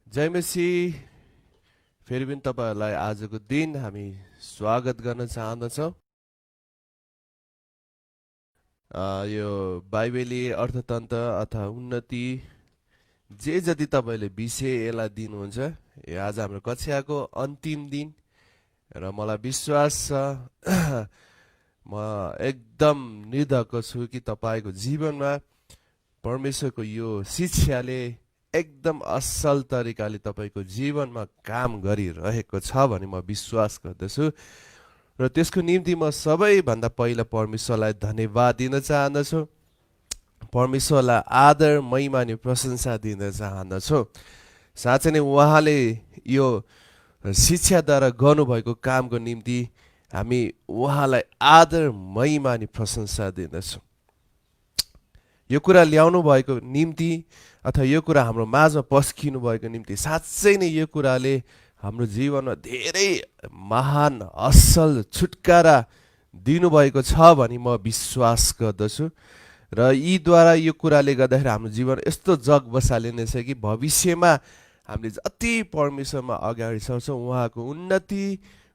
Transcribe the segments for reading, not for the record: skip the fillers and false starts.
जय मसीह। फेरि पनि तपाईँहरूलाई आजको दिन हामी स्वागत गर्न चाहँदछौँ। यो बाइबेली अर्थतन्त्र अथवा उन्नति जे जति तपाईँले विषय यसलाई दिनुहुन्छ, यो आज हाम्रो कक्षाको अन्तिम दिन र मलाई विश्वास छ म एकदम निर्धक्क छु कि तपाईँको जीवनमा परमेश्वरको यो शिक्षाले एकदम असल तरिकाले तपाईँको जीवनमा काम गरिरहेको छ भनी म विश्वास गर्दछु र त्यसको निम्ति म सबैभन्दा पहिला परमेश्वरलाई धन्यवाद दिन चाहँदछु। परमेश्वरलाई आदर महिमा अनि प्रशंसा दिन चाहँदछु। साँच्चै नै उहाँले यो शिक्षाद्वारा गर्नुभएको कामको निम्ति हामी उहाँलाई आदर महिमा अनि प्रशंसा दिँदछौँ। यो कुरा ल्याउनु भएको निम्ति अथवा यो कुरा हाम्रो माझमा पस्किनु भएको निम्ति साँच्चै नै यो कुराले हाम्रो जीवनमा धेरै महान असल छुटकारा दिनुभएको छ भनी म विश्वास गर्दछु र यीद्वारा यो कुराले गर्दाखेरि हाम्रो जीवन यस्तो जग बसालिनेछ कि भविष्यमा हामीले जति परमेश्वरमा अगाडि सर्छौँ उहाँको उन्नति,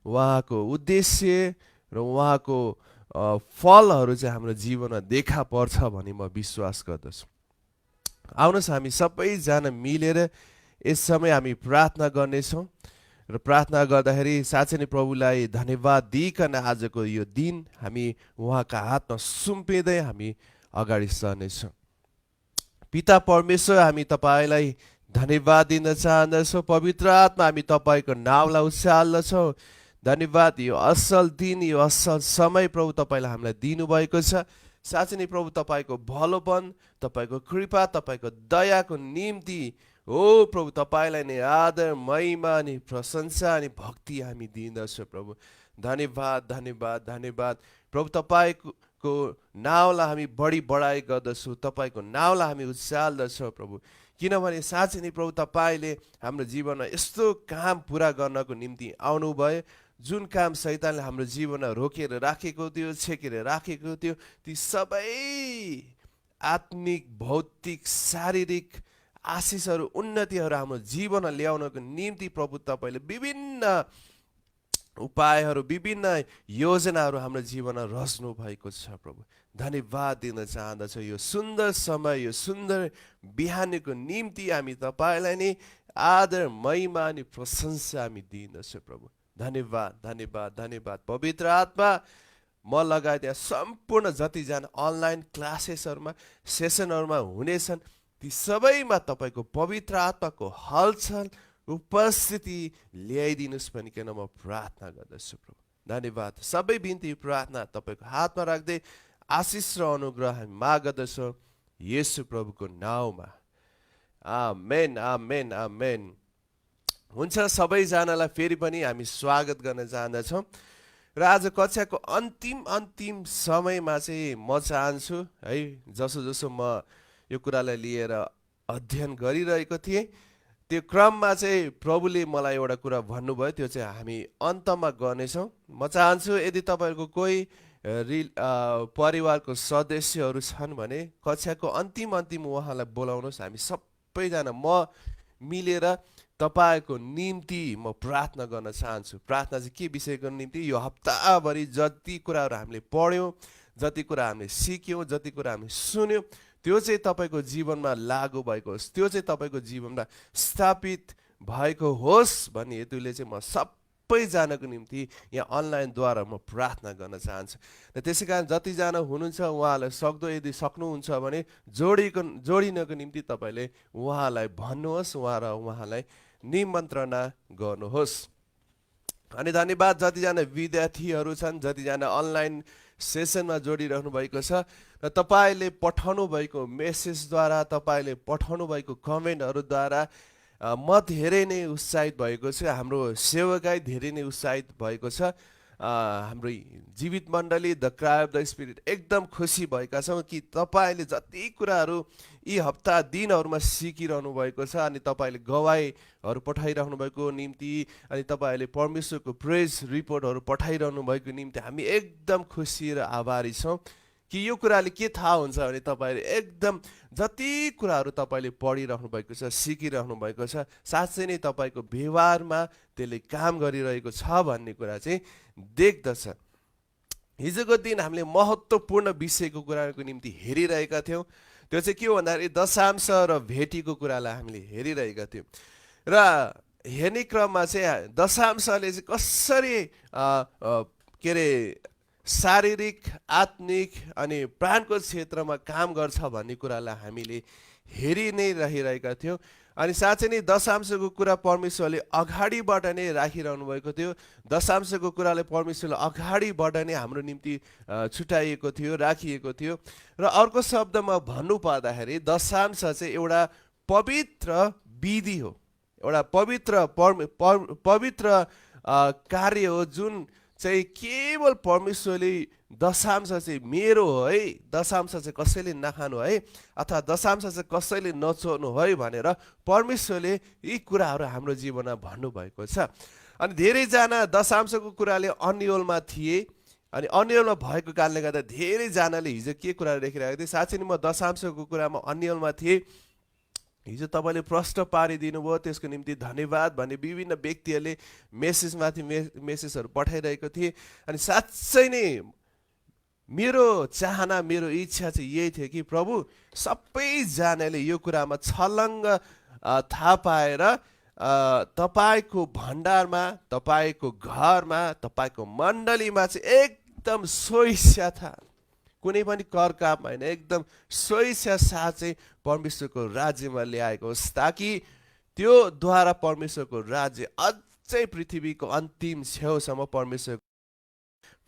उहाँको उद्देश्य र उहाँको फलहरू चाहिँ हाम्रो जीवनमा देखा पर्छ भनी म विश्वास गर्दछु। आउनुहोस् हामी सबैजना मिलेर यस समय हामी प्रार्थना गर्नेछौँ र प्रार्थना गर्दाखेरि साँच्चै नै प्रभुलाई धन्यवाद दिइकन आजको यो दिन हामी उहाँका हातमा सुम्पिँदै हामी अगाडि सर्नेछौँ। पिता परमेश्वर, हामी तपाईँलाई धन्यवाद दिन चाहँदछौँ। पवित्र आत्मा, हामी तपाईँको नामलाई उचाल्दछौँ। धन्यवाद, यो असल दिन, यो असल समय प्रभु तपाईँलाई हामीलाई दिनुभएको छ। साँच्चै नै प्रभु तपाईँको भलोपन, तपाईँको कृपा, तपाईँको दयाको निम्ति हो प्रभु तपाईँलाई नै आदर महिमा अनि प्रशंसा अनि भक्ति हामी दिँदछौँ। प्रभु धन्यवाद धन्यवाद धन्यवाद प्रभु, तपाईँको नाउँलाई हामी बढी बढाइ गर्दछौँ, तपाईँको नाउँलाई हामी उचाल्दछौँ प्रभु। किनभने साँच्चै नै प्रभु तपाईँले हाम्रो जीवनमा यस्तो काम पुरा गर्नको निम्ति आउनुभयो, जुन काम शैतानले हाम्रो जीवनमा रोकेर राखेको थियो, छेकेर राखेको थियो, ती सबै आत्मिक, भौतिक, शारीरिक आशिषहरू, उन्नतिहरू हाम्रो जीवनमा ल्याउनको निम्ति प्रभु तपाईँले विभिन्न उपायहरू, विभिन्न योजनाहरू हाम्रो जीवनमा रच्नु भएको छ। प्रभु धन्यवाद दिन चाहँदछु। यो सुन्दर समय, यो सुन्दर बिहानको निम्ति हामी तपाईँलाई नै आदर महिमा अनि प्रशंसा हामी दिँदछौँ। प्रभु धन्यवाद धन्यवाद धन्यवाद। पवित्र आत्मा, म लगायत यहाँ सम्पूर्ण जतिजना अनलाइन क्लासेसहरूमा, सेसनहरूमा हुनेछन्, ती सबैमा तपाईँको पवित्र आत्माको हलचल उपस्थिति ल्याइदिनुहोस् भनिकन म प्रार्थना गर्दछु। प्रभु धन्यवाद। सबै बिन्ती प्रार्थना तपाईँको हातमा राख्दै आशिष र अनुग्रह हामी माग्दछौँ येशू प्रभुको नाउँमा। आमेन आमेन आमेन। हुन्छ, सबैजनालाई फेरि पनि हामी स्वागत गर्न चाहँदछौँ र आज कक्षाको अन्तिम समयमा चाहिँ म चाहन्छु है, जसो जसो म यो कुरालाई लिएर अध्ययन गरिरहेको थिएँ, त्यो क्रममा चाहिँ प्रभुले मलाई एउटा कुरा भन्नुभयो, त्यो चाहिँ हामी अन्तमा गर्नेछौँ। म चाहन्छु यदि तपाईँहरूको कोही परिवारको सदस्यहरू छन् भने कक्षाको अन्तिम उहाँलाई बोलाउनुहोस्। हामी सबैजना म मिलेर तपाईँको निम्ति म प्रार्थना गर्न चाहन्छु। प्रार्थना चाहिँ के विषयको निम्ति? यो हप्ताभरि जति कुराहरू हामीले पढ्यौँ, जति कुरा हामीले सिक्यौँ, जति कुरा हामीले सुन्यौँ, त्यो चाहिँ तपाईँको जीवनमा लागू भएको होस्, त्यो चाहिँ तपाईँको जीवनमा स्थापित भएको होस् भन्ने हेतुले चाहिँ म सबैजनाको निम्ति यहाँ अनलाइनद्वारा म प्रार्थना गर्न चाहन्छु। र त्यसै कारण जतिजना हुनुहुन्छ उहाँलाई सक्दो यदि सक्नुहुन्छ भने जोडिनको निम्ति तपाईँले उहाँलाई भन्नुहोस्, उहाँलाई निमन्त्रणा गर्नुहोस्। अनि धन्यवाद जतिजना विद्यार्थीहरू छन्, जतिजना अनलाइन सेसनमा जोडिरहनु भएको छ र तपाईँले पठाउनु भएको मेसेजद्वारा, तपाईँले पठाउनु भएको कमेन्टहरूद्वारा म धेरै नै उत्साहित भएको छु। हाम्रो सेवकाई धेरै नै उत्साहित भएको छ। हाम्रो जीवित मण्डली the cry of the spirit एकदम खुसी भएका छौँ कि तपाईँले जति कुराहरू यी हप्ता दिनहरूमा सिकिरहनु भएको छ अनि तपाईँले गवाईहरू पठाइरहनु भएको निम्ति अनि तपाईँहरूले परमेश्वरको प्रेज रिपोर्टहरू पठाइरहनु भएको निम्ति हामी एकदम खुसी र आभारी छौँ। कि यो कुराले के थाहा हुन्छ भने तपाईँले एकदम जति कुराहरू तपाईँले पढिराख्नु भएको छ, सिकिराख्नु भएको छ, साँच्चै नै तपाईँको व्यवहारमा त्यसले काम गरिरहेको छ भन्ने कुरा चाहिँ देख्दछ। हिजोको दिन हामीले महत्त्वपूर्ण विषयको कुराको निम्ति हेरिरहेका थियौँ। त्यो चाहिँ के हो भन्दाखेरि दशांश र भेटीको कुरालाई हामीले हेरिरहेका थियौँ। र हेर्ने क्रममा चाहिँ दशांशले चाहिँ कसरी के अरे शारीरिक, आत्मिक अनि प्राणको क्षेत्रमा काम गर्छ भन्ने कुरालाई हामीले हेरि नै रहिरहेका थियौँ। अनि साँच्चै नै दशांशको कुरा परमेश्वरले अगाडिबाट नै राखिरहनु भएको थियो। दशांशको कुराले परमेश्वरले अगाडिबाट नै हाम्रो निम्ति छुट्याइएको थियो, राखिएको थियो। र अर्को शब्दमा भन्नु पर्दाखेरि दशांश चाहिँ एउटा पवित्र विधि हो, एउटा पवित्र कार्य हो, जुन चाहिँ केवल परमेश्वरले दशांश चाहिँ मेरो हो है, दशांश चाहिँ कसैले नखानु है, अथवा दशांश चाहिँ कसैले नचोर्नु है भनेर परमेश्वरले यी कुराहरू हाम्रो जीवनमा भन्नुभएको छ। अनि धेरैजना दशांशको कुराले अन्यलमा थिए, अनि अन्यलमा भएको कारणले गर्दा धेरैजनाले हिजो के कुराहरू लेखिरहेको थिए, साँच्चै नै म दशांशको कुरामा अन्यलमा थिएँ, हिजो तपाईँले प्रश्न पारिदिनु भयो, त्यसको निम्ति धन्यवाद भन्ने विभिन्न व्यक्तिहरूले मेसेजमाथि मेसेजहरू पठाइरहेको थिए। अनि साँच्चै नै मेरो चाहना, मेरो इच्छा चाहिँ यही थियो कि प्रभु सबैजनाले यो कुरामा छलङ्ग थाहा पाएर तपाईँको भण्डारमा, तपाईँको घरमा, तपाईँको मण्डलीमा चाहिँ एकदम सोइस्याथा, कुनै पनि करकाप होइन, एकदम सोइस्या साथ चाहिँ परमेश्वरको राज्यमा ल्याएको होस्, ताकि त्यो द्वारा परमेश्वरको राज्य अझै पृथ्वीको अन्तिम छेउसम्म परमेश्वर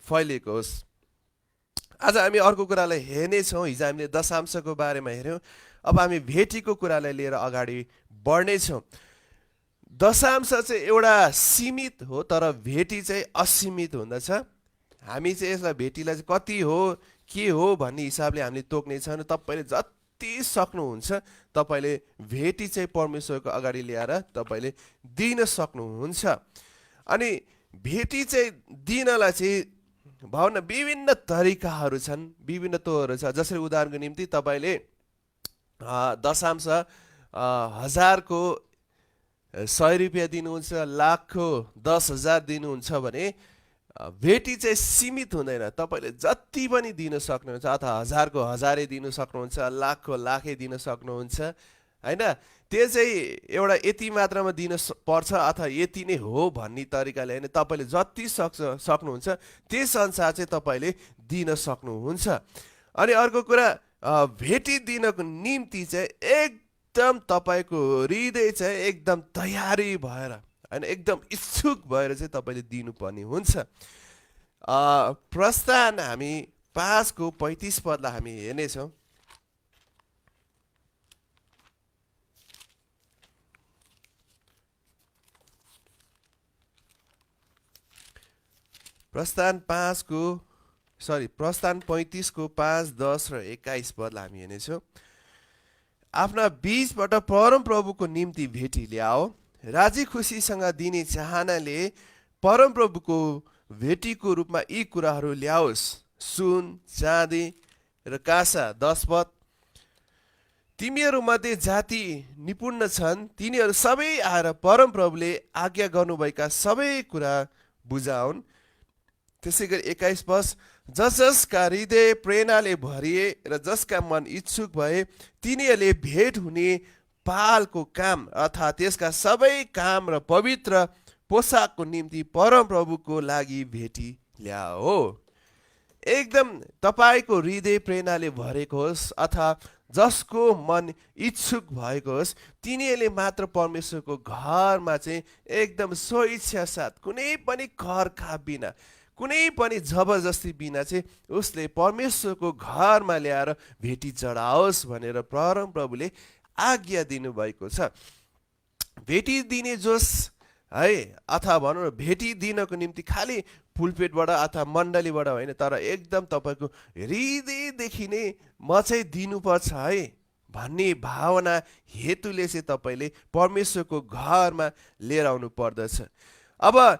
फैलिएको होस्। आज हामी अर्को कुरालाई हेर्नेछौँ। हिजो हामीले दशांशको बारेमा हेऱ्यौँ, अब हामी भेटीको कुरालाई लिएर अगाडि बढ्नेछौँ। दशांश चाहिँ एउटा सीमित हो, तर भेटी चाहिँ असीमित हुँदछ। हामी चाहिँ यसलाई भेटीलाई चाहिँ कति हो, के हो भन्ने हिसाबले हामीले तोक्ने छैन। तपाईँले जति सक्नुहुन्छ तपाईँले भेटी चाहिँ परमेश्वरको अगाडि ल्याएर तपाईँले दिन सक्नुहुन्छ। अनि भेटी चाहिँ दिनलाई चाहिँ भावना विभिन्न तरिकाहरू छन्, विभिन्न तौरहरू छ। जसरी उदाहरणको निम्ति तपाईँले दशांश 1000को 100 रुपियाँ दिनुहुन्छ, लाखको 10,000 दिनुहुन्छ भने भेटी चाहिँ सीमित हुँदैन। तपाईँले जति पनि दिन सक्नुहुन्छ, अथवा 1000को 1000 दिन सक्नुहुन्छ, लाखको लाखै दिन सक्नुहुन्छ होइन। त्यो चाहिँ एउटा यति मात्रामा दिन पर्छ अथवा यति नै हो भन्ने तरिकाले होइन, तपाईँले जति सक्नुहुन्छ त्यस अनुसार चाहिँ तपाईँले दिन सक्नुहुन्छ। अनि अर्को कुरा, भेटी दिनको निम्ति चाहिँ एकदम तपाईँको हृदय चाहिँ एकदम तयारी भएर होइन, एकदम इच्छुक भएर चाहिँ तपाईँले दिनुपर्ने हुन्छ। प्रस्थान हामी 5को 35 पदलाई हामी हेर्नेछौँ। प्रस्थान 35 को 5, 10 र 21 पदलाई हामी हेर्नेछौँ। आफ्ना बीचबाट परम प्रभुको निम्ति भेटी ल्याओ, राजी खुसीसँग दिने चाहनाले परम प्रभुको भेटीको रूपमा यी कुराहरू ल्याओस्, सुन, चाँदी र काँसा। 10 पद, तिमीहरूमध्ये जाति निपुण छन्, तिनीहरू सबै आएर परम प्रभुले आज्ञा गर्नुभएका सबै कुरा बुझाउन्। त्यसै गरी 21 पद, जसका हृदय प्रेरणाले भरिए र जसका मन इच्छुक भए तिनीहरूले भेट हुने पालको काम अर्थात् त्यसका सबै काम र पवित्र पोसाकको निम्ति परम प्रभुको लागि भेटी ल्याओ। एकदम तपाईँको हृदय प्रेरणाले भरेको होस् अथवा जसको मन इच्छुक भएको होस्, तिनीहरूले मात्र परमेश्वरको घरमा चाहिँ एकदम स्वइच्छा साथ, कुनै पनि कर खाप बिना, कुनै पनि जबरजस्ती बिना चाहिँ उसले परमेश्वरको घरमा ल्याएर भेटी चढाओस् भनेर परम प्रभुले आज्ञा दिनुभएको छ। भेटी दिने जोस है, अथवा भनौँ न भेटी दिनको निम्ति खालि पुलपेटबाट अथवा मण्डलीबाट होइन, तर एकदम तपाईँको हृदयदेखि नै म चाहिँ दिनुपर्छ है भन्ने भावना हेतुले चाहिँ तपाईँले परमेश्वरको घरमा लिएर आउनु पर्दछ। अब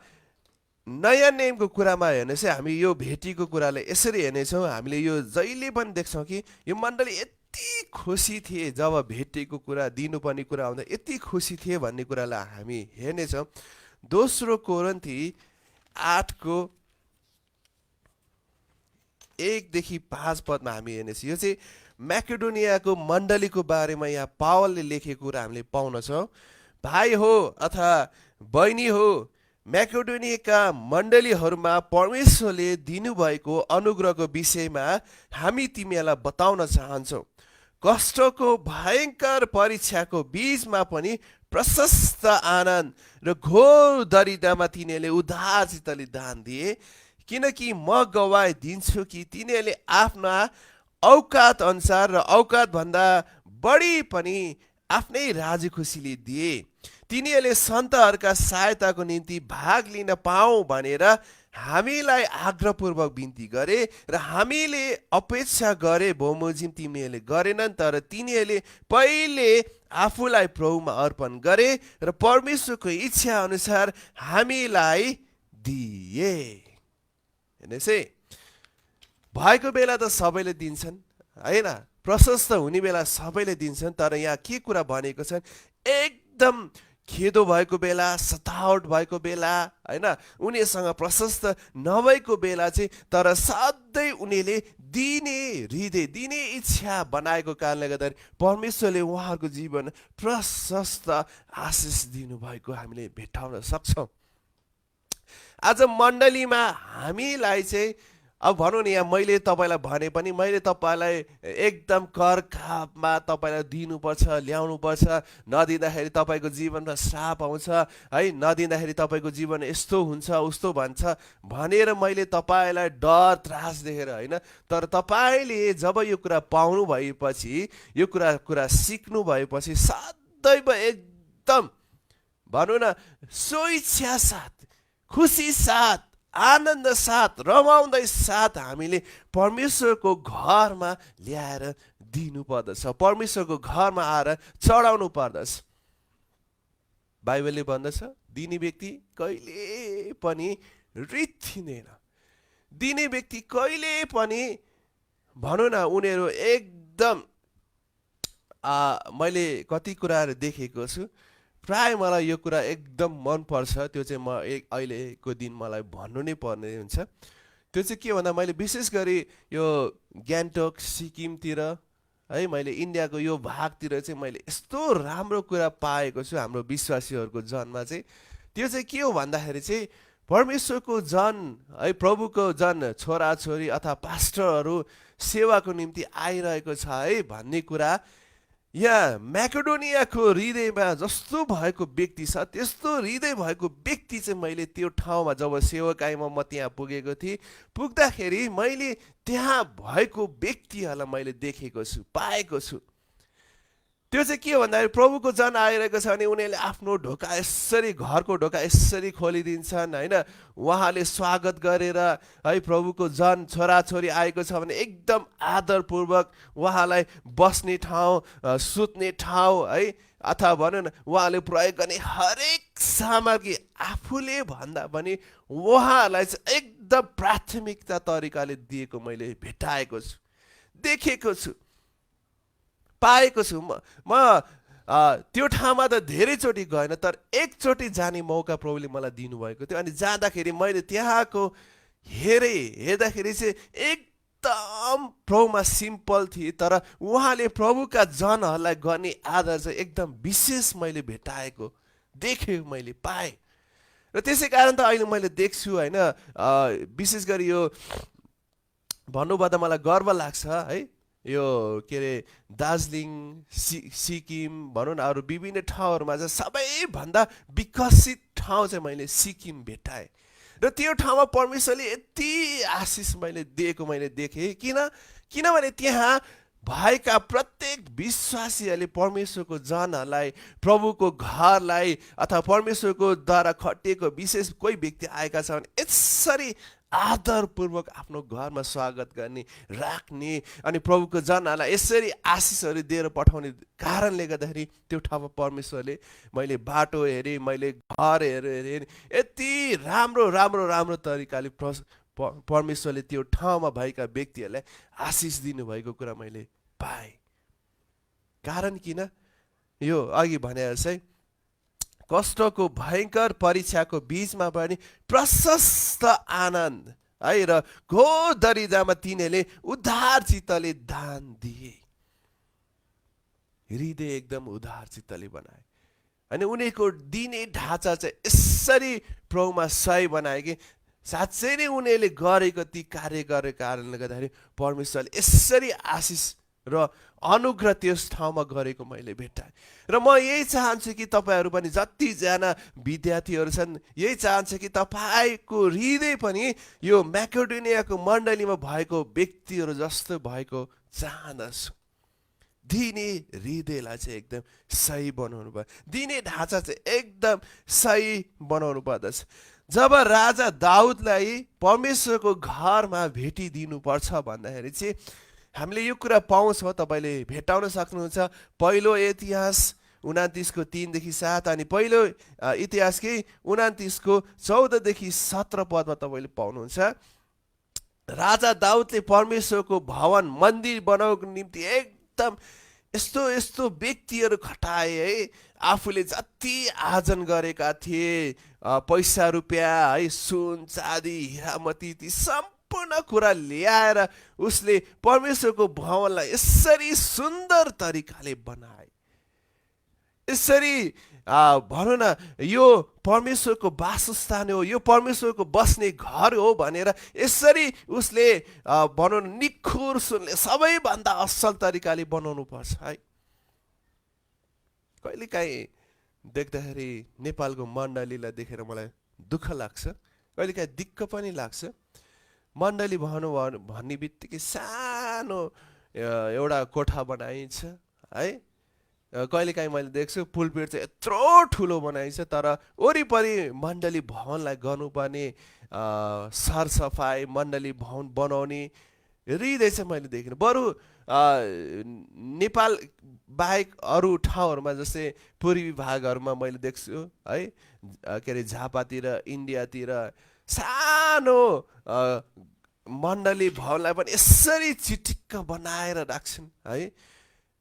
नयाँ नियमको कुरामा हेर्नुहोस् है, हामी यो भेटीको कुरालाई यसरी हेर्नेछौँ। हामीले यो जहिले पनि देख्छौँ कि यो मण्डली यति खुसी थिए जब भेटीको कुरा, दिनुपर्ने कुरा आउँदा यति खुसी थिए भन्ने कुरालाई हामी हेर्नेछौँ। दोस्रो कोरिन्थी 8को 1-5 पदमा हामी हेर्नेछौँ। यो चाहिँ म्याकेडोनियाको मण्डलीको बारेमा यहाँ पावलले लेखेको कुरा हामीले पाउनेछौँ। भाइ हो अथवा बहिनी हो, म्याकेडोनियाका मण्डलीहरूमा परमेश्वरले दिनुभएको अनुग्रहको विषयमा हामी तिमीहरूलाई बताउन चाहन्छौँ। कष्टको भयङ्कर परीक्षाको बीचमा पनि प्रशस्त आनन्द र घोर दरिद्रमा तिनीहरूले उदारचित्तले दान दिए, किनकि म गवाही दिन्छु कि तिनीहरूले आफ्ना औकात अनुसार र औकात भन्दा बढी पनि आफ्नै राजी खुसीले दिए। तिनीहरूले सन्तहरूका सहायताको निम्ति भाग लिन पाऊँ भनेर हामीलाई आग्रहपूर्वक बिन्ती गरे र हामीले अपेक्षा गरे बमोजिम तिनीहरूले गरेनन्, तर तिनीहरूले पहिले आफूलाई प्रभुमा अर्पण गरे र परमेश्वरको इच्छा अनुसार हामीलाई दिए। हेर्नुहोस् है, भएको बेला त सबैले दिन्छन् होइन, प्रशस्त हुने बेला सबैले दिन्छन्, तर यहाँ के कुरा भनेको छ, एकदम खेदो भएको बेला, सतावट भएको बेला होइन, उनीसँग प्रशस्त नभएको बेला चाहिँ तर सधैँ उनीहरूले दिने हृदय, दिने इच्छा बनाएको कारणले गर्दाखेरि परमेश्वरले उहाँहरूको जीवन प्रशस्त आशिष दिनुभएको हामीले भेटाउन सक्छौँ। आज मण्डलीमा हामीलाई चाहिँ अब भनौँ न, यहाँ मैले तपाईँलाई भने पनि मैले तपाईँलाई एकदम करखापमा तपाईँलाई दिनुपर्छ, ल्याउनुपर्छ, नदिँदाखेरि तपाईँको जीवनमा श्राप आउँछ है, नदिँदाखेरि तपाईँको जीवन यस्तो हुन्छ उस्तो भन्छ भनेर मैले तपाईँलाई डर त्रास देखेर होइन, तर तपाईँले जब यो कुरा पाउनु भएपछि, यो कुरा सिक्नु भएपछि सदैव एकदम भनौँ न स्वेच्छा साथ, खुसी साथ, आनन्द साथ, रमाउँदै साथ हामीले परमेश्वरको घरमा ल्याएर दिनु पर्दछ, परमेश्वरको घरमा आएर चढाउनु पर्दछ। बाइबलले भन्दछ दिने व्यक्ति कहिले पनि रित्थिँदैन, दिने व्यक्ति कहिले पनि भनौँ न उनीहरू एकदम मैले कति कुराहरू देखेको छु, प्राय मलाई यो कुरा एकदम मनपर्छ, त्यो चाहिँ म अहिलेको दिन मलाई भन्नु नै पर्ने हुन्छ। त्यो चाहिँ के भन्दा मैले विशेष गरी यो गान्तोक सिक्किमतिर है, मैले इन्डियाको यो भागतिर चाहिँ मैले यस्तो राम्रो कुरा पाएको छु हाम्रो विश्वासीहरूको जनमा चाहिँ। त्यो चाहिँ के हो भन्दाखेरि चाहिँ परमेश्वरको जन है, प्रभुको जन छोराछोरी अथवा पास्टरहरू सेवाको निम्ति आइरहेको छ है भन्ने कुरा यहाँ म्याकेडोनियाको हृदयमा जस्तो भएको व्यक्ति छ, त्यस्तो हृदय भएको व्यक्ति चाहिँ मैले त्यो ठाउँमा जब सेवकाईमा म त्यहाँ पुगेको थिएँ, पुग्दाखेरि मैले त्यहाँ भएको व्यक्तिहरूलाई मैले देखेको छु, पाएको छु। त्यो चाहिँ के हो भन्दाखेरि प्रभुको जन आइरहेको छ भने उनीहरूले आफ्नो ढोका यसरी, घरको ढोका यसरी खोलिदिन्छन् होइन, उहाँले स्वागत गरेर है, प्रभुको जन छोराछोरी आएको छ भने एकदम आदरपूर्वक उहाँलाई बस्ने ठाउँ, सुत्ने ठाउँ है, अथवा भनौँ न उहाँले प्रयोग गर्ने हरेक सामग्री आफूले भन्दा पनि उहाँलाई चाहिँ एकदम प्राथमिकता तरिकाले दिएको मैले भेटाएको छु, देखेको छु, पाएको छु। म त्यो ठाउँमा त धेरैचोटि गएन, तर एकचोटि जाने मौका प्रभुले मलाई दिनुभएको थियो। अनि जाँदाखेरि मैले त्यहाँको हेर्दाखेरि चाहिँ एकदम प्रभुमा सिम्पल थिए, तर उहाँले प्रभुका जनहरूलाई गर्ने आदर चाहिँ एकदम विशेष मैले भेटाएको, देखेँ, मैले पाएँ। र त्यसै कारण त अहिले मैले देख्छु होइन, विशेष गरी यो भन्नुपर्दा मलाई गर्व लाग्छ है, यो के अरे दार्जिलिङ, सिक्किम भनौँ न अरू विभिन्न ठाउँहरूमा चाहिँ सबैभन्दा विकसित ठाउँ चाहिँ मैले सिक्किम भेटाएँ। र त्यो ठाउँमा परमेश्वरले यति आशिष मैले दिएको मैले देखेँ, किनभने त्यहाँ भएका प्रत्येक विश्वासीहरूले परमेश्वरको जनहरूलाई, प्रभुको घरलाई अथवा परमेश्वरको द्वारा खटिएको विशेष कोही व्यक्ति आएका छ भने यसरी आदरपूर्वक आफ्नो घरमा स्वागत गर्ने, राख्ने अनि प्रभुको जनहरूलाई यसरी आशिषहरू दिएर पठाउने कारणले गर्दाखेरि त्यो ठाउँमा परमेश्वरले, मैले बाटो हेरेँ, मैले घर हेरेँ, यति राम्रो राम्रो राम्रो तरिकाले परमेश्वरले त्यो ठाउँमा भएका व्यक्तिहरूलाई आशिष दिनुभएको कुरा मैले पाएँ। कारण किन? यो अघि भने चाहिँ कष्टको भयङ्कर परीक्षाको बीचमा पनि प्रशस्त आनन्द है र घोर दरिद्रमा तिनीहरूले उदार चित्तले दान दिए। हृदय एकदम उदार चित्तले बनाए अनि उनीहरूको दिने ढाँचा चाहिँ यसरी प्रभुमा सही बनाए कि साँच्चै नै उनीहरूले गरेको ती कार्य गरेको कारणले गर्दाखेरि परमेश्वरले यसरी आशिष र अनुग्रह त्यस ठाउँमा गरेको मैले भेटाएँ। र म यही चाहन्छु कि तपाईँहरू पनि जतिजना विद्यार्थीहरू छन्, यही चाहन्छु कि तपाईँको हृदय पनि यो म्याकेडोनियाको मण्डलीमा भएको व्यक्तिहरू जस्तो भएको चाहदछु। दिने हृदयलाई चाहिँ एकदम सही बनाउनु पर्छ, दिने ढाँचा चाहिँ एकदम सही बनाउनु पर्दछ। जब राजा दाउदलाई परमेश्वरको घरमा भेटिदिनु पर्छ भन्दाखेरि चाहिँ हामीले यो कुरा पाउँछौँ, तपाईँले भेटाउन सक्नुहुन्छ। पहिलो इतिहास 29को 3देखि 7 अनि पहिलो इतिहासकै 29को 14देखि 17 पदमा तपाईँले पाउनुहुन्छ। राजा दाउदले परमेश्वरको भवन मन्दिर बनाउनको निम्ति एकदम यस्तो यस्तो व्यक्तिहरू खटाए है, आफूले जति आर्जन गरेका थिए, पैसा रुपियाँ है, सुन चाँदी हिरामती ती सम्पूर्ण कुरा ल्याएर उसले परमेश्वरको भवनलाई यसरी सुन्दर तरिकाले बनाए। यसरी भनौँ न, यो परमेश्वरको वासस्थान हो, यो परमेश्वरको बस्ने घर हो भनेर यसरी उसले भनौँ न निखुर सुनले सबैभन्दा असल तरिकाले बनाउनु पर्छ है। कहिलेकाहीँ देख्दाखेरि नेपालको मण्डलीलाई देखेर मलाई दुःख लाग्छ, कहिलेकाहीँ दिक्क पनि लाग्छ। मण्डली भन्ने बित्तिकै सानो एउटा कोठा बनाइन्छ है। कहिलेकाहीँ मैले देख्छु पुलपिट चाहिँ यत्रो ठुलो बनाइन्छ, तर वरिपरि मण्डली भवनलाई गर्नुपर्ने सरसफाइ, मण्डली भवन बनाउने हृदय चाहिँ मैले देखिनँ। बरु नेपाल बाहेक अरू ठाउँहरूमा जस्तै पूर्वी भागहरूमा मैले देख्छु है, के अरे झापातिर, इन्डियातिर सानो मण्डली भवनलाई पनि यसरी चिटिक्क बनाएर राख्छन् है,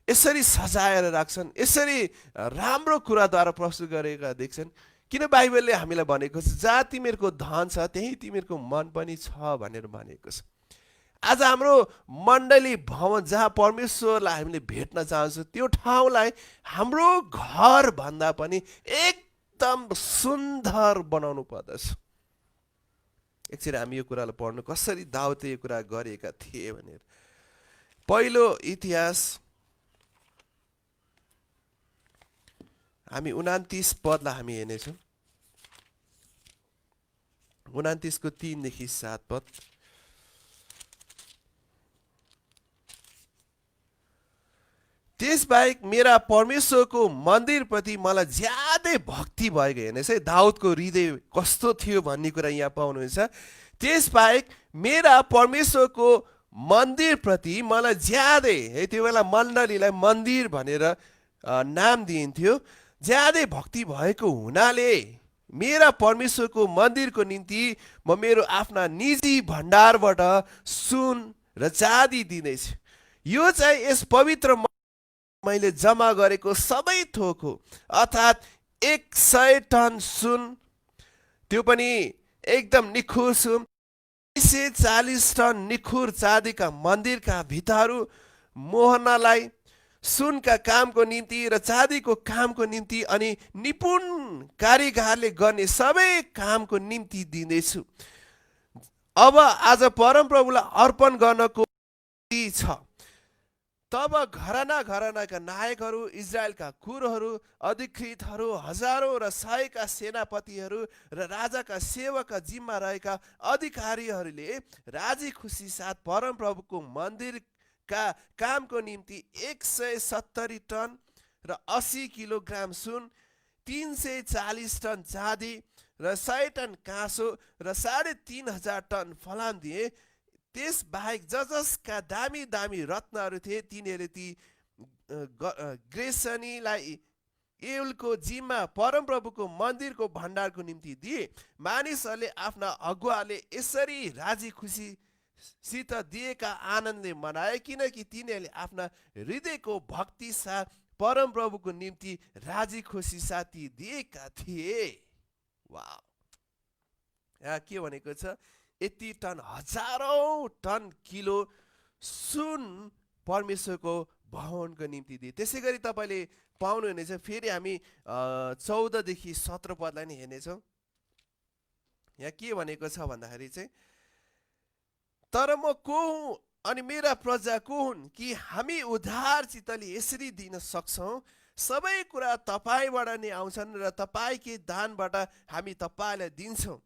यसरी सजाएर राख्छन्, यसरी राम्रो कुराद्वारा प्रस्तुत गरेका देख्छन्। किन बाइबलले हामीलाई भनेको छ जहाँ तिमीहरूको धन छ त्यही तिमीहरूको मन पनि छ भनेर भनेको छ। आज हाम्रो मण्डली भवन जहाँ परमेश्वरलाई हामीले भेट्न चाहन्छौँ त्यो ठाउँलाई हाम्रो घर भन्दा पनि एकदम सुन्दर बनाउनु पर्दछ। एकचोटि हामी यो कुरालाई पढ्नु कसरी दाउदले यो कुरा गरेका थिए भनेर। पहिलो इतिहास हामी 29 पदलाई हामी हेर्नेछौँ। 29को 3देखि 7 पद। त्यसबाहेक मेरा परमेश्वरको मन्दिरप्रति मलाई ज्यादै भक्ति भएको, हेर्नुहोस् है दाउदको हृदय कस्तो थियो भन्ने कुरा यहाँ पाउनुहुन्छ। त्यसबाहेक मेरा परमेश्वरको मन्दिरप्रति मलाई ज्यादै है, त्यो बेला मण्डलीलाई मन्दिर भनेर नाम दिइन्थ्यो, ज्यादै भक्ति भएको हुनाले मेरा परमेश्वरको मन्दिरको निम्ति म मेरो आफ्ना निजी भण्डारबाट सुन र चाँदी दिँदैछु। यो चाहिँ यस पवित्र मैले जम्मा गरेको सबै थोक हो, अर्थात् 100 टन सुन, त्यो पनि एकदम निखुर सुन, 240 टन निखुर चाँदीका मन्दिरका भित्ताहरू मोहनालाई सुनका कामको निम्ति र चाँदीको कामको निम्ति अनि निपुण कारिगरले गर्ने सबै कामको निम्ति दिँदैछु। अब आज परमप्रभुलाई अर्पण गर्नको छ। तब घराना घरानाका नायकहरू, इजरायलका कुरहरू, अधिकृतहरू, हजारौं र सयका सेनापतिहरू र राजाका सेवकका जिम्मा रहेका अधिकारीहरूले राजी खुसी साथ परमप्रभुको मन्दिरका कामको निम्ति 170 टन र 80 किलोग्राम सुन, 340 टन चाँदी र 100 टन काँसो र 3,500 टन फलाम दिए। त्यस बाहेक जसका दामी दामी रत्नहरू थिए तिनीहरूले ती ग्रेसनीलाई एउलको जिम्मा परमप्रभुको मन्दिरको भण्डारको निम्ति दिए। मानिसहरूले आफ्ना अगुवाले यसरी राजी खुसीसित दिएका आनन्दले मनाए, किनकि तिनीहरूले आफ्ना हृदयको भक्ति साथ परमप्रभुको निम्ति राजी खुसी साथी दिएका थिए। वाह, यहाँ के भनेको छ, यति टन, हजारौं टन किलो सुन परमेश्वरको भवनको निम्ति दिए। त्यसै गरी तपाईँले पाउनुहुनेछ। फेरि हामी 14 देखि 17 पदलाई नै हेर्नेछौँ। यहाँ के भनेको छ भन्दाखेरि चाहिँ, तर म को हुँ अनि मेरा प्रजा को हुन् कि हामी उधार चित्तले यसरी दिन सक्छौँ? सबै कुरा तपाईँबाट नै आउँछन् र तपाईँकै दानबाट हामी तपाईँलाई दिन्छौँ।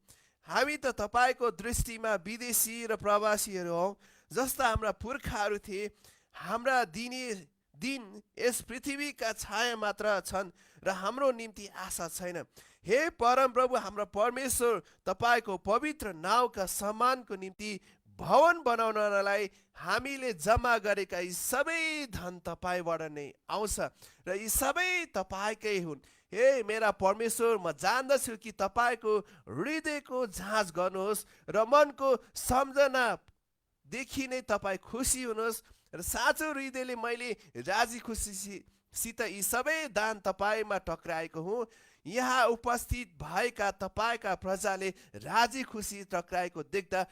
हामी त तपाईँको दृष्टिमा विदेशी र प्रवासीहरू हौँ, जस्ता हाम्रा पुर्खाहरू थिए। हाम्रा दिन यस पृथ्वीका छाया मात्र छन् र हाम्रो निम्ति आशा छैन। हे परमप्रभु हाम्रो परमेश्वर, तपाईँको पवित्र नाउँका सम्मानको निम्ति भवन बनाउनलाई हामीले जम्मा गरेका यी सबै धन तपाईँबाट नै आउँछ र यी सबै तपाईँकै हुन्। हे मेरा परमेश्वर, म जान्दछु कि तपाईँको हृदयको जाँच गर्नुहोस् र मनको सम्झनादेखि नै तपाईँ खुसी हुनुहोस् र साँचो हृदयले मैले राजी खुसीसित यी सबै दान तपाईँमा टक्राएको हुँ। यहाँ उपस्थित भएका तपाईँका प्रजाले राजी खुसी टक्राएको देख्दा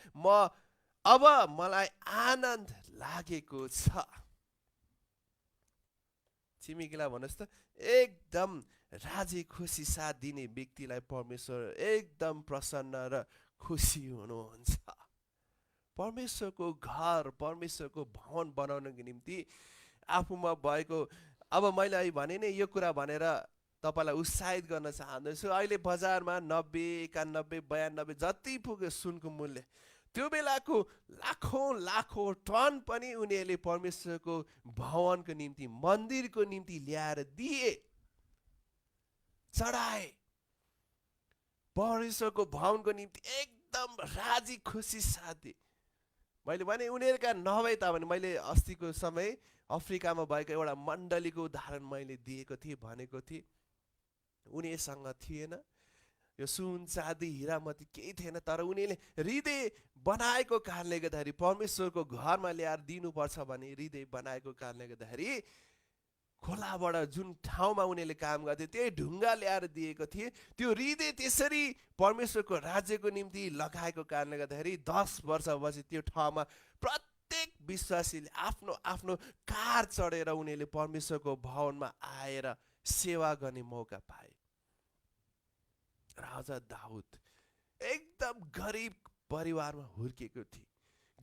अब मलाई आनन्द लागेको छ। छिमेकीलाई भन्नुहोस् त, एकदम राजी खुसी साथ दिने व्यक्तिलाई परमेश्वर एकदम प्रसन्न र खुसी हुनुहुन्छ। परमेश्वरको घर, परमेश्वरको भवन बनाउनको निम्ति आफूमा भएको, अब मैले भने नि यो कुरा भनेर तपाईँलाई उत्साहित गर्न चाहन्छु। अहिले बजारमा 90, 91, 92 जति पुग्यो सुनको मूल्य, त्यो बेलाको लाखौं टन पनि उनीहरूले परमेश्वरको भवनको निम्ति, मन्दिरको निम्ति ल्याएर दिए, चढाए। परमेश्वरको भवनको निम्ति एकदम राजी खुसी साथ। मैले भने उनीहरूका नभए तापनि, मैले अस्तिको समय अफ्रिकामा भएको एउटा मण्डलीको उदाहरण मैले दिएको थिएँ, भनेको थिएँ। उनीसँग थिएन यो सुन चाँदी हिरा मोती केही थिएन, तर उनीहरूले हृदय बनाएको कारणले गर्दाखेरि, परमेश्वरको घरमा ल्याएर दिनुपर्छ भने हृदय बनाएको कारणले गर्दाखेरि, खोलाबाट जुन ठाउँमा उनीहरूले काम गर्थे त्यही ढुङ्गा ल्याएर दिएको थिए। त्यो हृदय त्यसरी परमेश्वरको राज्यको निम्ति लगाएको कारणले गर्दाखेरि 10 वर्षपछि त्यो ठाउँमा प्रत्येक विश्वासीले आफ्नो आफ्नो कार चढेर उनीहरूले परमेश्वरको भवनमा आएर सेवा गर्ने मौका पाए। राजा दाउद एकदम गरिब परिवारमा हुर्केको थिए,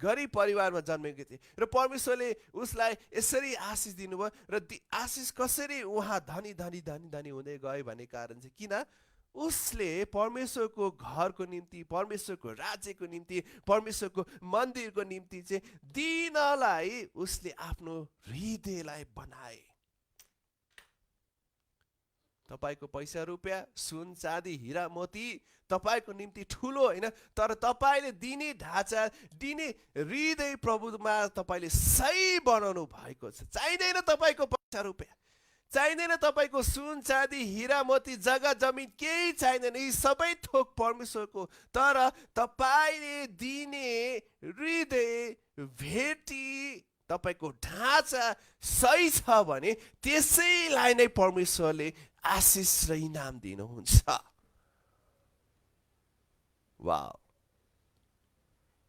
गरिब परिवारमा जन्मेको थिए र परमेश्वरले उसलाई यसरी आशिष दिनुभयो। र आशिष कसरी उहाँ धनी धनी धनी धनी हुँदै गयो भन्ने कारण चाहिँ किन उसले परमेश्वरको घरको निम्ति, परमेश्वरको राज्यको निम्ति, परमेश्वरको मन्दिरको निम्ति चाहिँ दिनलाई उसले आफ्नो हृदयलाई बनाए। तपाईको पैसा रुपियाँ, सुन चाँदी हिरा मोती तपाईको निम्ति ठुलो होइन, तर तपाईले दिने ढाँचा, दिने हृदय प्रभुमा तपाईले सही बनाउनु भएको छ। चाहिँदैन तपाईको पैसा रुपियाँ, चाहिँदैन तपाईको सुन चाँदी हिरा मोती जग्गा जमिन, केही चाहिँदैन। यी सबै थोक परमेश्वरको, तर तपाईले दिने हृदय भेटी, तपाईको ढाँचा सही छ भने त्यसैलाई नै परमेश्वरले आशिष र इनाम दिनुहुन्छ। वाव,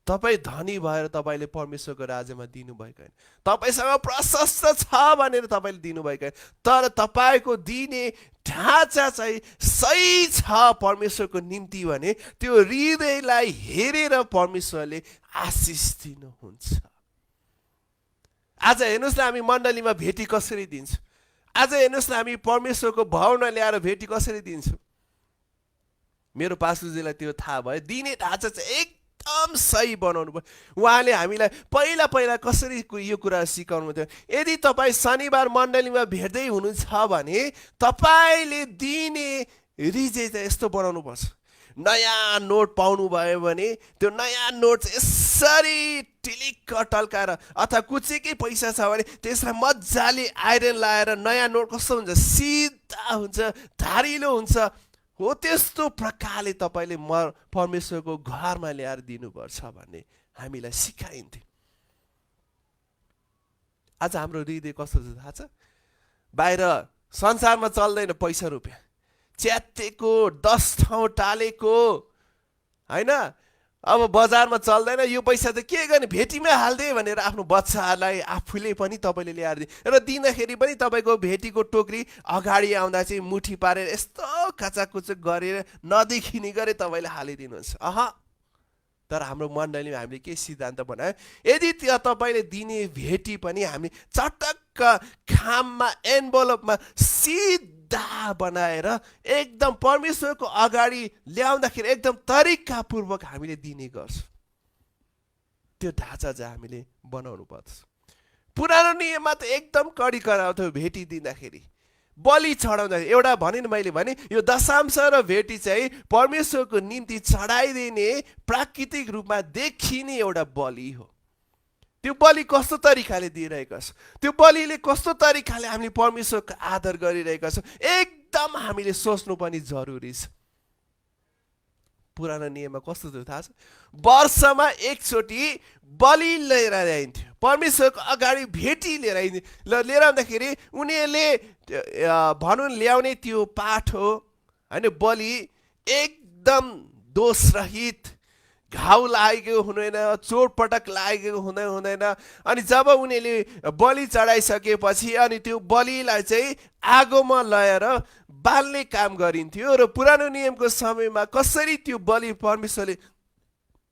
तपाईँ धनी भएर तपाईँले परमेश्वरको राज्यमा दिनुभएको होइन, तपाईँसँग प्रशस्त छ भनेर तपाईँले दिनुभएको होइन, तर तपाईँको दिने ढाँचा चाहिँ सही छ परमेश्वरको निम्ति भने त्यो हृदयलाई हेरेर परमेश्वरले आशिष दिनुहुन्छ। आज हेर्नुहोस् न, हामी मण्डलीमा भेटी कसरी दिन्छौँ। आज हेर्नुहोस् न, हामी परमेश्वरको भवनमा ल्याएर भेटी कसरी दिन्छौँ। मेरो पास्टरजीलाई त्यो थाहा भयो। दिने ढाँचा चाहिँ एकदम सही बनाउनु पर्यो। उहाँले हामीलाई पहिला पहिला कसरी यो कुरा सिकाउनु थियो। यदि तपाईँ शनिबार मण्डलीमा भेट्दै हुनुहुन्छ भने तपाईँले दिने रिजे चाहिँ यस्तो बनाउनु पर्छ। नयाँ नोट पाउनु भयो भने त्यो नयाँ नोट यसरी टिलिक्क टल्काएर, अथवा कुचेकै पैसा छ भने त्यसलाई मजाले आइरन लाएर नयाँ नोट कस्तो हुन्छ, सिधा हुन्छ, धारिलो हुन्छ। हो त्यस्तो प्रकारले तपाईँले परमेश्वरको घरमा ल्याएर दिनुपर्छ भन्ने हामीलाई सिकाइन्थ्यो। आज हाम्रो हृदय कस्तो छ थाहा छ? बाहिर संसारमा चल्दैन पैसा रुपियाँ, च्यातेको 10 ठाउँ टालेको होइन। अब बजारमा चल्दैन, यो पैसा त के गर्ने, भेटीमै हाल्दे भनेर आफ्नो बच्चाहरूलाई आफूले पनि तपाईँले ल्याएर दिए र दिँदाखेरि पनि तपाईँको भेटीको टोकरी अगाडि आउँदा चाहिँ मुठी पारेर यस्तो काचाकुचुक गरेर नदेखिने गरे तपाईँले हालिदिनुहुन्छ। तर हाम्रो मण्डलीमा हामीले के सिद्धान्त बनायो, यदि त्यो तपाईँले दिने भेटी पनि हामी चटक्क खाममा एन्भलपमा सिधा बनाएर एकदम परमेश्वरको अगाडि ल्याउँदाखेरि एकदम तरिकापूर्वक हामीले दिने गर्छौँ। त्यो ढाँचा चाहिँ हामीले बनाउनु पर्छ। पुरानो नियममा त एकदम कडी कराउँथ्यो भेटी दिँदाखेरि, बलि चढाउँदा। एउटा भने मैले भने यो दशांश र भेटी चाहिँ परमेश्वरको निम्ति चढाइदिने प्राकृतिक रूपमा देखिने एउटा बलि हो। त्यो बलि कस्तो तरिकाले दिइरहेको छ, त्यो बलिले कस्तो तरिकाले हामीले परमेश्वरको आदर गरिरहेका छौँ, एकदम हामीले सोच्नु पनि जरुरी छ। पुरानो नियममा कस्तो थियो थाहा छ? वर्षमा एकचोटि बलि लिएर ल्याइन्थ्यो, परमेश्वरको अगाडि भेटी लिएर लिएर आउँदाखेरि उनीहरूले भनौँ ल्याउने त्यो पाठ हो होइन, बलि एकदम दोषरहित, घाउ लागेको हुँदैन, चोटपटक लागेको हुँदैन। अनि जब उनीहरूले बलि चढाइसकेपछि अनि त्यो बलिलाई चाहिँ आगोमा लगाएर बाल्ने काम गरिन्थ्यो। र पुरानो नियमको समयमा कसरी त्यो बलि परमेश्वरले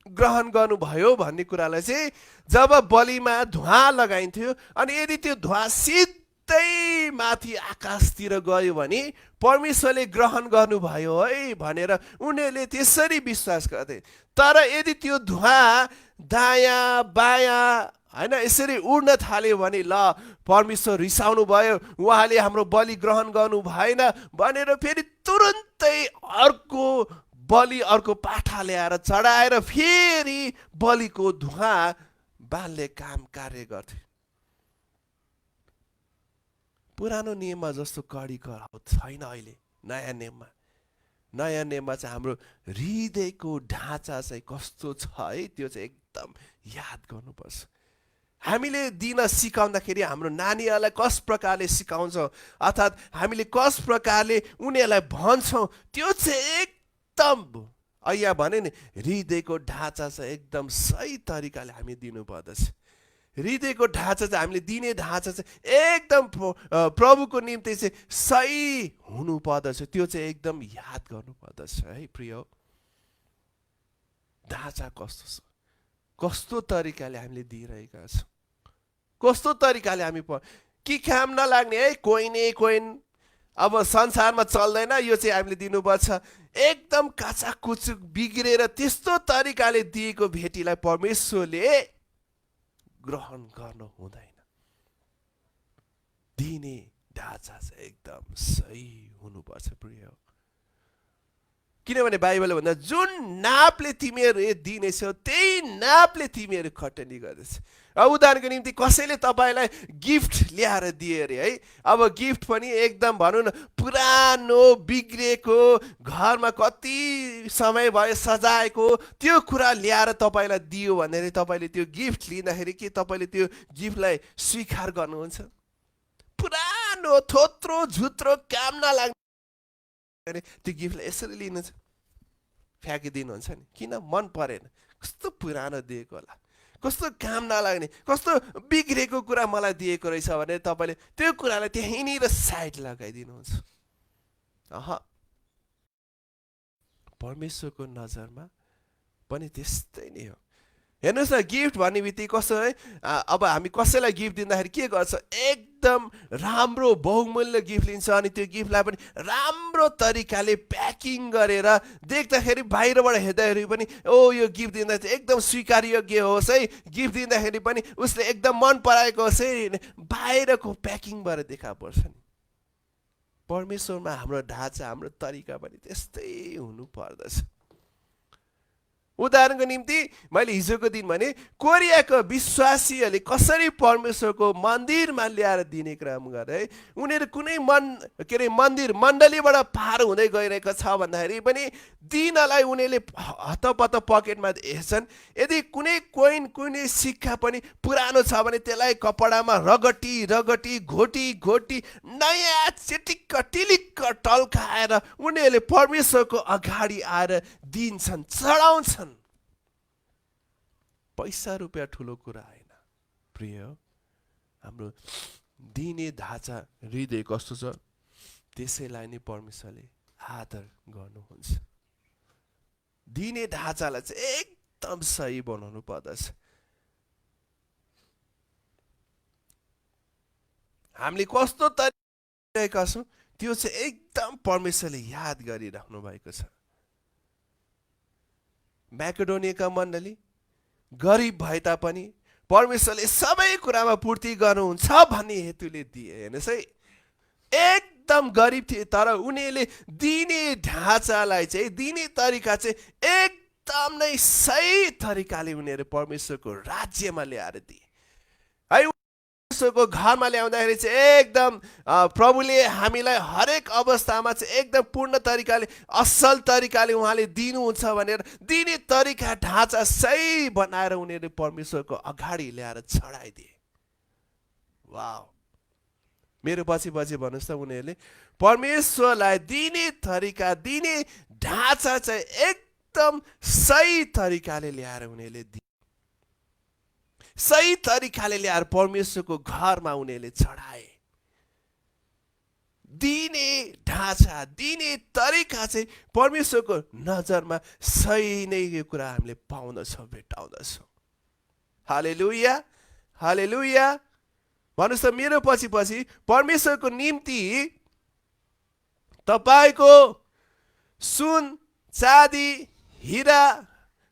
ग्रहण गर्नुभयो भन्ने कुरालाई चाहिँ जब बलिमा धुवाँ लगाइन्थ्यो अनि यदि त्यो धुवाँ सिधै माथि आकाशतिर गयो भने परमेश्वरले ग्रहण गर्नुभयो है भनेर उनीहरूले त्यसरी विश्वास गर्थे। तर यदि त्यो धुवाँ दायाँ बायाँ होइन यसरी उड्न थाल्यो भने ल परमेश्वर रिसाउनु भयो, उहाँले हाम्रो बलि ग्रहण गर्नु भएन भनेर फेरि तुरुन्तै अर्को बलि, अर्को पाठा ल्याएर चढाएर फेरि बलिको धुवाँ बाल्ने काम कार्य गर्थे। पुरानो नियममा जस्तो कडी कराउ छैन अहिले नयाँ नियममा। नयाँ नियममा चाहिँ हाम्रो हृदयको ढाँचा चाहिँ कस्तो छ है, त्यो चाहिँ एकदम याद गर्नुपर्छ। हामीले दिन सिकाउँदाखेरि हाम्रो नानीहरूलाई कस प्रकारले सिकाउँछौँ अर्थात् हामीले कस प्रकारले उनीहरूलाई भन्छौँ त्यो चाहिँ एकदम यहाँ भने नि हृदयको ढाँचा चाहिँ एकदम सही तरिकाले हामी दिनुपर्दछ। हृदयको ढाँचा चाहिँ हामीले दिने ढाँचा चाहिँ एकदम प्रभुको निम्ति चाहिँ सही हुनु पर्दछ, त्यो चाहिँ एकदम याद गर्नु पर्दछ है प्रिय। ढाँचा कस्तो छ, कस्तो तरिकाले हामीले दिइरहेका छौँ, कस्तो तरिकाले हामी कि काम नलाग्ने है कोही अब संसारमा चल्दैन यो चाहिँ हामीले दिनुपर्छ, एकदम काचा कुचुक बिग्रेर त्यस्तो तरिकाले दिएको भेटीलाई परमेश्वरले ग्रहण गर्नु हुँदैन। दिने ढाँचा चाहिँ एकदम सही हुनुपर्छ प्रिय। किनभने बाइबलले भन्दा जुन नापले तिमीहरू दिनेछौ त्यही नापले तिमीहरू खटनी गर्दछ। उदाहरणको निम्ति कसैले तपाईँलाई गिफ्ट ल्याएर दिए अरे है, अब गिफ्ट पनि एकदम भनौँ न पुरानो बिग्रेको घरमा कति समय भयो सजाएको त्यो कुरा ल्याएर तपाईँलाई दियो भनेर तपाईँले त्यो गिफ्ट लिँदाखेरि के तपाईँले त्यो गिफ्टलाई स्वीकार गर्नुहुन्छ? पुरानो थोत्रो झुत्रो काम नलाग्ने त्यो गिफ्टलाई यसरी लिनुहुन्छ, फ्याँकिदिनुहुन्छ नि, किन मन परेन, कस्तो पुरानो दिएको होला, कस्तो काम नलाग्ने, कस्तो बिग्रेको कुरा मलाई दिएको रहेछ भने तपाईँले त्यो कुरालाई त्यहीँनिर साइड लगाइदिनुहुन्छ। परमेश्वरको नजरमा पनि त्यस्तै नै हो। हेर्नुहोस् न, गिफ्ट भन्ने बित्तिकै कसो है, अब हामी कसैलाई गिफ्ट दिँदाखेरि के गर्छ, एकदम राम्रो बहुमूल्य गिफ्ट लिन्छ अनि त्यो गिफ्टलाई पनि राम्रो तरिकाले प्याकिङ गरेर देख्दाखेरि बाहिरबाट हेर्दाखेरि पनि ओ यो गिफ्ट दिँदा चाहिँ एकदम स्वीकार्योग्य होस् है, गिफ्ट दिँदाखेरि पनि उसले एकदम मन पराएको होस् है, बाहिरको प्याकिङबाट देखा पर्छ नि। परमेश्वरमा हाम्रो ढाँचा, हाम्रो तरिका पनि त्यस्तै हुनु पर्दछ। उदाहरणको निम्ति मैले हिजोको दिन भने कोरियाको विश्वासीहरूले कसरी परमेश्वरको मन्दिरमा ल्याएर दिने क्रम गरे है। उनीहरू कुनै मन्दिर मण्डलीबाट पार हुँदै गइरहेको छ भन्दाखेरि पनि दिनलाई उनीहरूले हतपत पकेटमा हेर्छन्। यदि कुनै कोइन कुनै सिक्का पनि पुरानो छ भने त्यसलाई कपडामा रगटी घोटी नयाँ चिटिक्क टिलिक्क टल्काएर उनीहरूले परमेश्वरको अगाडि आएर दिन्छन्, चढाउँछन्। पैसा रुपियाँ ठुलो कुरा होइन प्रिय। हाम्रो दिने ढाँचा, हृदय कस्तो छ त्यसैलाई नै परमेश्वरले आदर गर्नुहुन्छ। दिने ढाँचालाई चाहिँ एकदम सही बनाउनु पर्दछ। हामीले कस्तो तरिका छौँ त्यो चाहिँ एकदम परमेश्वरले याद गरिराख्नु भएको छ। म्याकेडोनियाका मण्डली गरिब भए तापनि परमेश्वरले सबै कुरामा पूर्ति गर्नुहुन्छ भन्ने हेतुले दिए। हेर्नुहोस् है, एकदम गरिब थिए तर उनीहरूले दिने ढाँचालाई चाहिँ, दिने तरिका चाहिँ एकदम नै सही तरिकाले उनीहरू परमेश्वरको राज्यमा ल्याएर दिए है। परमेश्वरको घरमा ल्याउँदाखेरि चाहिँ एकदम प्रभुले हामीलाई हरेक अवस्थामा चाहिँ एकदम पूर्ण तरिकाले, असल तरिकाले उहाँले दिनुहुन्छ भनेर दिने तरिका ढाँचा सही बनाएर उनीहरूले परमेश्वरको अगाडि ल्याएर चढाइदिए। वाउ! मेरो पछि भन्नुहोस् त, उनीहरूले परमेश्वरलाई दिने तरिका, दिने ढाँचा चाहिँ एकदम सही तरिकाले ल्याएर उनीहरूले दिए। सही तरिकाले ल्याएर परमेश्वरको घरमा उनीहरूले चढाए। दिने ढाँचा, दिने तरिका चाहिँ परमेश्वरको नजरमा सही नै यो कुरा हामीले पाउँदछौँ, भेटाउँदछौँ। हालेलुया, हालेलुया। भन्नुहोस् त, मेरो पछि परमेश्वरको निम्ति तपाईँको सुन चाँदी हिरा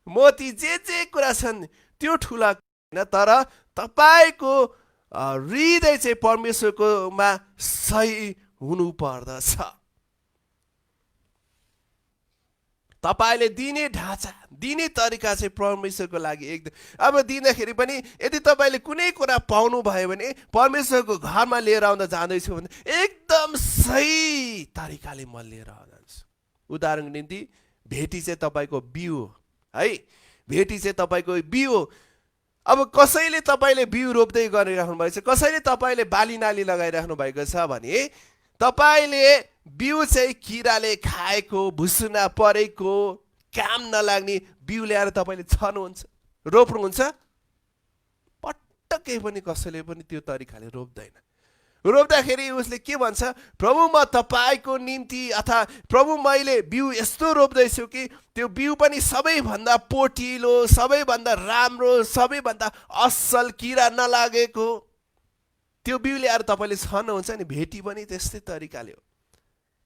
मोती जे कुरा छन् त्यो ठुला होइन, तर तपाईँको हृदय चाहिँ परमेश्वरकोमा सही हुनु पर्दछ। तपाईँले दिने ढाँचा, दिने तरिका चाहिँ परमेश्वरको लागि एकदम, अब दिँदाखेरि पनि यदि तपाईँले कुनै कुरा पाउनु भयो भने परमेश्वरको घरमा लिएर आउँदा जाँदैछु भने एकदम सही तरिकाले म लिएर जान्छु। उदाहरणको निम्ति भेटी चाहिँ तपाईँको बिउ है, भेटी चाहिँ तपाईँको बिउ। अब कसैले तपाईँले बिउ रोप्दै गरिराख्नु भएको छ, कसैले तपाईँले बाली नाली लगाइराख्नु भएको छ भने तपाईँले बिउ चाहिँ किराले खाएको, भुसुना परेको, काम नलाग्ने बिउ ल्याएर तपाईँले छर्नुहुन्छ, रोप्नुहुन्छ? पटक्कै पनि कसैले पनि त्यो तरिकाले रोप्दैन। रोप्दाखेरि उसले के भन्छ, प्रभु म तपाईँको निम्ति अथवा प्रभु मैले बिउ यस्तो रोप्दैछु कि त्यो बिउ पनि सबैभन्दा पोटिलो, सबैभन्दा राम्रो, सबैभन्दा असल, किरा नलागेको त्यो बिउ ल्याएर तपाईँले छर्नुहुन्छ नि। भेटी पनि त्यस्तै तरिकाले हो।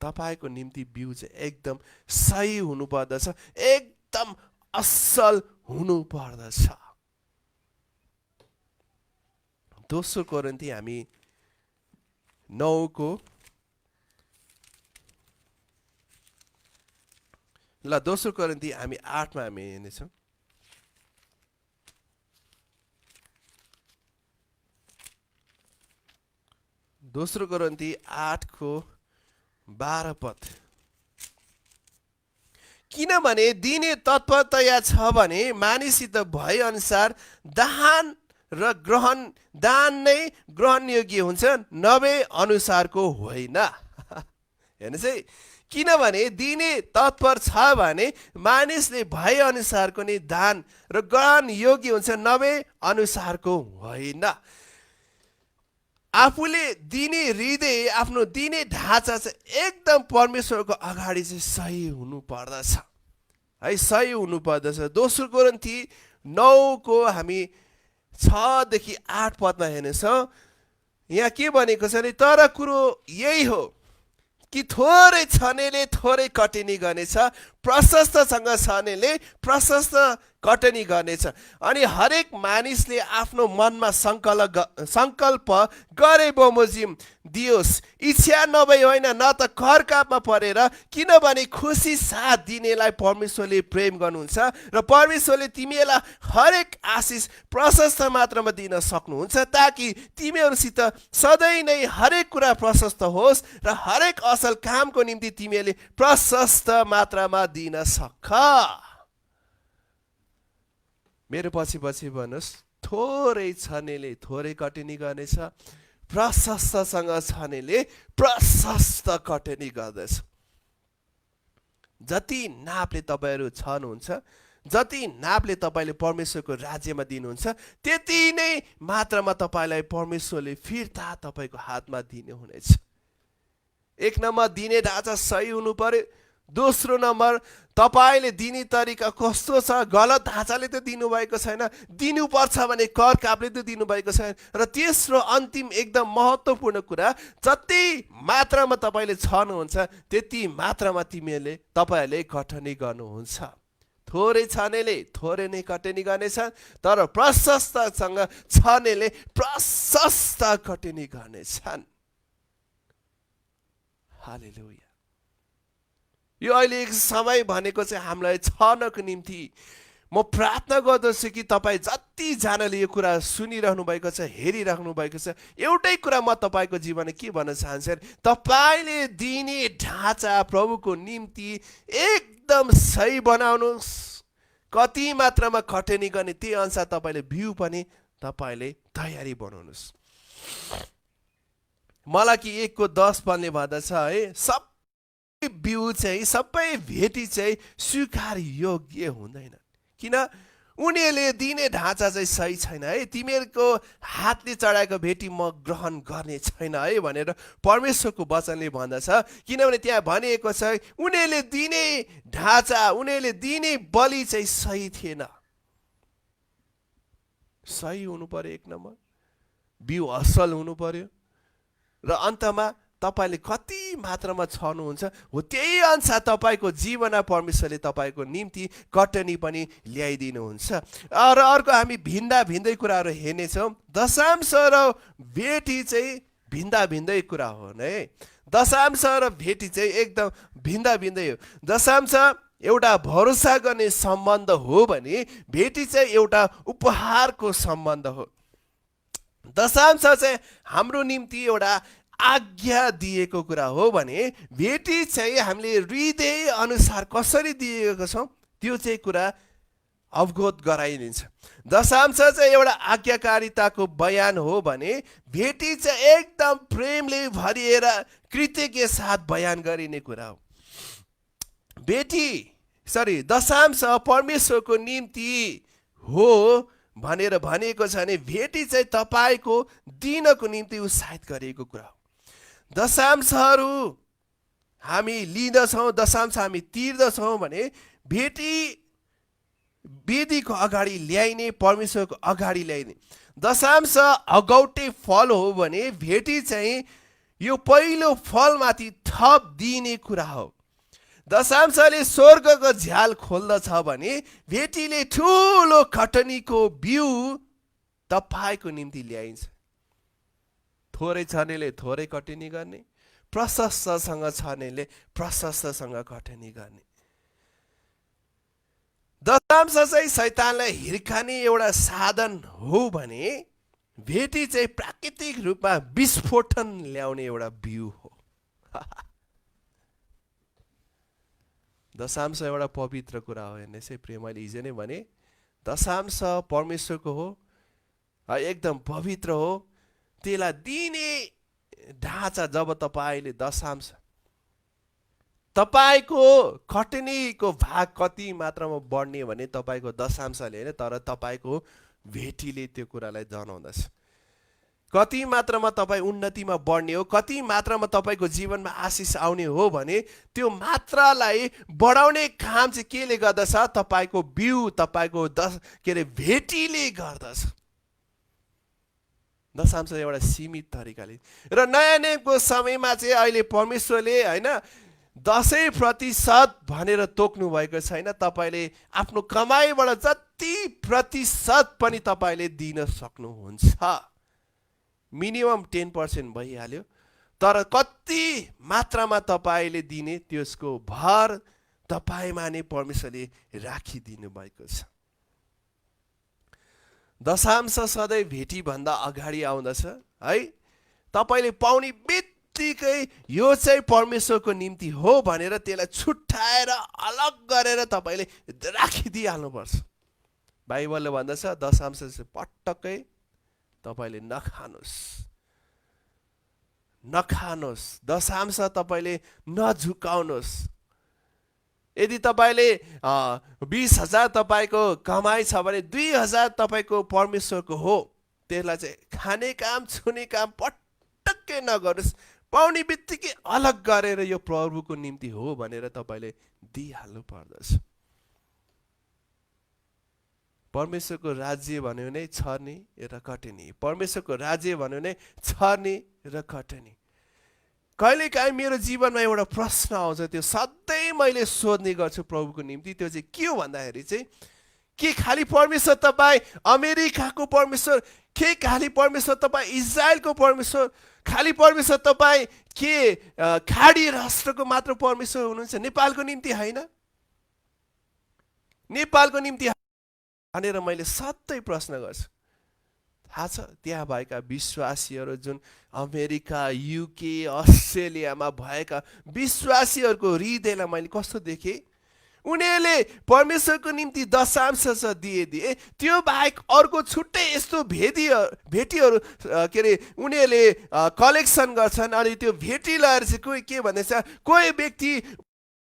तपाईँको निम्ति बिउ चाहिँ एकदम सही हुनु पर्दछ, एकदम असल हुनु पर्दछ। दोस्रो कोरिन्थी हामी 9 ल दोस्रो कोरिन्थी हामी 8 हामी हेर्नेछौँ। दोस्रो कोरिन्थी 8:12 पद। किनभने दिने तत्परता छ भने मानिससित भए अनुसार दान र ग्रहण, दान नै ग्रहण योग्य हुन्छ, नभए अनुसारको होइन। हेर्नुहोस् है, किनभने दिने तत्पर छ भने मानिसले भए अनुसारको नै दान र ग्रहण योग्य हुन्छ, नभए अनुसारको होइन। आफूले दिने हृदय, आफ्नो दिने ढाँचा चाहिँ एकदम परमेश्वरको अगाडि चाहिँ सही हुनु पर्दछ है, सही हुनु पर्दछ। दोस्रो कोरिन्थी 9 को हामी 6 देखि 8 पदमा हेर्नेछौँ। यहाँ के भनेको छ भने तर कुरो यही हो कि थोरै छनेले थोरै कटनी गर्नेछ, प्रशस्तसँग छनेले प्रशस्त कटनी गर्नेछ। अनि हरेक मानिसले आफ्नो मनमा सङ्कल्प गरे बमोजिम दियोस्, इच्छा नभई होइन न त करकापमा परेर, किनभने खुसी साथ दिनेलाई परमेश्वरले प्रेम गर्नुहुन्छ र परमेश्वरले तिमीहरूलाई हरेक आशिष प्रशस्त मात्रामा दिन सक्नुहुन्छ, ताकि तिमीहरूसित सधैँ नै हरेक कुरा प्रशस्त होस् र हरेक असल कामको निम्ति तिमीहरूले प्रशस्त मात्रामा दिन सक। मेरो पछि पछि भन्नुहोस्, थोरै छनेले थोरै कटनी गर्नेछ, प्रशस्तसँग छनेले प्रशस्त कटनी गर्दछ। जति नापले तपाईँहरू छनुहुन्छ, जति नापले तपाईँले परमेश्वरको राज्यमा दिनुहुन्छ, त्यति नै मात्रामा तपाईँलाई परमेश्वरले फिर्ता तपाईँको हातमा दिने हुनेछ। एक नम्बर, दिने ढाँचा सही हुनु पर्यो। दोस्रो नम्बर, तपाईँले दिने तरिका कस्तो छ, गलत ढाँचाले त दिनुभएको छैन, दिनुपर्छ भने कर कापले त दिनुभएको छैन। र तेस्रो अन्तिम एकदम महत्त्वपूर्ण कुरा, जति मात्रामा तपाईँले छनुहुन्छ त्यति मात्रामा तपाईँहरूले कटनी गर्नुहुन्छ। थोरै छनेले थोरै नै कटनी गर्नेछ, तर प्रशस्तसँग छनेले प्रशस्त कटनी गर्नेछन्। हालेलुया। यो अहिले एक समय भनेको चाहिँ हामीलाई छनको निम्ति म प्रार्थना गर्दछु कि तपाईँ जतिजनाले यो कुरा सुनिरहनु भएको छ, हेरिरहनु भएको छ, एउटै कुरा म तपाईँको जीवनमा के भन्न चाहन्छु, तपाईँले दिने ढाँचा प्रभुको निम्ति एकदम सही बनाउनुहोस्। कति मात्रामा कटनी गर्ने त्यही अनुसार तपाईँले बिउ पनि तपाईँले तयारी बनाउनुहोस्। मलाकी 1:10 पदले भन्दछ है, सबै बिउ चाहिँ, सबै भेटी चाहिँ स्वीकार योग्य हुँदैन, किन उनीहरूले दिने ढाँचा चाहिँ सही छैन है। तिमीहरूको हातले चढाएको भेटी म ग्रहण गर्ने छैन है भनेर परमेश्वरको वचनले भन्दछ। किनभने त्यहाँ भनिएको छ उनीहरूले दिने ढाँचा, उनीहरूले दिने बलि चाहिँ सही थिएन। सही हुनु पर्यो, एक नम्बर बिउ असल हुनु पर्यो, र अन्तमा तपाईँले कति मात्रामा छर्नुहुन्छ हो त्यही अनुसार तपाईँको जीवनमा परमेश्वरले तपाईँको निम्ति कटनी पनि ल्याइदिनुहुन्छ। र अर्को हामी भिन्दा भिन्दै कुराहरू हेर्नेछौँ। दशांश र भेटी चाहिँ भिन्दा भिन्दै कुरा हो है। दशांश र भेटी चाहिँ एकदम भिन्दा भिन्दै हो। दशांश एउटा भरोसा गर्ने सम्बन्ध हो भने भेटी चाहिँ एउटा उपहारको सम्बन्ध हो। दशांश चाहिँ हाम्रो निम्ति एउटा आज्ञा दिएको कुरा हो भने भेटी चाहिँ हामीले हृदय अनुसार कसरी दिएको छौँ त्यो चाहिँ कुरा अवगत गराइदिन्छ। दशांश चाहिँ एउटा आज्ञाकारिताको बयान हो भने भेटी चाहिँ एकदम प्रेमले भरिएर कृतज्ञ साथ बयान गरिने कुरा हो। दशांश परमेश्वरको निम्ति हो भनेर भनिएको छ भने भेटी चाहिँ तपाईँको दिनको निम्ति उत्साहित गरिएको कुरा हो। दशांशहरू हामी लिँदछौँ, दशांश हामी तिर्दछौँ भने भेटी वेदीको अगाडि ल्याइने, परमेश्वरको अगाडि ल्याइने। दशांश अगौटे फल हो भने भेटी चाहिँ यो पहिलो फलमाथि थप दिने कुरा हो। दशांशले स्वर्गको झ्याल खोल्दछ भने भेटीले ठुलो कटनीको बिउ तपाईँको निम्ति ल्याइन्छ। थोरै छनेले थोरै कटनी गर्ने, प्रशस्तसँग छनेले प्रशस्तसँग कटनी गर्ने। दशांश चाहिँ शैतानलाई हिर्काने एउटा साधन हो भने भेटी चाहिँ प्राकृतिक रूपमा विस्फोटन ल्याउने एउटा बिउ हो। दशांश एउटा पवित्र कुरा हो। हेर्नुहोस् है प्रिय, मैले हिजो नै भने दशांश परमेश्वरको हो, एकदम पवित्र हो। त्यसलाई दिने ढाँचा जब तपाईँले दशांश, तपाईँको कटनीको भाग कति मात्रामा बढ्ने भने तपाईँको दशांशले होइन, तर तपाईँको भेटीले त्यो कुरालाई जनाउँदछ। कति मात्रामा तपाईँ उन्नतिमा बढ्ने हो, कति मात्रामा तपाईँको जीवनमा आशिष आउने हो भने त्यो मात्रालाई बढाउने काम चाहिँ केले गर्दछ? तपाईँको बिउ, तपाईँको भेटीले गर्दछ। दशांश एउटा सीमित तरिकाले। र नयाँ नियमको समयमा चाहिँ अहिले परमेश्वरले होइन 10% भनेर तोक्नु भएको छैन। तपाईँले आफ्नो कमाइबाट जति प्रतिशत पनि तपाईँले दिन सक्नुहुन्छ। मिनिमम 10% भइहाल्यो, तर कति मात्रामा तपाईँले दिने त्यसको भर तपाईँमा नै परमेश्वरले राखिदिनु भएको छ। दशांश सधैँ भेटीभन्दा अगाडि आउँदछ है। तपाईँले पाउने बित्तिकै यो चाहिँ परमेश्वरको निम्ति हो भनेर त्यसलाई छुट्याएर अलग गरेर तपाईँले राखिदिइहाल्नुपर्छ। बाइबलले भन्दछ दशांश चाहिँ पटक्कै तपाईँले नखानुहोस्, दशांश तपाईँले नझुकाउनुहोस्। यदि तपाईँले 20,000 तपाईँको कमाइ छ भने 2,000 तपाईँको परमेश्वरको हो। त्यसलाई चाहिँ खाने काम, छुने काम पटक्कै नगर्नुहोस्। पाउने बित्तिकै अलग गरेर यो प्रभुको निम्ति हो भनेर तपाईँले दिइहाल्नु पर्दछ। परमेश्वरको राज्य भन्यो भने छर्ने र कट्ने, परमेश्वरको राज्य भन्यो भने छर्ने र कट्ने। कहिलेकाहीँ मेरो जीवनमा एउटा प्रश्न आउँछ, त्यो सधैँ मैले सोध्ने गर्छु प्रभुको निम्ति। त्यो चाहिँ के हो भन्दाखेरि चाहिँ के खालि परमेश्वर तपाईँ अमेरिकाको परमेश्वर, के खालि परमेश्वर तपाईँ इजरायलको परमेश्वर, खालि परमेश्वर तपाईँ के खाडी राष्ट्रको मात्र परमेश्वर हुनुहुन्छ, नेपालको निम्ति होइन? नेपालको निम्ति भनेर मैले सधैँ प्रश्न गर्छु। थाहा छ त्यहाँ भएका विश्वासीहरू, जुन अमेरिका, युके, अस्ट्रेलियामा भएका विश्वासीहरूको हृदयलाई मैले कस्तो देखेँ? उनीहरूले परमेश्वरको निम्ति दशांश दिए। त्यो बाहेक अर्को छुट्टै यस्तो भेटीहरू के अरे उनीहरूले कलेक्सन गर्छन्। अनि त्यो भेटी लगाएर चाहिँ कोही के भन्दैछ, कोही व्यक्ति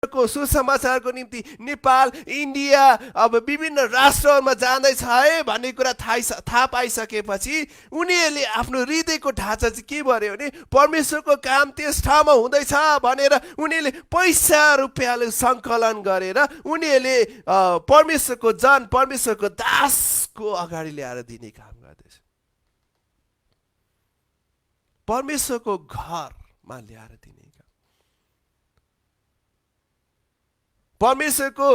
को सुसमाचारको निम्ति नेपाल, इन्डिया, अब विभिन्न राष्ट्रहरूमा जाँदैछ है भन्ने कुरा थाहा पाइसकेपछि उनीहरूले आफ्नो हृदयको ढाँचा चाहिँ के गर्यो भने परमेश्वरको काम त्यस ठाउँमा हुँदैछ भनेर उनीहरूले पैसा रुपियाँले सङ्कलन गरेर उनीहरूले परमेश्वरको जन, परमेश्वरको दासको अगाडि ल्याएर दिने काम गर्दैछ। परमेश्वरको घरमा ल्याएर दिने, परमेश्वरको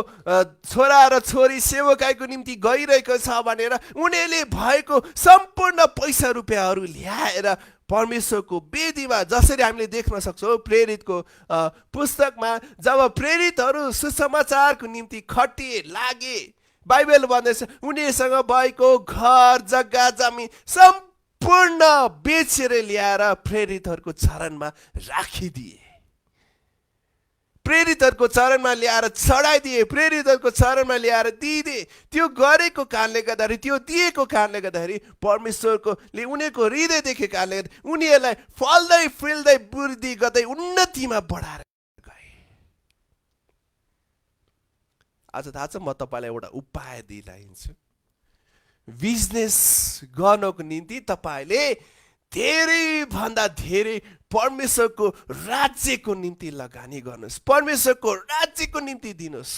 छोरा र छोरी सेवकाईको निम्ति गइरहेको छ भनेर उनीहरूले भएको सम्पूर्ण पैसा रुपियाँहरू ल्याएर परमेश्वरको वेदीमा, जसरी हामीले देख्न सक्छौँ प्रेरितको पुस्तकमा, जब प्रेरितहरू सुसमाचारको निम्ति खटिए लागे, बाइबल भन्दैछ उनीहरूसँग भएको घर, जग्गा, जमिन सम्पूर्ण बेचेर ल्याएर प्रेरितहरूको चरणमा राखिदिए, प्रेरितहरूको चरणमा ल्याएर चढाइदिए, प्रेरितहरूको चरणमा ल्याएर दिइदिए। त्यो गरेको कारणले गर्दाखेरि, त्यो दिएको कारणले गर्दाखेरि परमेश्वरकोले उनीहरूको हृदय देखेको कारणले गर्दा उनीहरूलाई फल्दै फुल्दै वृद्धि गर्दै उन्नतिमा बढाएर गए। आज थाहा छ म तपाईँलाई एउटा उपाय दिइरहेछु। बिजनेस गर्नको निम्ति तपाईँले धेरै भन्दा धेरै परमेश्वरको राज्यको निम्ति लगानी गर्नुहोस्, परमेश्वरको राज्यको निम्ति दिनुहोस्।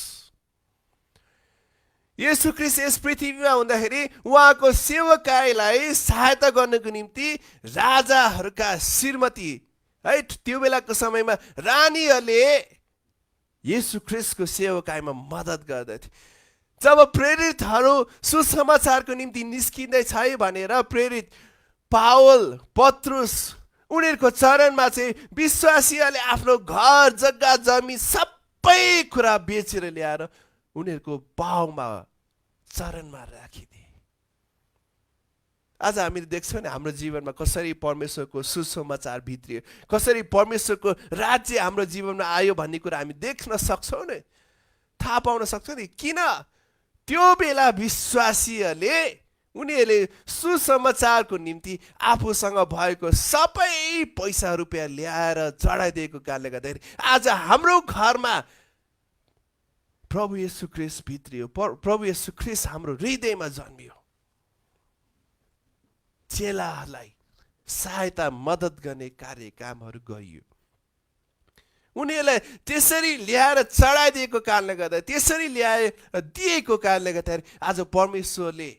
येशू ख्रीष्ट यस पृथ्वीमा हुँदाखेरि उहाँको सेवकाईलाई सहायता गर्नको निम्ति राजाहरूका श्रीमती है, त्यो बेलाको समयमा रानीहरूले येशू ख्रीष्टको सेवकाईमा मद्दत गर्दथे। जब प्रेरितहरू सुसमाचारको निम्ति निस्किँदैछ है भनेर प्रेरित पावल, पत्रुस उनीहरूको चरणमा चाहिँ विश्वासीहरूले आफ्नो घर, जग्गा, जमिन सबै कुरा बेचेर ल्याएर उनीहरूको पाउमा, चरणमा राखिदिए। आज हामीले देख्छौँ नि हाम्रो जीवनमा कसरी परमेश्वरको सुसमाचार भित्रियो, कसरी परमेश्वरको राज्य हाम्रो जीवनमा आयो भन्ने कुरा हामी देख्न सक्छौँ नि, थाहा पाउन सक्छौँ नि। किन त्यो बेला विश्वासीहरूले उनीहरूले सुसमाचारको निम्ति आफूसँग भएको सबै पैसा रुपियाँ ल्याएर चढाइदिएको कारणले गर्दाखेरि आज हाम्रो घरमा प्रभु येशू ख्रीष्ट भित्रियो, प्रभु येशू ख्रीष्ट हाम्रो हृदयमा जन्मियो। चेलाहरूलाई सहायता मद्दत गर्ने कार्य कामहरू गरियो। उनीहरूलाई त्यसरी ल्याएर चढाइदिएको कारणले गर्दा, त्यसरी ल्याएर दिएको कारणले गर्दाखेरि आज परमेश्वरले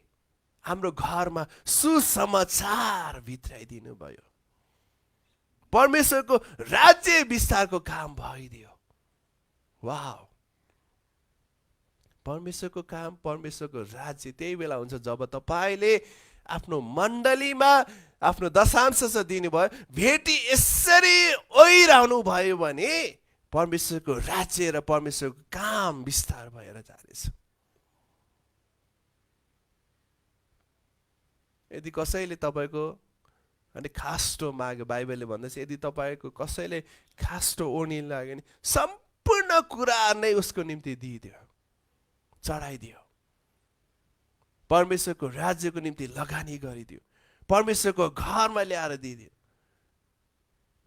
हाम्रो घरमा सुसमाचार भित्राइदिनु भयो। परमेश्वरको राज्य विस्तारको काम भइदियो। वाह! परमेश्वरको काम, परमेश्वरको राज्य त्यही बेला हुन्छ जब तपाईँले आफ्नो मण्डलीमा आफ्नो दशांश दिनुभयो, भेटी यसरी ओइरहनु भयो भने परमेश्वरको राज्य र परमेश्वरको काम विस्तार भएर जानेछ। यदि कसैले तपाईँको अनि खास्टो माग्यो, बाइबलले भन्दछ यदि तपाईँको कसैले खास्टो ओर्नी लाग्यो भने सम्पूर्ण कुरा नै उसको निम्ति दिइदियो, चढाइदियो। परमेश्वरको राज्यको निम्ति लगानी गरिदियो, परमेश्वरको घरमा ल्याएर दिइदियो।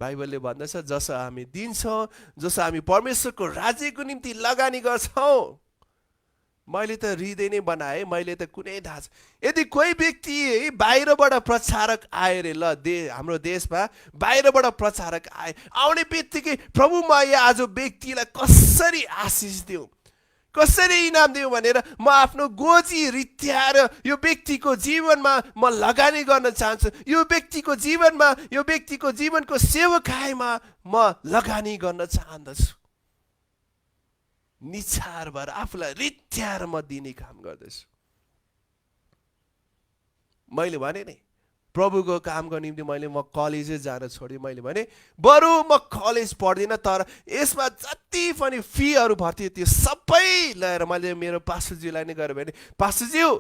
बाइबलले भन्दछ जसो हामी दिन्छौँ, जसो हामी परमेश्वरको राज्यको निम्ति लगानी गर्छौँ। मैले त हृदय नै बनाएँ, मैले त कुनै थाहा छ। यदि कोही व्यक्ति बाहिरबाट प्रचारक आए रे, ल हाम्रो देशमा बाहिरबाट प्रचारक आए, आउने बित्तिकै प्रभु म आज व्यक्तिलाई कसरी आशिष दिउँ, कसरी इनाम दिउँ भनेर म आफ्नो गोजी रित्याएर यो व्यक्तिको जीवनमा म लगानी गर्न चाहन्छु, यो व्यक्तिको जीवनमा, यो व्यक्तिको जीवनको सेवकाईमा म लगानी गर्न चाहन्दछु। निछार भएर आफूलाई रित्याएर म दिने काम गर्दछु। मैले भने नि प्रभुको कामको निम्ति म कलेजै जान छोडेँ। मैले भने बरु म कलेज पढ्दिनँ, तर यसमा जति पनि फीहरू भर्थ्यो त्यो सबै ल्याएर मैले मेरो पास्टरज्यूलाई नै गरेँ भने, पास्टरज्यू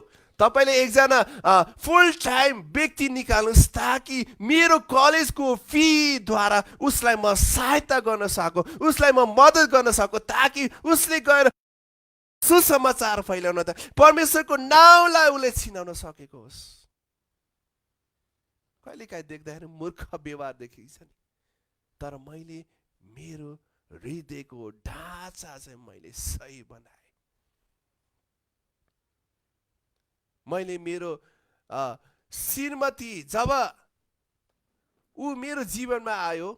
तपाईँले एकजना फुल टाइम व्यक्ति निकाल्नुहोस् ताकि मेरो कलेजको फीद्वारा उसलाई म सहायता गर्न सकूँ, उसलाई म मद्दत गर्न सकूँ, ताकि उसले गएर सुसमाचार फैलाउन, त परमेश्वरको नाउँलाई उसले चिनाउन सकेको होस्। कहिलेकाहीँ देख्दाखेरि मूर्ख व्यवहार देखिन्छ नि, तर मैले मेरो हृदयको ढाँचा चाहिँ मैले सही बनाएँ। मैले मेरो श्रीमती जब ऊ मेरो जीवनमा आयो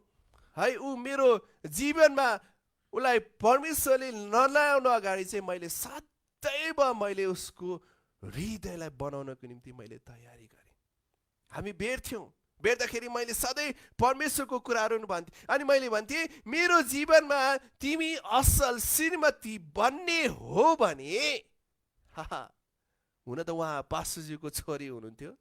है, ऊ मेरो जीवनमा उसलाई परमेश्वरले नल्याउन अगाडि चाहिँ मैले सदैव मैले उसको हृदयलाई बनाउनको निम्ति मैले तयारी गरेँ। हामी भेट्थ्यौँ, भेट्दाखेरि मैले सधैँ परमेश्वरको कुराहरू भन्थेँ। अनि मैले भन्थेँ मेरो जीवनमा तिमी असल श्रीमती बन्ने हो भने, हुन त उहाँ पास्टरज्यूको छोरी हुनुहुन्थ्यो,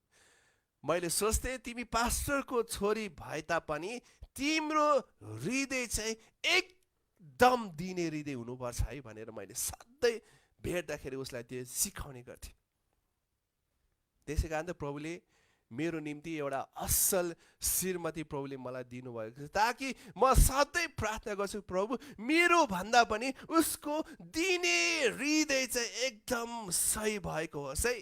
मैले सोच्थेँ तिमी पास्टरको छोरी भए तापनि तिम्रो हृदय चाहिँ एकदम दिने हृदय हुनुपर्छ है भनेर मैले सधैँ भेट्दाखेरि उसलाई त्यो सिकाउने गर्थेँ। त्यसै कारण त प्रभुले मेरो निम्ति एउटा असल श्रीमती प्रभुले मलाई दिनुभएको छ, ताकि म सधैँ प्रार्थना गर्छु प्रभु मेरो भन्दा पनि उसको दिने हृदय चाहिँ एकदम सही भएको होस् है,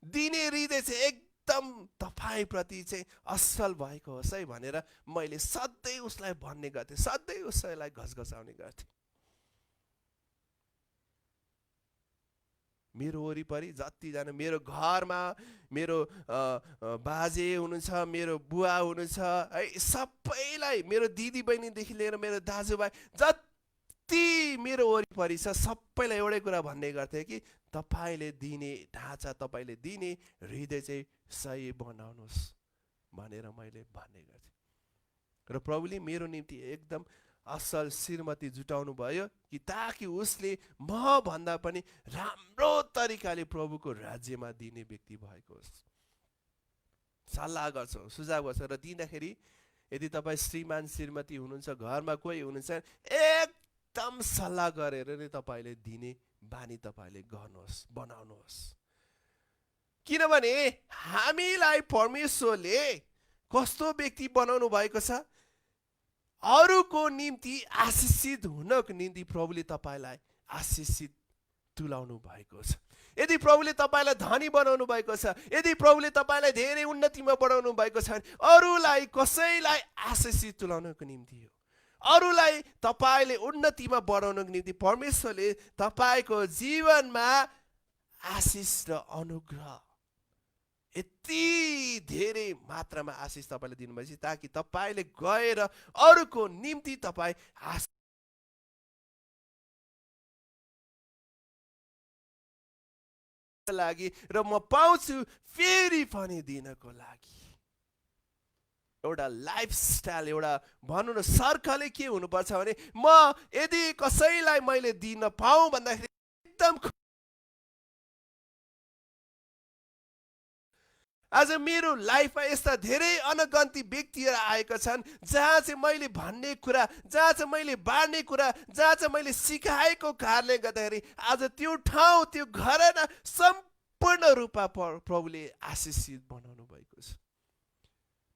दिने हृदय चाहिँ एकदम तपाईँप्रति चाहिँ असल भएको होस् है भनेर मैले सधैँ उसलाई भन्ने गर्थेँ, सधैँ उसैलाई घसघसाउने गर्थेँ। मेरो वरिपरि जतिजना, मेरो घरमा मेरो बाजे हुनुहुन्छ, मेरो बुवा हुनुहुन्छ है, सबैलाई, मेरो दिदी बहिनीदेखि लिएर मेरो दाजुभाइ जति मेरो वरिपरि छ सबैलाई एउटै कुरा भन्ने गर्थे कि तपाईँले दिने ढाँचा, तपाईँले दिने हृदय चाहिँ सही बनाउनुहोस् भनेर मैले भन्ने गर्थेँ। र प्रभुले मेरो निम्ति एकदम असल श्रीमती जुटाउनु भयो कि ताकि उसले म भन्दा पनि राम्रो तरिकाले प्रभुको राज्यमा दिने व्यक्ति भएको होस्। सल्लाह गर्छौँ, सुझाव गर्छौँ र दिँदाखेरि यदि तपाईँ श्रीमान श्रीमती हुनुहुन्छ, घरमा कोही हुनुहुन्छ, एकदम सल्लाह गरेर नै तपाईँले दिने बानी तपाईँले गर्नुहोस्, बनाउनुहोस्। किनभने हामीलाई परमेश्वरले कस्तो व्यक्ति बनाउनु भएको छ, अरूको निम्ति आशिषित हुनको निम्ति प्रभुले तपाईँलाई आशिषित तुलाउनु भएको छ। यदि प्रभुले तपाईँलाई धनी बनाउनु भएको छ, यदि प्रभुले तपाईँलाई धेरै उन्नतिमा बढाउनु भएको छ भने अरूलाई, कसैलाई आशिषित तुलाउनको निम्ति हो। अरूलाई तपाईँले उन्नतिमा बढाउनको निम्ति परमेश्वरले तपाईँको जीवनमा आशिष र अनुग्रह यति धेरै मात्रामा आशिष तपाईँले दिनुभएपछि ताकि तपाईँले गएर अरूको निम्ति तपाईँ लागि र म पाउँछु फेरि पनि दिनको लागि एउटा लाइफस्टाइल, एउटा भनौँ न सर्कलले के हुनुपर्छ भने म यदि कसैलाई मैले दिन पाऊँ भन्दाखेरि एकदम आज मेरो लाइफमा यस्ता धेरै अनगन्ती व्यक्तिहरू आएका छन् जहाँ चाहिँ मैले भन्ने कुरा, जहाँ चाहिँ मैले बाँड्ने कुरा, जहाँ चाहिँ मैले सिकाएको कारणले गर्दाखेरि आज त्यो ठाउँ, त्यो घरना सम्पूर्ण रूपमा प्रभुले आशिषित बनाउनु भएको छ।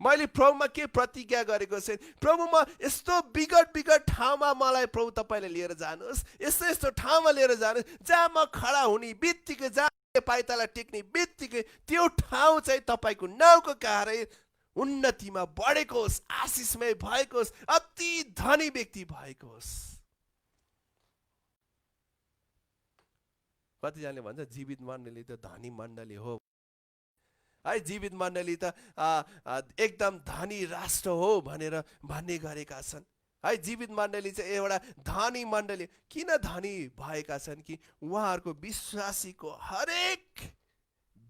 मैले प्रभुमा के प्रतिज्ञा गरेको छु, प्रभु म यस्तो विगत ठाउँमा मलाई प्रभु तपाईँले लिएर जानुहोस्, यस्तो यस्तो ठाउँमा लिएर जानुहोस् जहाँ म खडा हुने बित्तिकै, जहाँ पाइतालाई टेक्ने बित्तिकै त्यो ठाउँ चाहिँ तपाईँको नाउँको कारण उन्नतिमा बढेको होस्, आशिषमय भएको होस्, अति धनी व्यक्ति भएको होस्। कतिजनाले भन्छ जीवित मण्डली त धनी मण्डली हो है, जीवित मण्डली त एकदम धनी राष्ट्र हो भनेर भन्ने गरेका छन् है। जीवित मण्डली चाहिँ एउटा धनी मण्डली किन धनी भएका छन् कि उहाँहरूको विश्वासीको हरेक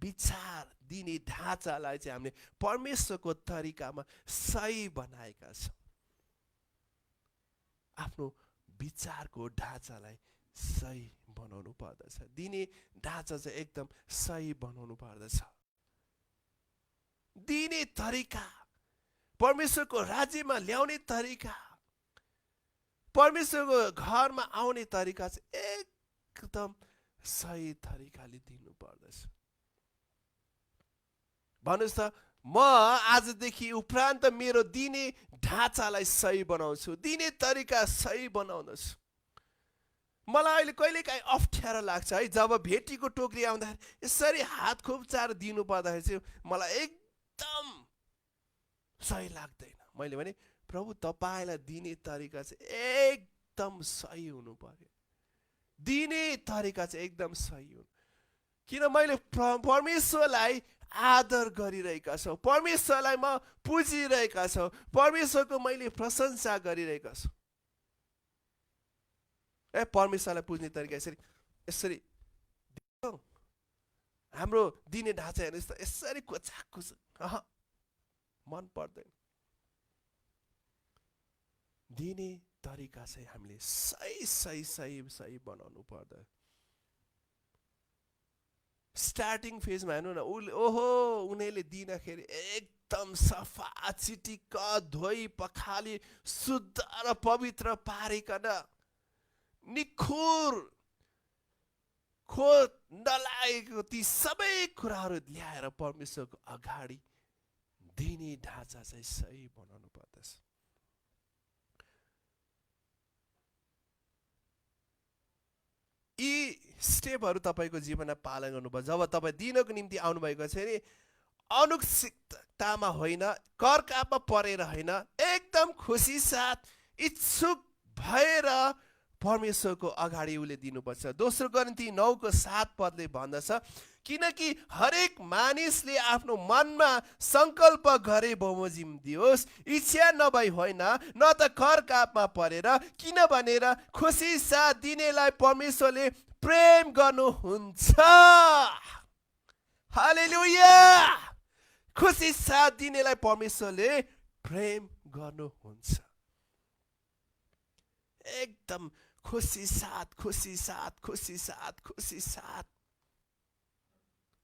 विचार दिने ढाँचालाई चाहिँ हामीले परमेश्वरको तरिकामा सही बनाएका छौँ। आफ्नो विचारको ढाँचालाई सही बनाउनु पर्दछ, दिने ढाँचा चाहिँ एकदम सही बनाउनु पर्दछ। दिने तरिका, परमेश्वरको राज्यमा ल्याउने तरिका, परमेश्वरको घरमा आउने तरिका चाहिँ एकदम सही तरिकाले दिनु पर्दछ। भन्नुहोस् त, म आजदेखि उपरान्त मेरो दिने ढाँचालाई सही बनाउँछु, दिने तरिका सही बनाउनुहोस्। मलाई अहिले कहिलेकाहीँ अप्ठ्यारो लाग्छ है, जब भेटीको टोकरी आउँदाखेरि यसरी हात खुम्चाएर दिनु पर्दाखेरि चाहिँ मलाई एकदम सही लाग्दैन। मैले भने प्रभु तपाईँलाई दिने तरिका चाहिँ एकदम सही हुनु पर्यो, दिने तरिका चाहिँ एकदम सही हुनु। किन मैले परमेश्वरलाई आदर गरिरहेका छौँ, परमेश्वरलाई म पुजिरहेका छौँ, परमेश्वरको मैले प्रशंसा गरिरहेका छौँ। परमेश्वरलाई पुज्ने तरिका यसरी यसरी हाम्रो दिने ढाँचा हेर्नुहोस् त, यसरी कोचाकुच मन पर्दैन। दिने तरिका चाहिँ हामीले सही सही सही सही बनाउनु पर्छ। स्टार्टिङ फेजमा हेर्नु न, ओहो उनीहरूले दिँदाखेरि एकदम सफा चिटिक्क धोई पखाली शुद्ध र पवित्र पारिकन निखुर खोट नलागेको ती सबै कुराहरू ल्याएर परमेश्वरको अगाडि दिने ढाँचा चाहिँ सही बनाउनु पर्दछ। यी स्टेपहरू तपाईँको जीवनमा पालन गर्नुभयो। जब तपाईँ दिनको निम्ति आउनुभएको छ नि, अनुत्सुकतामा होइन, करकापमा परेर होइन, एकदम खुसी साथ इच्छुक भएर परमेश्वरको अगाडि उसले दिनुपर्छ। दोस्रो कोरिन्थी 9:7 भन्दछ, किनकि हरेक मानिसले आफ्नो मनमा संकल्प गरे बमोजिम दियोस्, इच्छा नभई होइन, न त करकापमा परेर, किन भनेर खुसी साथ दिनेलाई परमेश्वरले प्रेम गर्नुहुन्छ। हालेलुया! खुसी साथ दिनेलाई परमेश्वरले प्रेम गर्नुहुन्छ। एकदम खुसी साथ खुसी साथ खुसी साथ खुसी साथ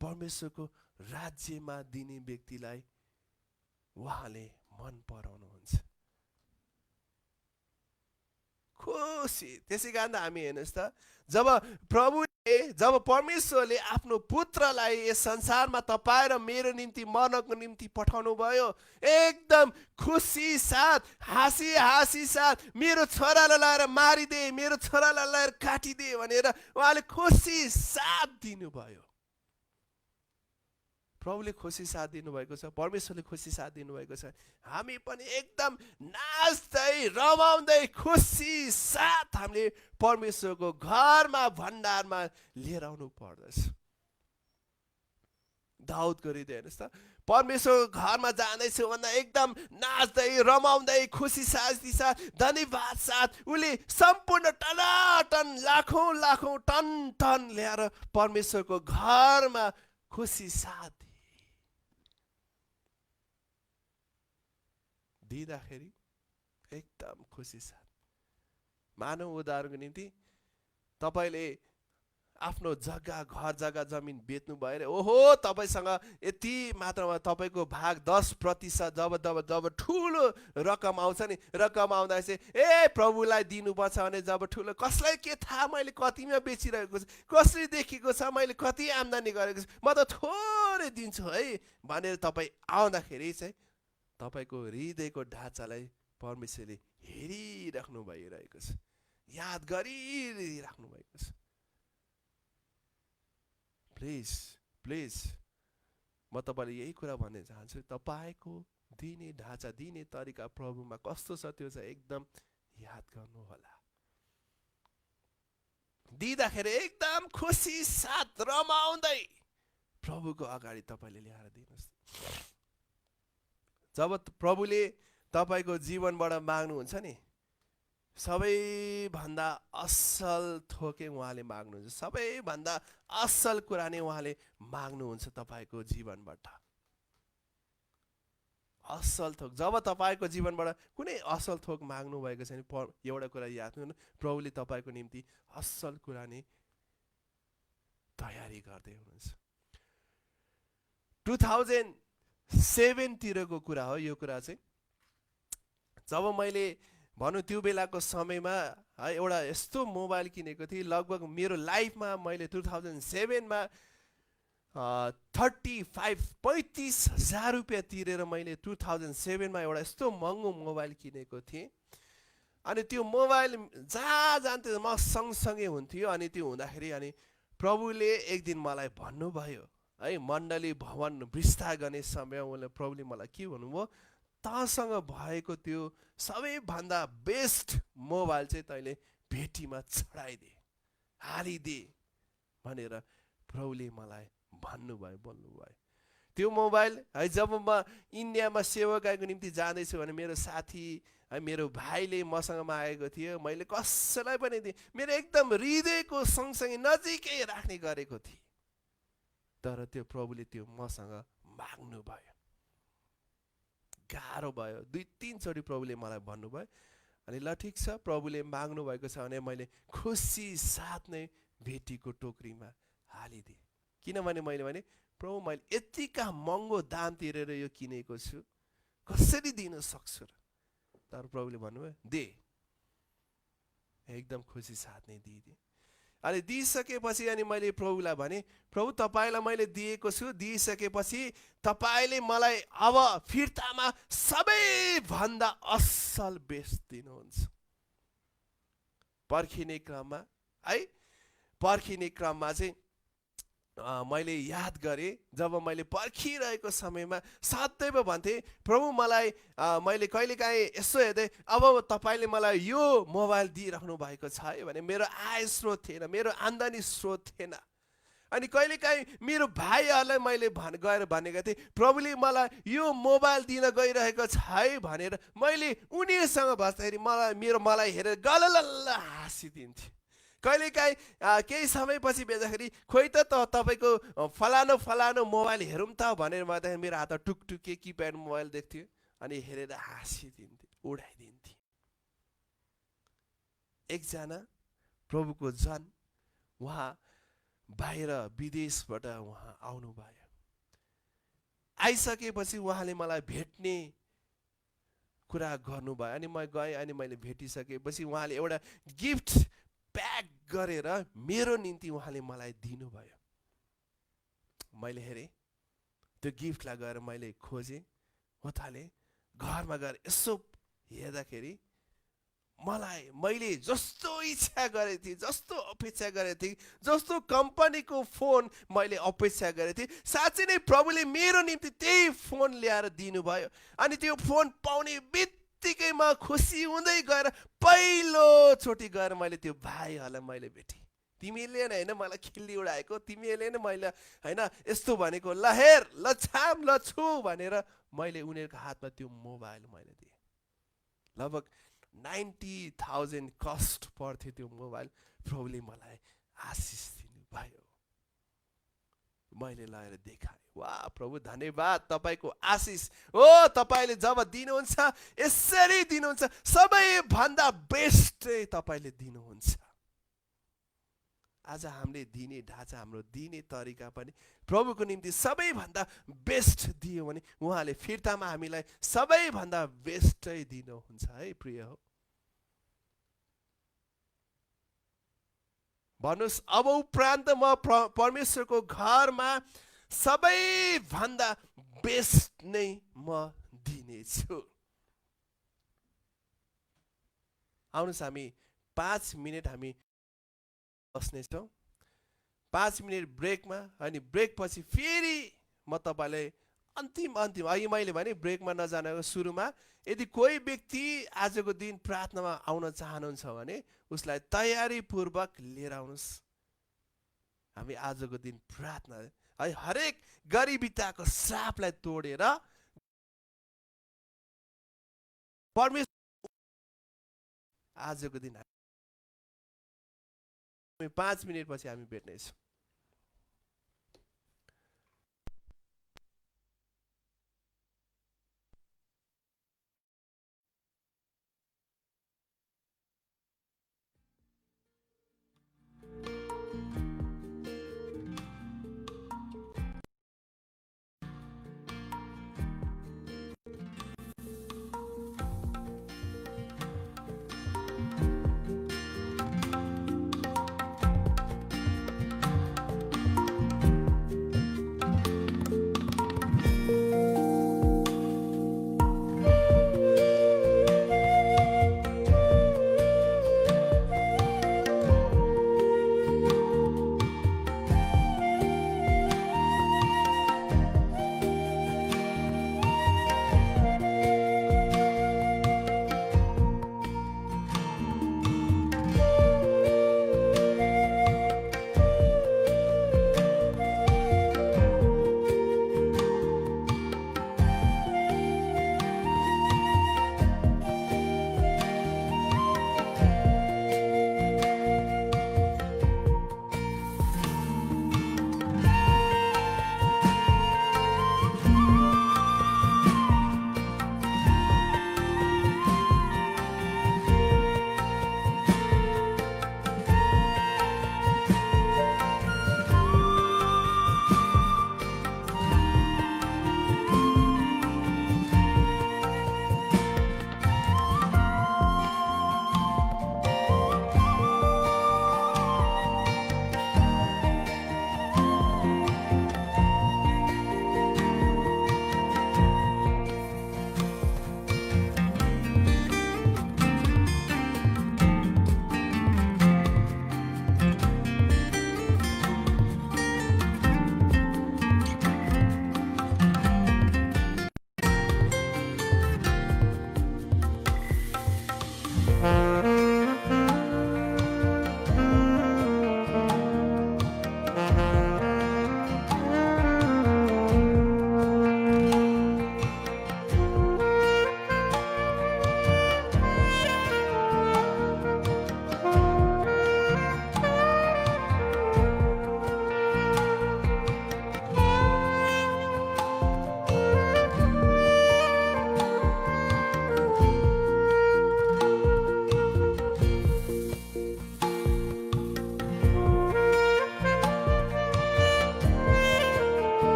परमेश्वरको राज्यमा दिने व्यक्तिलाई उहाँले मन पराउनुहुन्छ। खुसी। त्यसै कारण हामी हेर्नुहोस् त, जब परमेश्वरले आफ्नो पुत्रलाई यस संसारमा तपाईँ र मेरो निम्ति मर्नको निम्ति पठाउनु भयो, एकदम खुसी साथ हाँसी साथ मेरो छोरालाई लाएर मारिदे, मेरो छोरालाई लाएर काटिदे भनेर उहाँले खुसी साथ दिनुभयो। प्रभुले खुसी साथ दिनुभएको छ, परमेश्वरले खुसी साथ दिनुभएको छ। हामी पनि एकदम नाच्दै रमाउँदै खुसी साथ हामीले परमेश्वरको घरमा भण्डारमा लिएर आउनु पर्दछ। दाउदको हृदय हेर्नुहोस् त, परमेश्वरको घरमा जाँदैछु भन्दा एकदम नाच्दै रमाउँदै खुसी साथी साथ धन्यवाद साथ उसले सम्पूर्ण टनाटन लाखौँ लाखौँ टन टन ल्याएर परमेश्वरको घरमा खुसी साथ दिँदाखेरि एकदम खुसी साथ। मानव उदाहरणको निम्ति तपाईँले आफ्नो जग्गा घर जग्गा जमिन बेच्नु भएर ओहो तपाईँसँग यति मात्रामा तपाईँको भाग 10% जब जब जब ठुलो रकम आउँछ नि, रकम आउँदा चाहिँ ए प्रभुलाई दिनुपर्छ भने जब ठुलो कसलाई के थाहा मैले कतिमा बेचिरहेको छु, कसरी देखेको छ मैले कति आम्दानी गरेको छु, म त थोरै दिन्छु है भनेर तपाईँ आउँदाखेरि चाहिँ तपाईँको हृदयको ढाँचालाई परमेश्वरले हेरिराख्नु भइरहेको छ, याद गरिराख्नु भएको छ। प्लिज प्लिज म तपाईँलाई यही कुरा भन्न चाहन्छु, तपाईँको दिने ढाँचा दिने तरिका प्रभुमा कस्तो छ त्यो चाहिँ एकदम याद गर्नु होला। दिँदाखेरि एकदम खुसी साथ रमाउँदै प्रभुको अगाडि तपाईँले ल्याएर दिनुहोस्। जब प्रभुले तपाईँको जीवनबाट माग्नुहुन्छ नि, सबैभन्दा असल थोकै उहाँले माग्नुहुन्छ, सबैभन्दा असल कुरा नै उहाँले माग्नुहुन्छ तपाईँको जीवनबाट। असल थोक जब तपाईँको जीवनबाट कुनै असल थोक माग्नु भएको छैन, एउटा कुरा याद गर्नु, प्रभुले तपाईँको निम्ति असल कुरा नै तयारी गर्दै हुनुहुन्छ। 2007 तिरको कुरा हो यो कुरा चाहिँ, जब मैले भनौँ त्यो बेलाको समयमा है एउटा यस्तो मोबाइल किनेको थिएँ। लगभग मेरो लाइफमा मैले 2007 मा 35,000 रुपियाँ तिरेर मैले 2007 मा एउटा यस्तो महँगो मोबाइल किनेको थिएँ। अनि त्यो मोबाइल जहाँ जान्थ्यो म सँगसँगै हुन्थ्यो। अनि त्यो हुँदाखेरि अनि प्रभुले एक दिन मलाई भन्नुभयो है, मण्डली भवन विस्तार गर्ने समय उनले प्रभुले मलाई के भन्नुभयो, तँसँग भएको त्यो सबैभन्दा बेस्ट मोबाइल चाहिँ तैँले भेटीमा चढाइदे, हालिदे भनेर प्रभुले मलाई भन्नुभयो, बोल्नुभयो। त्यो मोबाइल है जब म इन्डियामा सेवाकाको निम्ति जाँदैछु भने मेरो साथी है मेरो भाइले मसँग मागेको थियो, मैले कसैलाई पनि दिएँ, मेरो एकदम हृदयको सँगसँगै नजिकै राख्ने गरेको थिएँ। तर त्यो प्रभुले त्यो मसँग माग्नु भयो, गाह्रो भयो। 2-3 चोटि प्रभुले मलाई भन्नुभयो। अनि ल ठिक छ, प्रभुले माग्नु भएको छ भने मैले खुसी साथ नै भेटीको टोकरीमा हालिदिएँ। किनभने मैले भने प्रभु मैले यतिका महँगो दाम तिरेर यो किनेको छु, कसरी दिन सक्छु र? तर प्रभुले भन्नुभयो दे, एकदम खुसी साथ नै दिइदिएँ। अनि दिइसकेपछि अनि मैले प्रभुलाई भने, प्रभु तपाईँलाई मैले दिएको छु, दिइसकेपछि तपाईँले मलाई अब फिर्तामा सबैभन्दा असल बेस्ट दिनुहुन्छ। पर्खिने क्रममा है, पर्खिने क्रममा चाहिँ मैले याद गरेँ, जब मैले पर्खिरहेको समयमा सदैव भन्थेँ प्रभु मलाई मैले कहिलेकाहीँ यसो हेर्दै अब तपाईँले मलाई यो मोबाइल दिइराख्नु भएको छ है भने मेरो आय स्रोत थिएन, मेरो आम्दानी स्रोत थिएन। अनि कहिलेकाहीँ मेरो भाइहरूलाई मैले गएर भनेको थिएँ प्रभुले मलाई यो मोबाइल दिन गइरहेको छ है भनेर मैले उनीहरूसँग बस्दाखेरि मलाई हेरेर गललल्ल हाँसिदिन्थ्यो। कहिलेकाहीँ केही समयपछि बेच्दाखेरि खोइ त तपाईँको फलानो मोबाइल हेरौँ त भनेर भन्दाखेरि मेरो हातमा टुकटुके किप्याड मोबाइल देख्थ्यो अनि हेरेर हाँसिदिन्थेँ, उडाइदिन्थेँ। एकजना प्रभुको जन उहाँ बाहिर विदेशबाट उहाँ आउनुभयो। आइसकेपछि उहाँले मलाई भेट्ने कुरा गर्नुभयो। अनि म गएँ, अनि मैले भेटिसकेपछि उहाँले एउटा गिफ्ट प्याक गरेर मेरो निम्ति उहाँले मलाई दिनुभयो। मैले हेरेँ त्यो गिफ्टलाई गएर मैले खोजेँ, उताले घरमा गएर यसो हेर्दाखेरि मैले जस्तो इच्छा गरेको थिएँ, जस्तो अपेक्षा गरेको थिएँ, जस्तो कम्पनीको फोन मैले अपेक्षा गरेको थिएँ, साँच्चै नै प्रभुले मेरो निम्ति त्यही फोन ल्याएर दिनुभयो। अनि त्यो फोन पाउने बित्तिकैमा खुसी हुँदै गएर पहिलोचोटि गएर मैले त्यो भाइहरूलाई मैले भेटेँ, तिमीले नै होइन मलाई खिल्ली उडाएको, तिमीले नै मैले होइन यस्तो भनेको, ल हेर ल छाम ल छु भनेर मैले उनीहरूको हातमा त्यो मोबाइल मैले दिएँ। लगभग 90,000 कस्ट पर्थ्यो त्यो मोबाइल। प्रभुले मलाई आशिष दिनुभयो, मैले लगेर देखाएँ। वाह प्रभु धन्यवाद, तपाईँको आशिष हो। तपाईँले जब दिनुहुन्छ यसरी दिनुहुन्छ, सबैभन्दा बेस्ट तपाईँले दिनुहुन्छ। आज हामीले दिने ढाँचा, हाम्रो दिने तरिका पनि प्रभुको निम्ति सबैभन्दा बेस्ट दियो भने उहाँले फिर्तामा हामीलाई सबैभन्दा बेस्टै दिनुहुन्छ है प्रिय हो। भन्नुहोस्, अब उपरान्त म परमेश्वरको घरमा सबैभन्दा बेस्ट नै म दिनेछु। आउनुहोस् हामी 5 मिनट हामी बस्नेछौँ, 5 मिनट ब्रेकमा। अनि ब्रेक पछि फेरि म तपाईँलाई अन्तिम अघि मैले भने ब्रेकमा नजानको सुरुमा यदि कोही व्यक्ति आजको दिन प्रार्थनामा आउन चाहनुहुन्छ भने उसलाई तयारीपूर्वक लिएर आउनुहोस्। हामी आजको दिन प्रार्थना है हरेक गरिबीताको श्रापलाई तोडेर परमेश्वर आजको दिन 5 मिनट पछि हामी भेट्नेछौँ।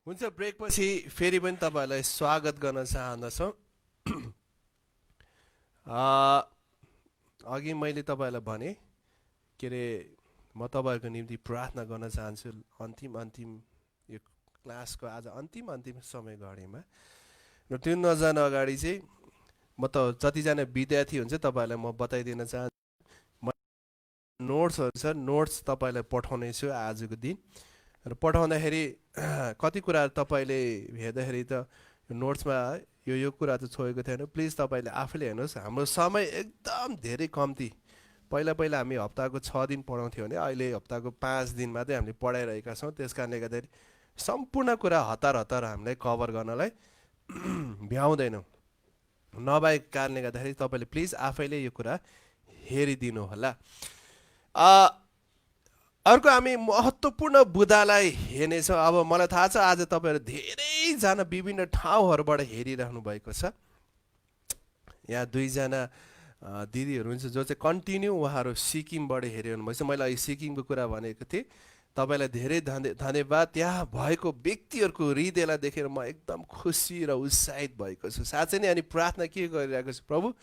हुन्छ, ब्रेकपछि फेरि पनि तपाईँहरूलाई स्वागत गर्न चाहँदछौँ। अघि मैले तपाईँहरूलाई भने के अरे म तपाईँहरूको निम्ति प्रार्थना गर्न चाहन्छु। अन्तिम यो क्लासको आज अन्तिम समय घडीमा र त्यो नजान अगाडि चाहिँ म त जतिजना विद्यार्थी हुन्छ तपाईँहरूलाई म बताइदिन चाहन्छु। नोट्सहरू छ, नोट्स तपाईँलाई पठाउने छु आजको दिन। र पठाउँदाखेरि कति कुराहरू तपाईँले हेर्दाखेरि त नोट्समा यो कुरा त छोएको थिएन। प्लिज तपाईँले आफैले हेर्नुहोस्। हाम्रो समय एकदम धेरै कम्ती। पहिला हामी हप्ताको 6 दिन पढाउँथ्यौँ भने अहिले हप्ताको 5 दिन मात्रै हामीले पढाइरहेका छौँ। त्यस कारणले गर्दाखेरि सम्पूर्ण कुरा हतार हामीलाई कभर गर्नलाई भ्याउँदैनौँ। नभएको कारणले गर्दाखेरि तपाईँले प्लिज आफैले यो कुरा हेरिदिनु होला। अर्को हामी महत्त्वपूर्ण बुदालाई हेर्नेछौँ। अब मलाई थाहा छ आज तपाईँहरू धेरैजना विभिन्न ठाउँहरूबाट हेरिरहनु भएको छ। यहाँ 2 जना दिदीहरू हुन्छ जो चाहिँ कन्टिन्यू उहाँहरू सिक्किमबाट हेरिरहनु भएको छ। मैले अहिले सिक्किमको कुरा भनेको थिएँ। तपाईँलाई धेरै धन्यवाद। त्यहाँ भएको व्यक्तिहरूको हृदयलाई देखेर म एकदम खुसी र उत्साहित भएको छु साँच्चै नै। अनि प्रार्थना के गरिरहेको छु, प्रभु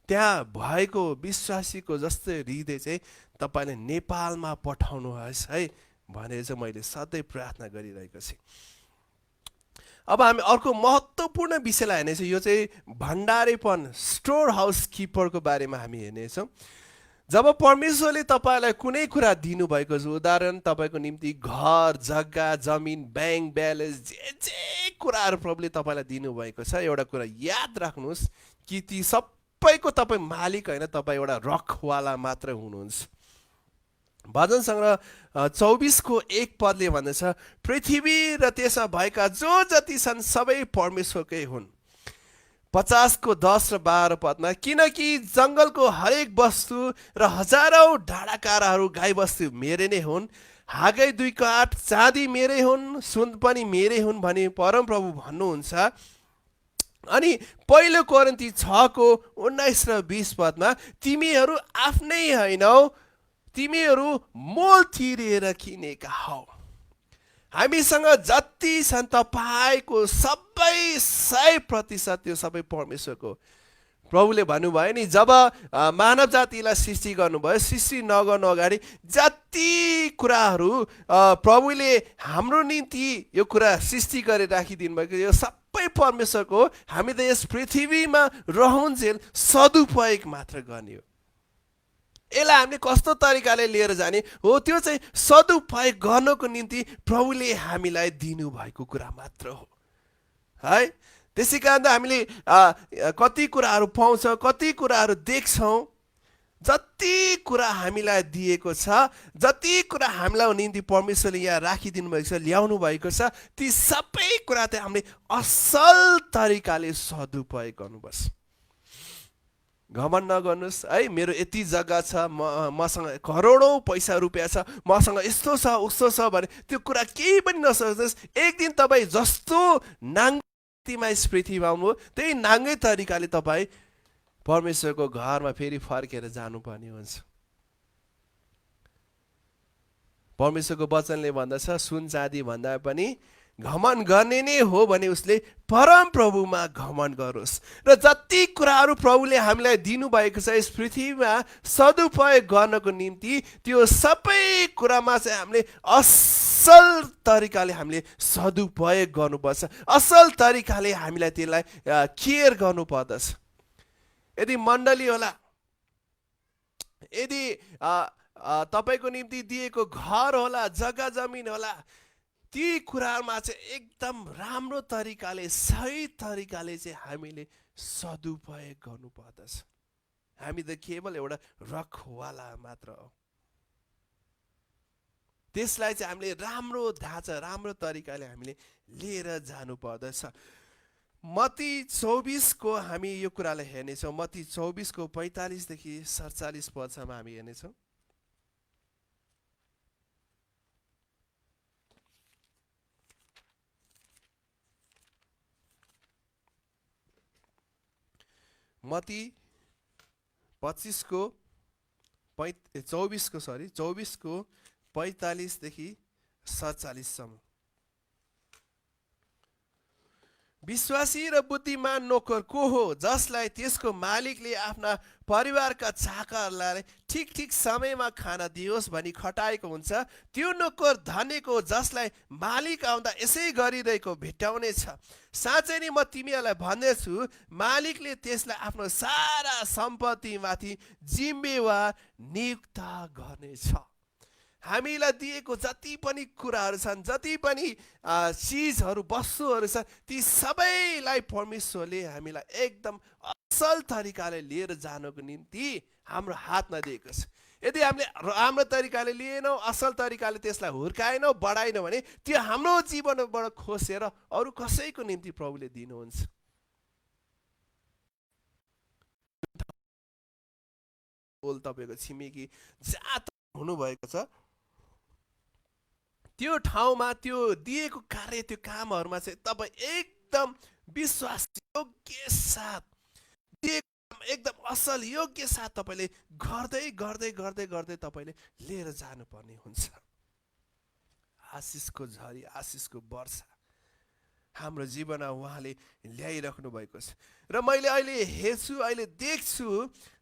त्यहाँ भएको विश्वासीको जस्तै हृदय चाहिँ तपाईँले नेपालमा पठाउनुहोस् है भनेर चाहिँ मैले सधैँ प्रार्थना गरिरहेको छु। अब हामी अर्को महत्त्वपूर्ण विषयलाई हेर्नेछौँ। यो चाहिँ भण्डारेपन, स्टोर हाउस किपरको बारेमा हामी हेर्नेछौँ। जब परमेश्वरले तपाईँलाई कुनै कुरा दिनुभएको छ, उदाहरण तपाईँको निम्ति घर, जग्गा, जमिन, ब्याङ्क ब्यालेन्स, जे कुराहरू प्रभुले तपाईँलाई दिनुभएको छ, एउटा कुरा याद राख्नुहोस् कि ती सबैको तपाईँ मालिक होइन, तपाईँ एउटा रखवाला मात्र हुनुहुन्छ। भजन सङ्ग्रह 24:1 पदले भन्दछ, पृथ्वी र त्यसमा भएका जो जति छन् सबै परमेश्वरकै हुन्। 50:10 र 12 पदमा, किनकि जङ्गलको हरेक वस्तु र हजारौँ डाँडाकाँडाहरू गाईबस्तु मेरै नै हुन्। हागै 2 काठ चाँदी मेरै हुन्, सुन पनि मेरै हुन् भनी परमप्रभु भन्नुहुन्छ। अनि 1 कोरिन्थी 6:19 र 20 पदमा, तिमीहरू आफ्नै होइनौ, तिमीहरू मोल तिरेर किनेका हौ। हामीसँग जति छन् तपाईँको सबै 100% त्यो सबै परमेश्वरको। प्रभुले भन्नुभयो नि, जब मानव जातिलाई सृष्टि गर्नुभयो, सृष्टि नगर्नु अगाडि जति कुराहरू प्रभुले हाम्रो निम्ति यो कुरा सृष्टि गरेर राखिदिनु भएको, यो सबै परमेश्वरको। हामी त यस पृथ्वीमा रहन्जेल सदुपयोग मात्र गर्ने हो। यसलाई हामीले कस्तो तरिकाले लिएर जाने हो, त्यो चाहिँ सदुपयोग गर्नको निम्ति प्रभुले हामीलाई दिनुभएको कुरा मात्र हो है। त्यसै कारण हामीले कति कुराहरू पाउँछौँ, कति कुराहरू देख्छौँ। जति कुरा हामीलाई दिएको छ, जति कुरा हामीलाई निम्ति परमेश्वरले यहाँ राखिदिनु भएको छ, ल्याउनु भएको छ, ती सबै कुरा चाहिँ हामीले असल तरिकाले सदुपयोग गर्नुपर्छ। घमण्ड नगर्नुहोस् है, मेरो यति जग्गा छ, मसँग करोडौँ पैसा रुपियाँ छ, मसँग यस्तो छ उस्तो छ भने त्यो कुरा केही पनि नसोच्नुहोस्। एक दिन तपाईँ जस्तो नाङ्गीमा यस पृथ्वीमा आउनु, त्यही नाङ्गै तरिकाले तपाईँ परमेश्वरको घरमा फेरि फर्केर जानुपर्ने हुन्छ। परमेश्वरको वचनले भन्दछ, सुन चाँदी भन्दा पनि घमण्ड गर्ने नै हो भने उसले परम प्रभुमा घमण्ड गरोस्। र जति कुराहरू प्रभुले हामीलाई दिनुभएको छ यस पृथ्वीमा सदुपयोग गर्नको निम्ति, त्यो सबै कुरामा चाहिँ हामीले असल तरिकाले हामीले सदुपयोग गर्नुपर्छ। असल तरिकाले हामीलाई त्यसलाई केयर गर्नुपर्दछ। यदि मण्डली होला, यदि तपाईँको निम्ति दिएको घर होला, जग्गा जमिन होला, ती कुरामा चाहिँ एकदम राम्रो तरिकाले, सही तरिकाले चाहिँ हामीले सदुपयोग गर्नुपर्दछ। हामी त केवल एउटा रखवाला मात्र हो। त्यसलाई चाहिँ हामीले राम्रो ढाँचा, राम्रो तरिकाले हामीले लिएर जानु पर्दछ। मत्ती 24 हामी यो कुरालाई हेर्नेछौँ। मत्ती 24 45 देखि 47 पदसम्म हामी हेर्नेछौँ। मत्ती 24 45 देखि 47 सम्म। विश्वासी र बुद्धिमान नोकर को हो, जसलाई त्यसको मालिकले आफ्ना परिवारका चाकरलाई ठिक ठिक समयमा खान दियोस् भनी खटाएको हुन्छ। त्यो नोकर धनीको, जसलाई मालिक आउँदा यसै गरिरहेको भेट्टाउने छ। साँच्चै नै म तिमीहरूलाई भन्दैछु, मालिकले त्यसलाई आफ्नो सारा सम्पत्तिमाथि जिम्मेवार नियुक्त गर्नेछ। हामीलाई दिएको जति पनि कुराहरू छन्, जति पनि चिजहरू, वस्तुहरू छन्, ती सबैलाई परमेश्वरले हामीलाई एकदम असल तरिकाले लिएर जानको निम्ति हाम्रो हातमा दिएको छ। यदि हामीले राम्रो तरिकाले लिएनौँ, असल तरिकाले त्यसलाई हुर्काएनौँ, बढाएनौँ भने त्यो हाम्रो जीवनबाट खोसेर अरू कसैको निम्ति प्रभुले दिनुहुन्छ। तपाईँको छिमेकी जहाँ हुनुभएको छ, त्यो ठाउँमा त्यो दिएको कार्य, त्यो कामहरूमा चाहिँ तपाईँ एकदम विश्वास योग्य साथ, एकदम असल योग्य साथ तपाईँले गर्दै गर्दै गर्दै गर्दै तपाईँले लिएर जानुपर्ने हुन्छ। आशिषको झरी, आशिषको वर्षा हाम्रो जीवनमा उहाँले ल्याइराख्नु भएको छ। र मैले अहिले हेर्छु, अहिले देख्छु,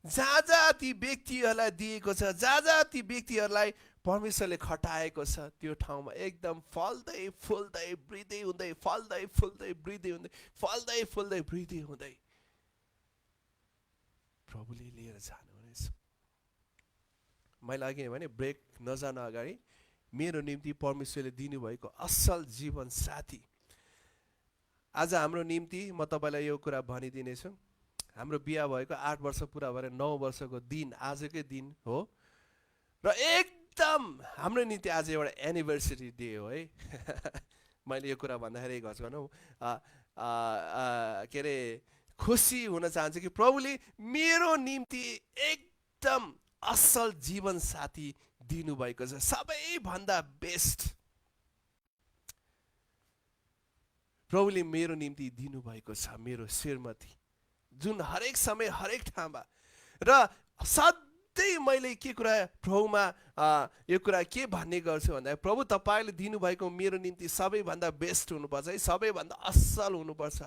जहाँ जहाँ ती व्यक्तिहरूलाई दिएको छ, जहाँ जहाँ ती व्यक्तिहरूलाई परमेश्वरले खटाएको छ, त्यो ठाउँमा एकदम फल्दै फुल्दै वृद्धि हुँदै, फल्दै फुल्दै वृद्धि हुँदै, फल्दै फुल्दै वृद्धि हुँदै प्रभुले लिएर जानुहुनेछ। मैले अघि भने ब्रेक नजान अगाडि मेरो निम्ति परमेश्वरले दिनुभएको असल जीवन साथी, आज हाम्रो निम्ति म तपाईँलाई यो कुरा भनिदिनेछु। हाम्रो बिहा भएको 8 वर्ष पुरा भएर 9 वर्षको दिन आजकै दिन हो र एकदम हाम्रो निम्ति आज एउटा एनिभर्सरी डे हो है। मैले यो कुरा भन्दाखेरि घचघनौ के अरे खुसी हुन चाहन्छु कि प्रभुले मेरो निम्ति एकदम असल जीवन साथी दिनुभएको छ, सबैभन्दा बेस्ट प्रभुले मेरो निम्ति दिनुभएको छ। मेरो श्रीमती जुन हरेक समय हरेक ठाउँमा, र सधैँ मैले के कुरा प्रभुमा यो कुरा के भन्ने गर्छु भन्दा, प्रभु तपाईँले दिनुभएको मेरो निम्ति सबैभन्दा बेस्ट हुनुपर्छ है, सबैभन्दा असल हुनुपर्छ।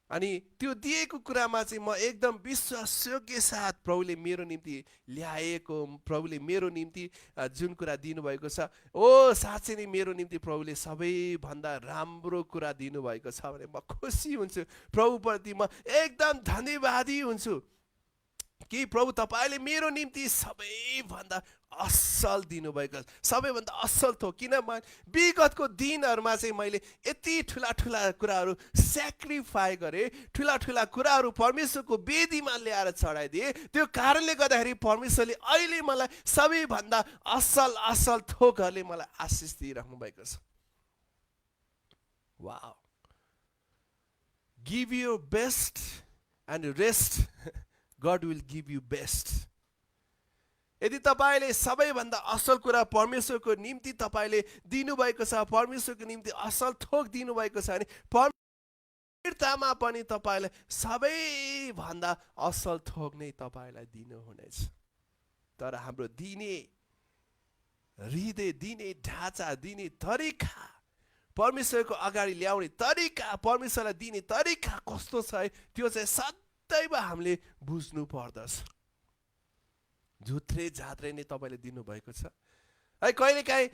अनि त्यो दिएको कुरामा चाहिँ म एकदम विश्वासयोग्य साथ प्रभुले मेरो निम्ति ल्याएको, प्रभुले मेरो निम्ति जुन कुरा दिनुभएको छ, ओ साँच्चै नै मेरो निम्ति प्रभुले सबैभन्दा राम्रो कुरा दिनुभएको छ भने म खुसी हुन्छु। प्रभुप्रति म एकदम धन्यवादी हुन्छु कि प्रभु तपाईँले मेरो निम्ति सबैभन्दा असल दिनुभएको, सबैभन्दा असल थो। किनभने विगतको दिनहरूमा चाहिँ मैले यति ठुला ठुला कुराहरू सेक्रिफाई गरेँ, ठुला ठुला कुराहरू परमेश्वरको वेदीमा ल्याएर चढाइदिएँ। त्यो कारणले गर्दाखेरि परमेश्वरले अहिले मलाई सबैभन्दा असल असल थोकहरूले मलाई आशिष दिइराख्नु भएको छ। Wow, give your best and rest, God will give you best. यदि तपाईँले सबैभन्दा असल कुरा परमेश्वरको निम्ति तपाईँले दिनुभएको छ, परमेश्वरको निम्ति असल थोक दिनुभएको छ भने परमेश्वरमा पनि तपाईँले सबैभन्दा असल थोक नै तपाईँलाई दिनुहुनेछ। तर हाम्रो दिने हृदय, दिने ढाँचा, दिने तरिका, परमेश्वरको अगाडि ल्याउने तरिका, परमेश्वरलाई दिने तरिका कस्तो छ है, त्यो चाहिँ दैव हामीले बुझ्नु पर्दछ। झुत्रे झात्रे नै तपाईँले दिनुभएको छ है। कहिलेकाहीँ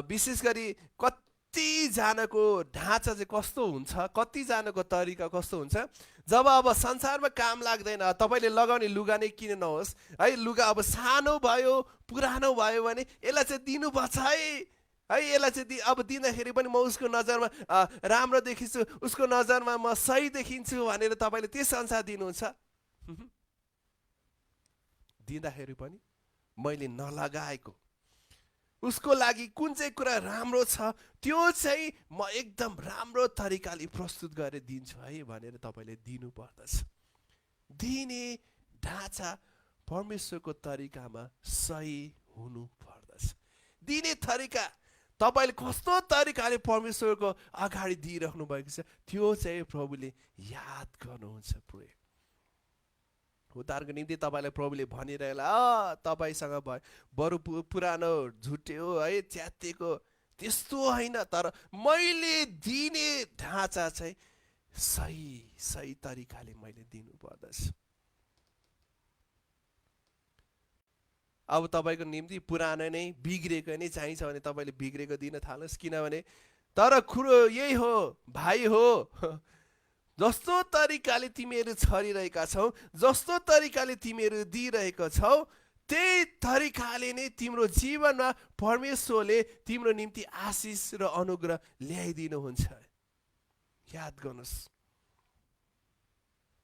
विशेष गरी कतिजनाको ढाँचा चाहिँ कस्तो हुन्छ, कतिजनाको तरिका कस्तो हुन्छ, जब अब संसारमा काम लाग्दैन, तपाईँले लगाउने लुगा नै किन नहोस् है, लुगा अब सानो भयो पुरानो भयो भने यसलाई चाहिँ दिनुपर्छ है, यसलाई चाहिँ अब दिँदाखेरि पनि म उसको नजरमा राम्रो देखिन्छु, उसको नजरमा म सही देखिन्छु भनेर तपाईँले त्यस अनुसार दिनुहुन्छ। दिँदाखेरि पनि मैले नलगाएको उसको लागि कुन चाहिँ कुरा राम्रो छ त्यो चाहिँ म एकदम राम्रो तरिकाले प्रस्तुत गरेर दिन्छु है भनेर तपाईँले दिनु पर्दछ। दिने ढाँचा परमेश्वरको तरिकामा सही हुनु पर्दछ। दिने तरिका तपाईँले कस्तो तरिकाले परमेश्वरको अगाडि दिइराख्नु भएको छ त्यो चाहिँ प्रभुले याद गर्नुहुन्छ। पुरै उद्धारको निम्ति तपाईँलाई प्रभुले भनिरहेला, तपाईँसँग भयो बरु पुरानो झुट्यो है, च्यातिएको त्यस्तो होइन, तर मैले दिने ढाँचा चाहिँ सही तरिकाले मैले दिनु पर्दछ। अब तपाईँको निम्ति पुरानो नै बिग्रेको नै चाहिन्छ भने तपाईँले बिग्रेको दिन थाल्नुहोस्। किनभने तर कुरो यही हो भाइ हो, जस्तो तरिकाले तिमीहरू छरिरहेका छौ, जस्तो तरिकाले तिमीहरू दिइरहेको छौ, त्यही तरिकाले नै तिम्रो जीवनमा परमेश्वरले तिम्रो निम्ति आशिष र अनुग्रह ल्याइदिनुहुन्छ। याद गर्नुहोस्,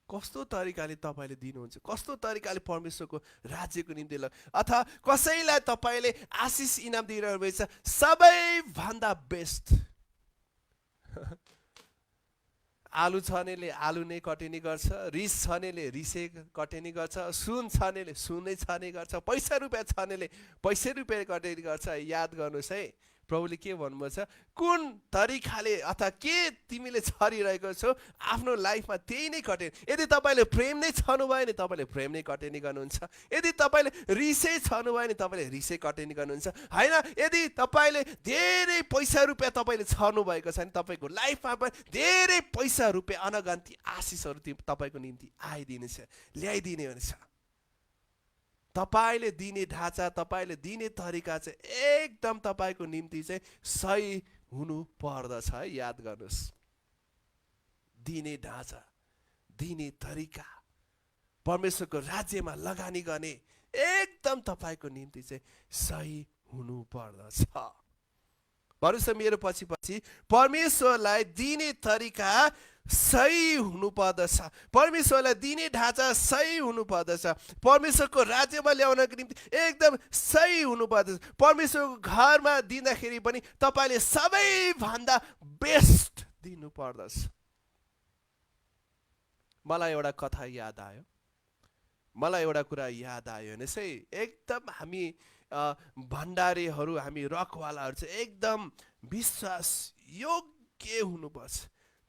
कस्तो तरिकाले तपाईँले दिनुहुन्छ, कस्तो तरिकाले परमेश्वरको राज्यको निम्ति अथवा कसैलाई तपाईँले आशिष इनाम दिइरहनु भएको छ, सबैभन्दा बेस्ट। आलु छनेले आलु नै कटिनी गर्छ, रिस छनेले रिसै कटिनी गर्छ, सुन छनेले सुनै छने गर्छ, पैसा रुपियाँ छनेले पैसा रुपियाँ कटिनी गर्छ। याद गर्नुहोस् है, प्रभुले के भन्नुभएको छ, कुन तरिकाले अथवा के तिमीले छरिरहेको छौ आफ्नो लाइफमा त्यही नै कटेनी। यदि तपाईँले प्रेम नै छनु भयो भने तपाईँले प्रेम नै कटेनी गर्नुहुन्छ। यदि तपाईँले रिसै छनु भयो भने तपाईँले रिसै कटेनी गर्नुहुन्छ, होइन। यदि तपाईँले धेरै पैसा रुपियाँ तपाईँले छर्नु भएको छ भने तपाईँको लाइफमा पनि धेरै पैसा रुपियाँ अनगन्ती आशिषहरू तपाईँको निम्ति आइदिनेछ, ल्याइदिने हुनेछ। तपाईँले दिने ढाँचा, तपाईँले दिने तरिका चाहिँ एकदम तपाईँको निम्ति चाहिँ सही हुनु पर्दछ है। याद गर्नुहोस्, दिने ढाँचा, दिने तरिका, परमेश्वरको राज्यमा लगानी गर्ने एकदम तपाईँको निम्ति चाहिँ सही हुनु पर्दछ। भन्नुहोस् मेरो पछि पछि, परमेश्वरलाई दिने तरिका सही हुनु पर्दछ, परमेश्वरलाई दिने ढाँचा सही हुनु पर्दछ, परमेश्वरको राज्यमा ल्याउनको निम्ति एकदम सही हुनु पर्दछ। परमेश्वरको घरमा दिँदाखेरि पनि तपाईँले सबैभन्दा बेस्ट दिनु पर्दछ। मलाई एउटा कथा याद आयो, मलाई एउटा कुरा याद आयो भने चाहिँ एकदम हामी भण्डारीहरू, हामी रकवालाहरू चाहिँ एकदम विश्वास योग्य हुनुपर्छ।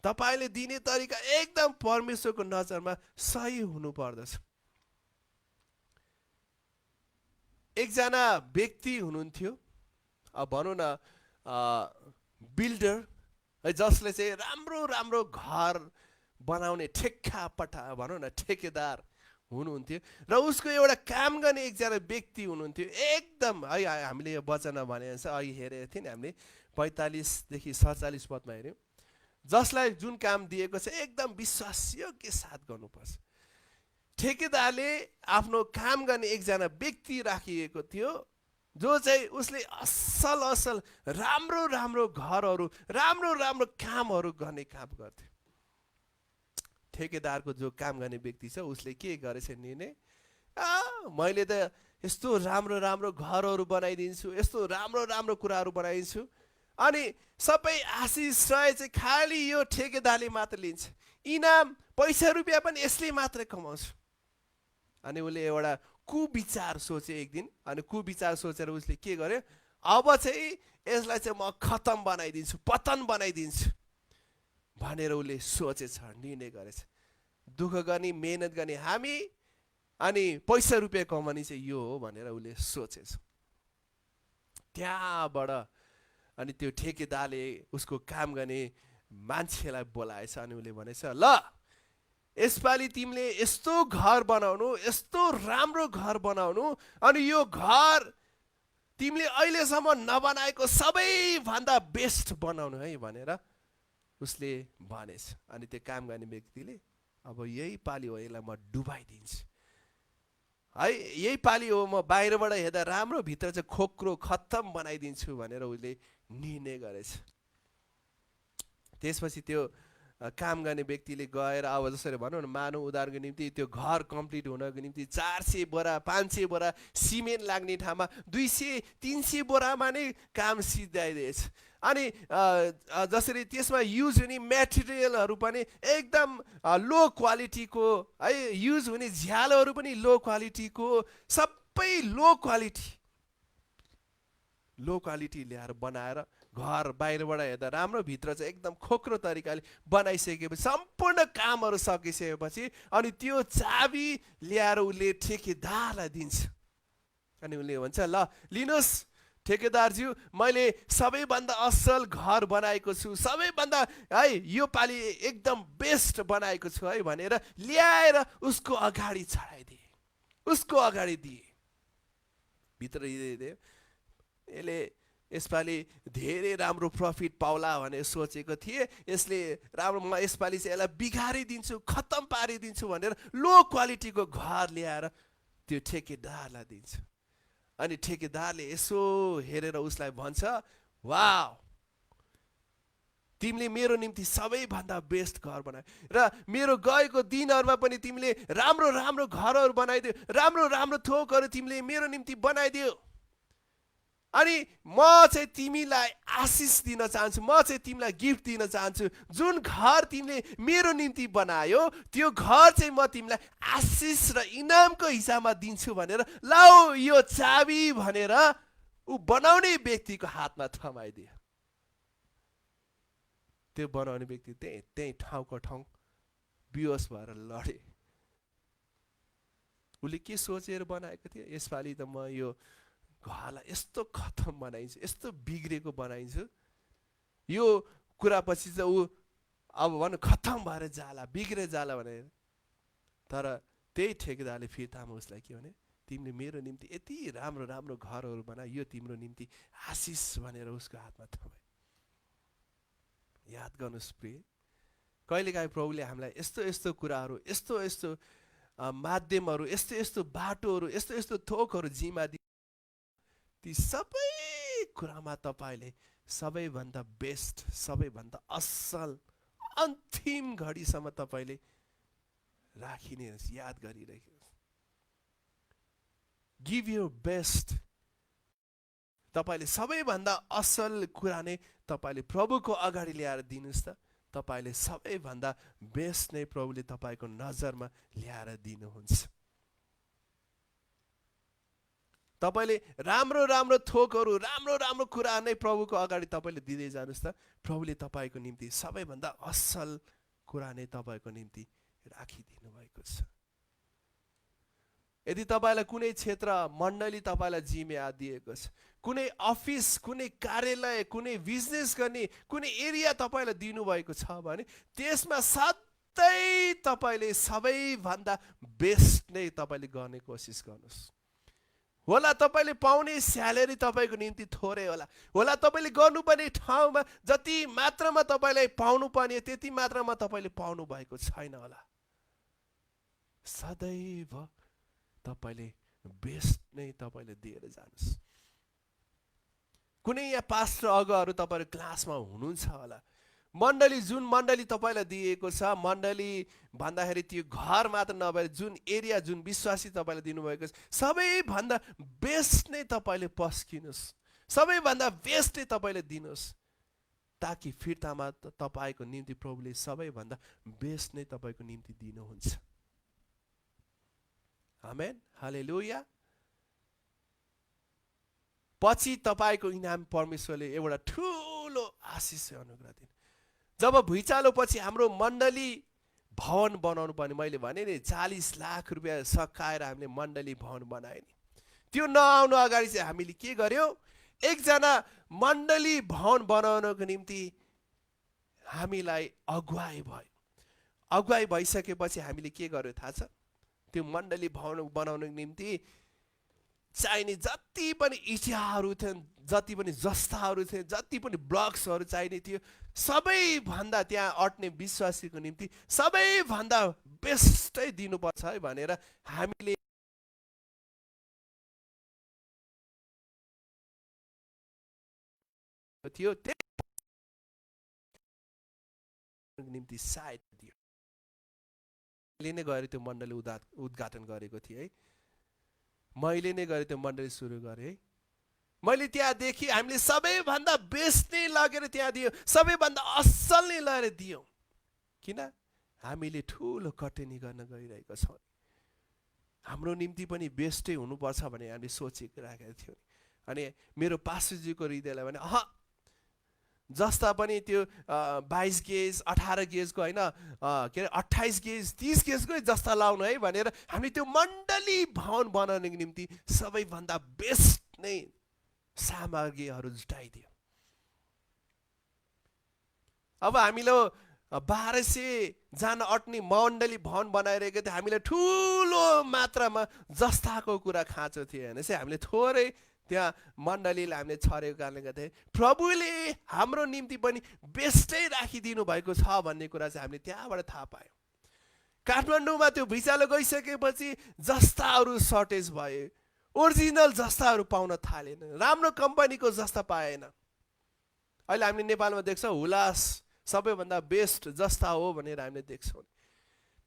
तपाईँले दिने तरिका एकदम परमेश्वरको नजरमा सही हुनु पर्दछ। एकजना व्यक्ति हुनुहुन्थ्यो, अब भनौँ न बिल्डर, जसले चाहिँ राम्रो राम्रो घर बनाउने ठेक्कापट्टा भनौँ न ठेकेदार हुनुहुन्थ्यो। र उसको एउटा काम गर्ने एकजना व्यक्ति हुनुहुन्थ्यो, एकदम है हामीले यो वचनमा भने अघि हेरेको थियौँ नि हामीले 45 देखि 47 पदमा हेऱ्यौँ, जसलाई जुन काम दिएको छ एकदम विश्वासयोग्य साथ गर्नुपर्छ। ठेकेदारले आफ्नो काम गर्ने एकजना व्यक्ति राखिएको थियो, जो चाहिँ उसले असल असल राम्रो राम्रो घरहरू, राम्रो राम्रो कामहरू गर्ने काम गर्थ्यो। ठेकेदारको जो काम गर्ने व्यक्ति छ उसले के गरेछ निर्णय, मैले त यस्तो राम्रो राम्रो घरहरू बनाइदिन्छु, यस्तो राम्रो राम्रो कुराहरू बनाइदिन्छु, अनि सबै आशिष रहे चाहिँ खालि यो ठेकेदारले मात्र लिन्छ, इनाम पैसा रुपियाँ पनि यसले मात्रै कमाउँछ। अनि उसले एउटा कुविचार सोचे एक दिन, अनि कुविचार सोचेर उसले के गर्यो, अब चाहिँ यसलाई चाहिँ म खतम बनाइदिन्छु, पतन बनाइदिन्छु भनेर उसले सोचेछ, निर्णय गरेछ। दुःख गर्ने, मेहनत गर्ने हामी, अनि पैसा रुपियाँ कमाउने चाहिँ यो हो भनेर उसले सोचेछ। त्यहाँबाट अनि त्यो ठेकेदारले उसको काम गर्ने मान्छेलाई बोलाएछ, अनि उसले भनेछ, ल यसपालि तिमीले यस्तो घर बनाउनु, यस्तो राम्रो घर बनाउनु, अनि यो घर तिमीले अहिलेसम्म नबनाएको सबैभन्दा बेस्ट बनाउनु है भनेर उसले भनेछ। अनि त्यो काम गर्ने व्यक्तिले अब यही पालि हो, यसलाई म डुबाइदिन्छु है, यही पालि हो, म बाहिरबाट हेर्दा राम्रो, भित्र चाहिँ खोक्रो खत्तम बनाइदिन्छु भनेर उसले निर्णय गरेछ। त्यसपछि त्यो काम गर्ने व्यक्तिले गएर अब जसरी भनौँ न, मानव उदाहरणको निम्ति त्यो घर कम्प्लिट हुनको निम्ति 400 बोरा 500 बोरा सिमेन्ट लाग्ने ठाउँमा 200-300 बोरामा नै काम सिद्धाइदिएछ। अनि जसरी त्यसमा युज हुने मेटेरियलहरू पनि एकदम लो क्वालिटीको है, युज हुने झ्यालहरू पनि लो क्वालिटीको, सबै लो क्वालिटी ल्याएर बनाएर घर बाहिरबाट हेर्दा राम्रो, भित्र चाहिँ एकदम खोक्रो तरिकाले बनाइसकेपछि सम्पूर्ण कामहरू सकिसकेपछि अनि त्यो चाबी ल्याएर उसले ठेकेदारलाई दिन्छ। अनि उसले भन्छ, ल लिनुहोस् ठेकेदारज्यू, मैले सबैभन्दा असल घर बनाएको छु, सबैभन्दा है यो पालि एकदम बेस्ट बनाएको छु है भनेर ल्याएर उसको अगाडि चढाइदिए, उसको अगाडि दिए। भित्र यसले यसपालि धेरै राम्रो प्रफिट पाउला भनेर सोचेको थिएँ, यसले राम्रो, म यसपालि चाहिँ यसलाई बिगारिदिन्छु, खत्तम पारिदिन्छु भनेर लो क्वालिटीको घर ल्याएर त्यो ठेकेदारलाई दिन्छ। अनि ठेकेदारले यसो हेरेर उसलाई भन्छ, वाउ, तिमीले मेरो निम्ति सबैभन्दा बेस्ट घर बनायो र मेरो गएको दिनहरूमा पनि तिमीले राम्रो राम्रो घरहरू बनाइदियो, राम्रो राम्रो थोकहरू तिमीले मेरो निम्ति बनाइदियो। अनि म चाहिँ तिमीलाई आशिष दिन चाहन्छु, म चाहिँ तिमीलाई गिफ्ट दिन चाहन्छु। जुन घर तिमीले मेरो निम्ति बनायो त्यो घर चाहिँ म तिमीलाई आशिष र इनामको हिसाबमा दिन्छु भनेर लाऊ यो चाबी भनेर ऊ बनाउने व्यक्तिको हातमा थमाइदियो। त्यो बनाउने व्यक्ति त्यही ठाउँको ठाउँ बेहोस भएर लडे। उसले के सोचेर बनाएको थियो, यसपालि त म यो घरलाई यस्तो खत्तम बनाइन्छु, यस्तो बिग्रेको बनाइन्छु, यो कुरा पछि चाहिँ ऊ अब भनौँ खत्तम भएर जाला, बिग्रे जाला भनेर। तर त्यही ठेकेदारले फिर्तामा उसलाई के भने, तिमीले मेरो निम्ति यति राम्रो राम्रो घरहरू बना, यो तिम्रो निम्ति आशिष भनेर उसको हातमा थमाए। याद गर्नुहोस् प्रिय, कहिलेकाहीँ प्रभुले हामीलाई यस्तो यस्तो कुराहरू, यस्तो यस्तो माध्यमहरू, यस्तो यस्तो बाटोहरू, यस्तो यस्तो थोकहरू जिम्मा दि, ती सबै कुरामा तपाईँले सबैभन्दा बेस्ट, सबैभन्दा असल अन्तिम घडीसम्म तपाईँले राखिने, याद गरिरहेको। Give your best. तपाईँले सबैभन्दा असल कुरा नै तपाईँले प्रभुको अगाडि ल्याएर दिनुहोस् त। तपाईँले सबैभन्दा बेस्ट नै प्रभुले तपाईँको नजरमा ल्याएर दिनुहुन्छ। तपाईँले राम्रो राम्रो थोकहरू, राम्रो राम्रो कुरा नै प्रभुको अगाडि तपाईँले दिँदै जानुहोस् त। प्रभुले तपाईँको निम्ति सबैभन्दा असल कुरा नै तपाईँको निम्ति राखिदिनु भएको छ। यदि तपाईँलाई कुनै क्षेत्र, मण्डली तपाईँलाई जिम्मेवारी दिएको छ, कुनै अफिस, कुनै कार्यालय, कुनै बिजनेस गर्ने कुनै एरिया तपाईँलाई दिनुभएको छ भने त्यसमा सधैँ तपाईँले सबैभन्दा बेस्ट नै तपाईँले गर्ने कोसिस गर्नुहोस्। होला तपाईँले पाउने स्यालेरी तपाईँको निम्ति थोरै होला तपाईँले गर्नुपर्ने ठाउँमा जति मात्रामा तपाईँलाई पाउनुपर्ने त्यति मात्रामा तपाईँले पाउनु भएको छैन होला। सदैव तपाईँले बेस्ट नै तपाईँले दिएर जानुहोस्। कुनै यहाँ पास्टर अगुवाहरू तपाईँहरू क्लासमा हुनुहुन्छ होला, मण्डली, जुन मण्डली तपाईँलाई दिएको छ, मण्डली भन्दाखेरि त्यो घर मात्र नभएर जुन एरिया, जुन विश्वासी तपाईँलाई दिनुभएको छ, सबैभन्दा बेस्ट नै तपाईँले पस्किनुहोस्, सबैभन्दा बेस्ट नै तपाईँले दिनुहोस्, ताकि फिर्तामा तपाईँको निम्ति प्रभुले सबैभन्दा बेस्ट नै तपाईँको निम्ति दिनुहुन्छ। आमेन, हालेलुया। पछि तपाईँको इनाम परमेश्वरले एउटा ठुलो आशिष अनुग्रह दिनु। जब भुइँचालो पछि हाम्रो मण्डली भवन बनाउनु पर्ने, मैले भने नि 40 लाख रुपियाँ सकाएर हामीले मण्डली भवन बनायो नि। त्यो नआउनु अगाडि चाहिँ हामीले के गर्यो, एकजना मण्डली भवन बनाउनको निम्ति हामीलाई अगुवाई भयो। अगुवाई भइसकेपछि हामीले के गर्यो थाहा छ, त्यो मण्डली भवन बनाउनको निम्ति चाहिने जति पनि इँटाहरू थिए, जति पनि जस्ताहरू थिए, जति पनि ब्लक्सहरू चाहिने थियो, सबैभन्दा त्यहाँ अट्ने विश्वासीको निम्ति सबैभन्दा बेस्टै दिनुपर्छ है भनेर हामीले थियो, त्यही निम्ति सायद दियो। मैले नै गएर त्यो मण्डली उद्घाटन गरेको थिएँ है, मैले नै गएर त्यो मण्डली सुरु गरेँ है। मैले त्यहाँ देखेँ हामीले सबैभन्दा बेस्ट नै लगेर त्यहाँ दियो, सबैभन्दा असल नै लगेर दियौँ। किन? हामीले ठुलो कटेनी गर्न गइरहेको छौँ। हाम्रो निम्ति पनि बेस्टै हुनुपर्छ भने हामीले सोचेको राखेको थियौँ। अनि मेरो पास्टरजीको हृदयलाई भने जस्ता पनि त्यो 22 गेज 18 गेजको होइन, के अरे 28 गेज 30 गेजकै जस्ता लाउनु है भनेर हामीले त्यो मण्डली भवन बनाउनको निम्ति सबैभन्दा बेस्ट नै सामग्रीहरू जुटाइदियो। अब हामीले 1200 जना अट्ने मण्डली भवन बनाइरहेको थियो। हामीले ठुलो मात्रामा जस्ताको कुरा खाँचो थियो होइन, चाहिँ हामीले थोरै त्यहाँ मण्डलीलाई हामीले छरेको कारणले गर्दा प्रभुले हाम्रो निम्ति पनि बेस्टै राखिदिनु भएको छ भन्ने कुरा चाहिँ हामीले त्यहाँबाट थाहा पायौँ। काठमाडौँमा त्यो भुइँचालो गइसकेपछि जस्ताहरू सर्टेज भए, ओरिजिनल जस्ताहरू पाउन थालेन, राम्रो कम्पनीको जस्ता पाएन। अहिले हामीले नेपालमा देख्छौँ हुलास सबैभन्दा बेस्ट जस्ता हो भनेर हामीले देख्छौँ,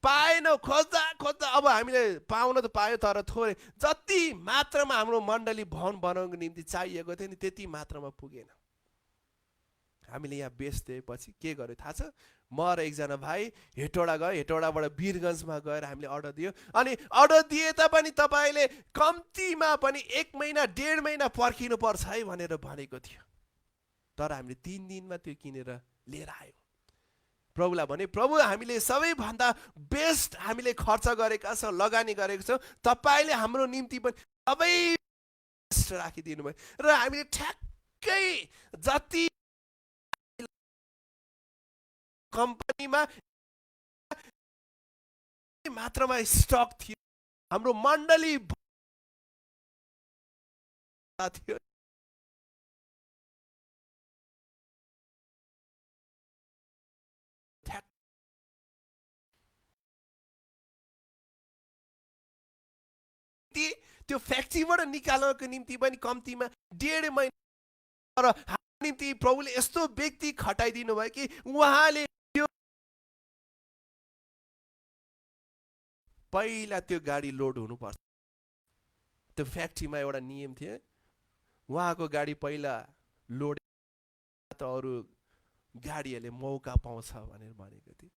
पाएनौँ, खोज्दा खोज्दा अब हामीले पाउन त पायो तर थोरै, जति मात्रामा हाम्रो मण्डली भवन बनाउनको निम्ति चाहिएको थियो नि त्यति मात्रामा पुगेन। हामीले यहाँ बेच्दिएपछि के गर्यो थाहा छ, म र एकजना भाइ हेटौडा गयो, हेटौडाबाट वीरगन्जमा गएर हामीले अर्डर दियो। अनि अर्डर दिए तापनि तपाईँले कम्तीमा पनि 1 महिना 1.5 महिना पर्खिनु पर्छ है भनेर भनेको थियो। तर हामीले 3 दिनमा त्यो किनेर लिएर आयौँ। प्रभुलाई भने, प्रभु हामीले सबैभन्दा बेस्ट हामीले खर्च गरेका छौँ, लगानी गरेको छौँ, तपाईँले हाम्रो निम्ति पनि सबै बेस्ट राखिदिनु भयो। र हामीले ठ्याक्कै जति कम्पनीमा मात्रामा स्टक थियो, हाम्रो मण्डली थियो, त्यो फ्याक्ट्रीबाट निकाल्नको निम्ति पनि कम्तीमा 1.5 महिना। तर हाम्रो निम्ति प्रभुले यस्तो व्यक्ति खटाइदिनु भयो कि उहाँले त्यो पहिला त्यो गाडी लोड हुनुपर्छ। त्यो फ्याक्ट्रीमा एउटा नियम थियो, उहाँको गाडी पहिला लोड त अरू गाडीहरूले मौका पाउँछ भनेर भनेको थियो।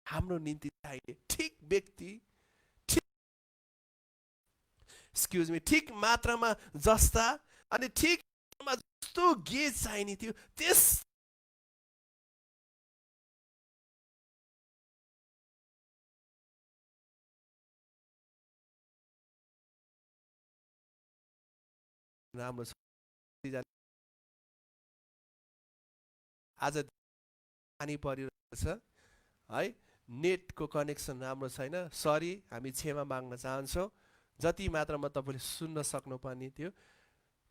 हाम्रो निम्ति चाहिने ठिक व्यक्ति, एक्सक्युज मी, ठिक मात्रामा जस्ता अनि ठिक मात्रामा जस्तो गेज चाहिने थियो त्यस राम्रो छ। आज पानी परिरहेको छ है, नेटको कनेक्सन राम्रो छैन, सरी, हामी क्षमा माग्न चाहन्छौँ। जति मात्रामा तपाईँले सुन्न सक्नुपर्ने थियो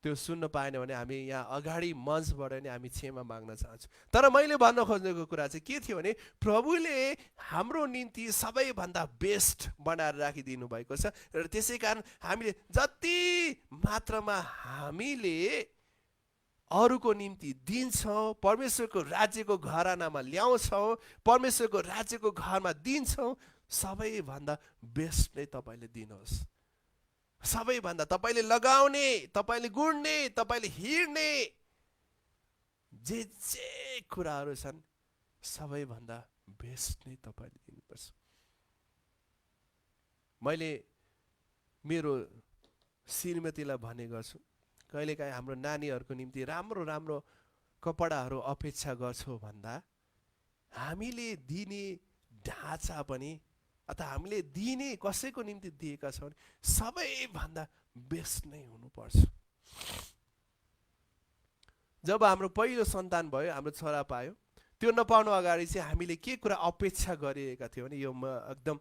त्यो सुन्न पाएन भने हामी यहाँ अगाडि मञ्चबाट नै हामी क्षमा माग्न चाहन्छौँ। तर मैले भन्न खोजेको कुरा चाहिँ के थियो भने, प्रभुले हाम्रो निम्ति सबैभन्दा बेस्ट बनाएर राखिदिनु भएको छ। र त्यसै कारण हामीले जति मात्रामा हामीले अरूको निम्ति दिन्छौँ, परमेश्वरको राज्यको घरानामा ल्याउँछौँ, परमेश्वरको राज्यको घरमा दिन्छौँ, सबैभन्दा बेस्ट नै तपाईँले दिनुहोस्। सबैभन्दा तपाईँले लगाउने, तपाईँले गुड्ने, तपाईँले हिँड्ने जे कुराहरू छन् सबैभन्दा बेस्ट नै तपाईँले दिनुपर्छ। मैले मेरो श्रीमतीलाई भने गर्छु, कहिलेकाहीँ हाम्रो नानीहरूको निम्ति राम्रो राम्रो कपडाहरू अपेक्षा गर्छौँ भन्दा हामीले दिने ढाँचा पनि अथवा हामीले दिने कसैको निम्ति दिएका छौँ भने सबैभन्दा बेस्ट नै हुनुपर्छ। जब हाम्रो पहिलो सन्तान भयो, हाम्रो छोरा पायो, त्यो नपाउनु अगाडि चाहिँ हामीले के कुरा अपेक्षा गरिएका थियौँ भने, यो म एकदम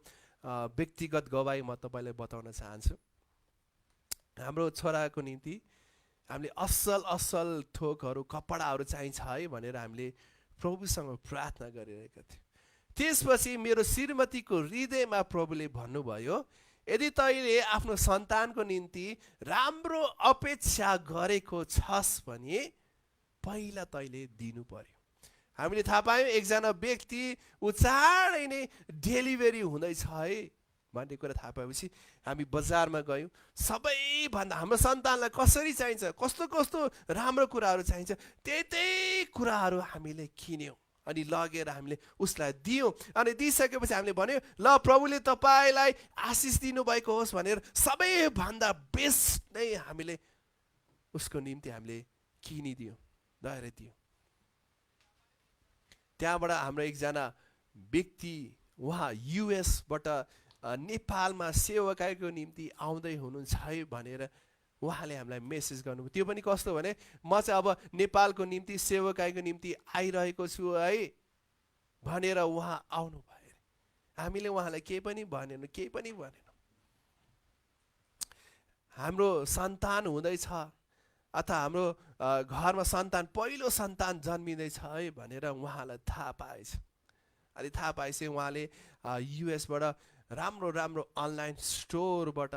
व्यक्तिगत गवाई म तपाईँलाई बताउन चाहन्छु। हाम्रो छोराको निम्ति हामीले असल असल थोकहरू कपडाहरू चाहिन्छ है भनेर हामीले प्रभुसँग प्रार्थना गरिरहेका थियौँ। त्यसपछि मेरो श्रीमतीको हृदयमा प्रभुले भन्नुभयो, यदि तैँले आफ्नो सन्तानको निम्ति राम्रो अपेक्षा गरेको छस् भने पहिला तैँले दिनु पर्यो। हामीले थाहा पायौँ एकजना व्यक्ति ऊ चाँडै नै डेलिभरी हुँदैछ है भन्ने कुरा थाहा पाएपछि हामी बजारमा गयौँ। सबैभन्दा हाम्रो सन्तानलाई कसरी चाहिन्छ, कस्तो कस्तो राम्रो कुराहरू चाहिन्छ, त्यही कुराहरू हामीले किन्यौँ अनि लगेर हामीले उसलाई दियौँ। अनि दिइसकेपछि हामीले भन्यो, ल प्रभुले तपाईँलाई आशिष दिनुभएको होस् भनेर सबैभन्दा बेस्ट नै हामीले उसको निम्ति हामीले किनिदियौँ, दएर दियौँ। त्यहाँबाट हाम्रो एकजना व्यक्ति, उहाँ युएसबाट नेपालमा सेवाकाईको निम्ति आउँदै हुनुहुन्छ है भनेर उहाँले हामीलाई मेसेज गर्नुभयो। त्यो पनि कस्तो भने म चाहिँ अब नेपालको निम्ति सेवाकाईको निम्ति आइरहेको छु है भनेर उहाँ आउनुभयो। हामीले उहाँलाई केही पनि भनेनौँ, केही पनि भनेनौँ। हाम्रो सन्तान हुँदैछ अथवा हाम्रो घरमा सन्तान पहिलो सन्तान जन्मिँदैछ है भनेर उहाँलाई थाहा पाएछ। अनि थाहा पाएपछि उहाँले युएसबाट राम्रो राम्रो अनलाइन स्टोरबाट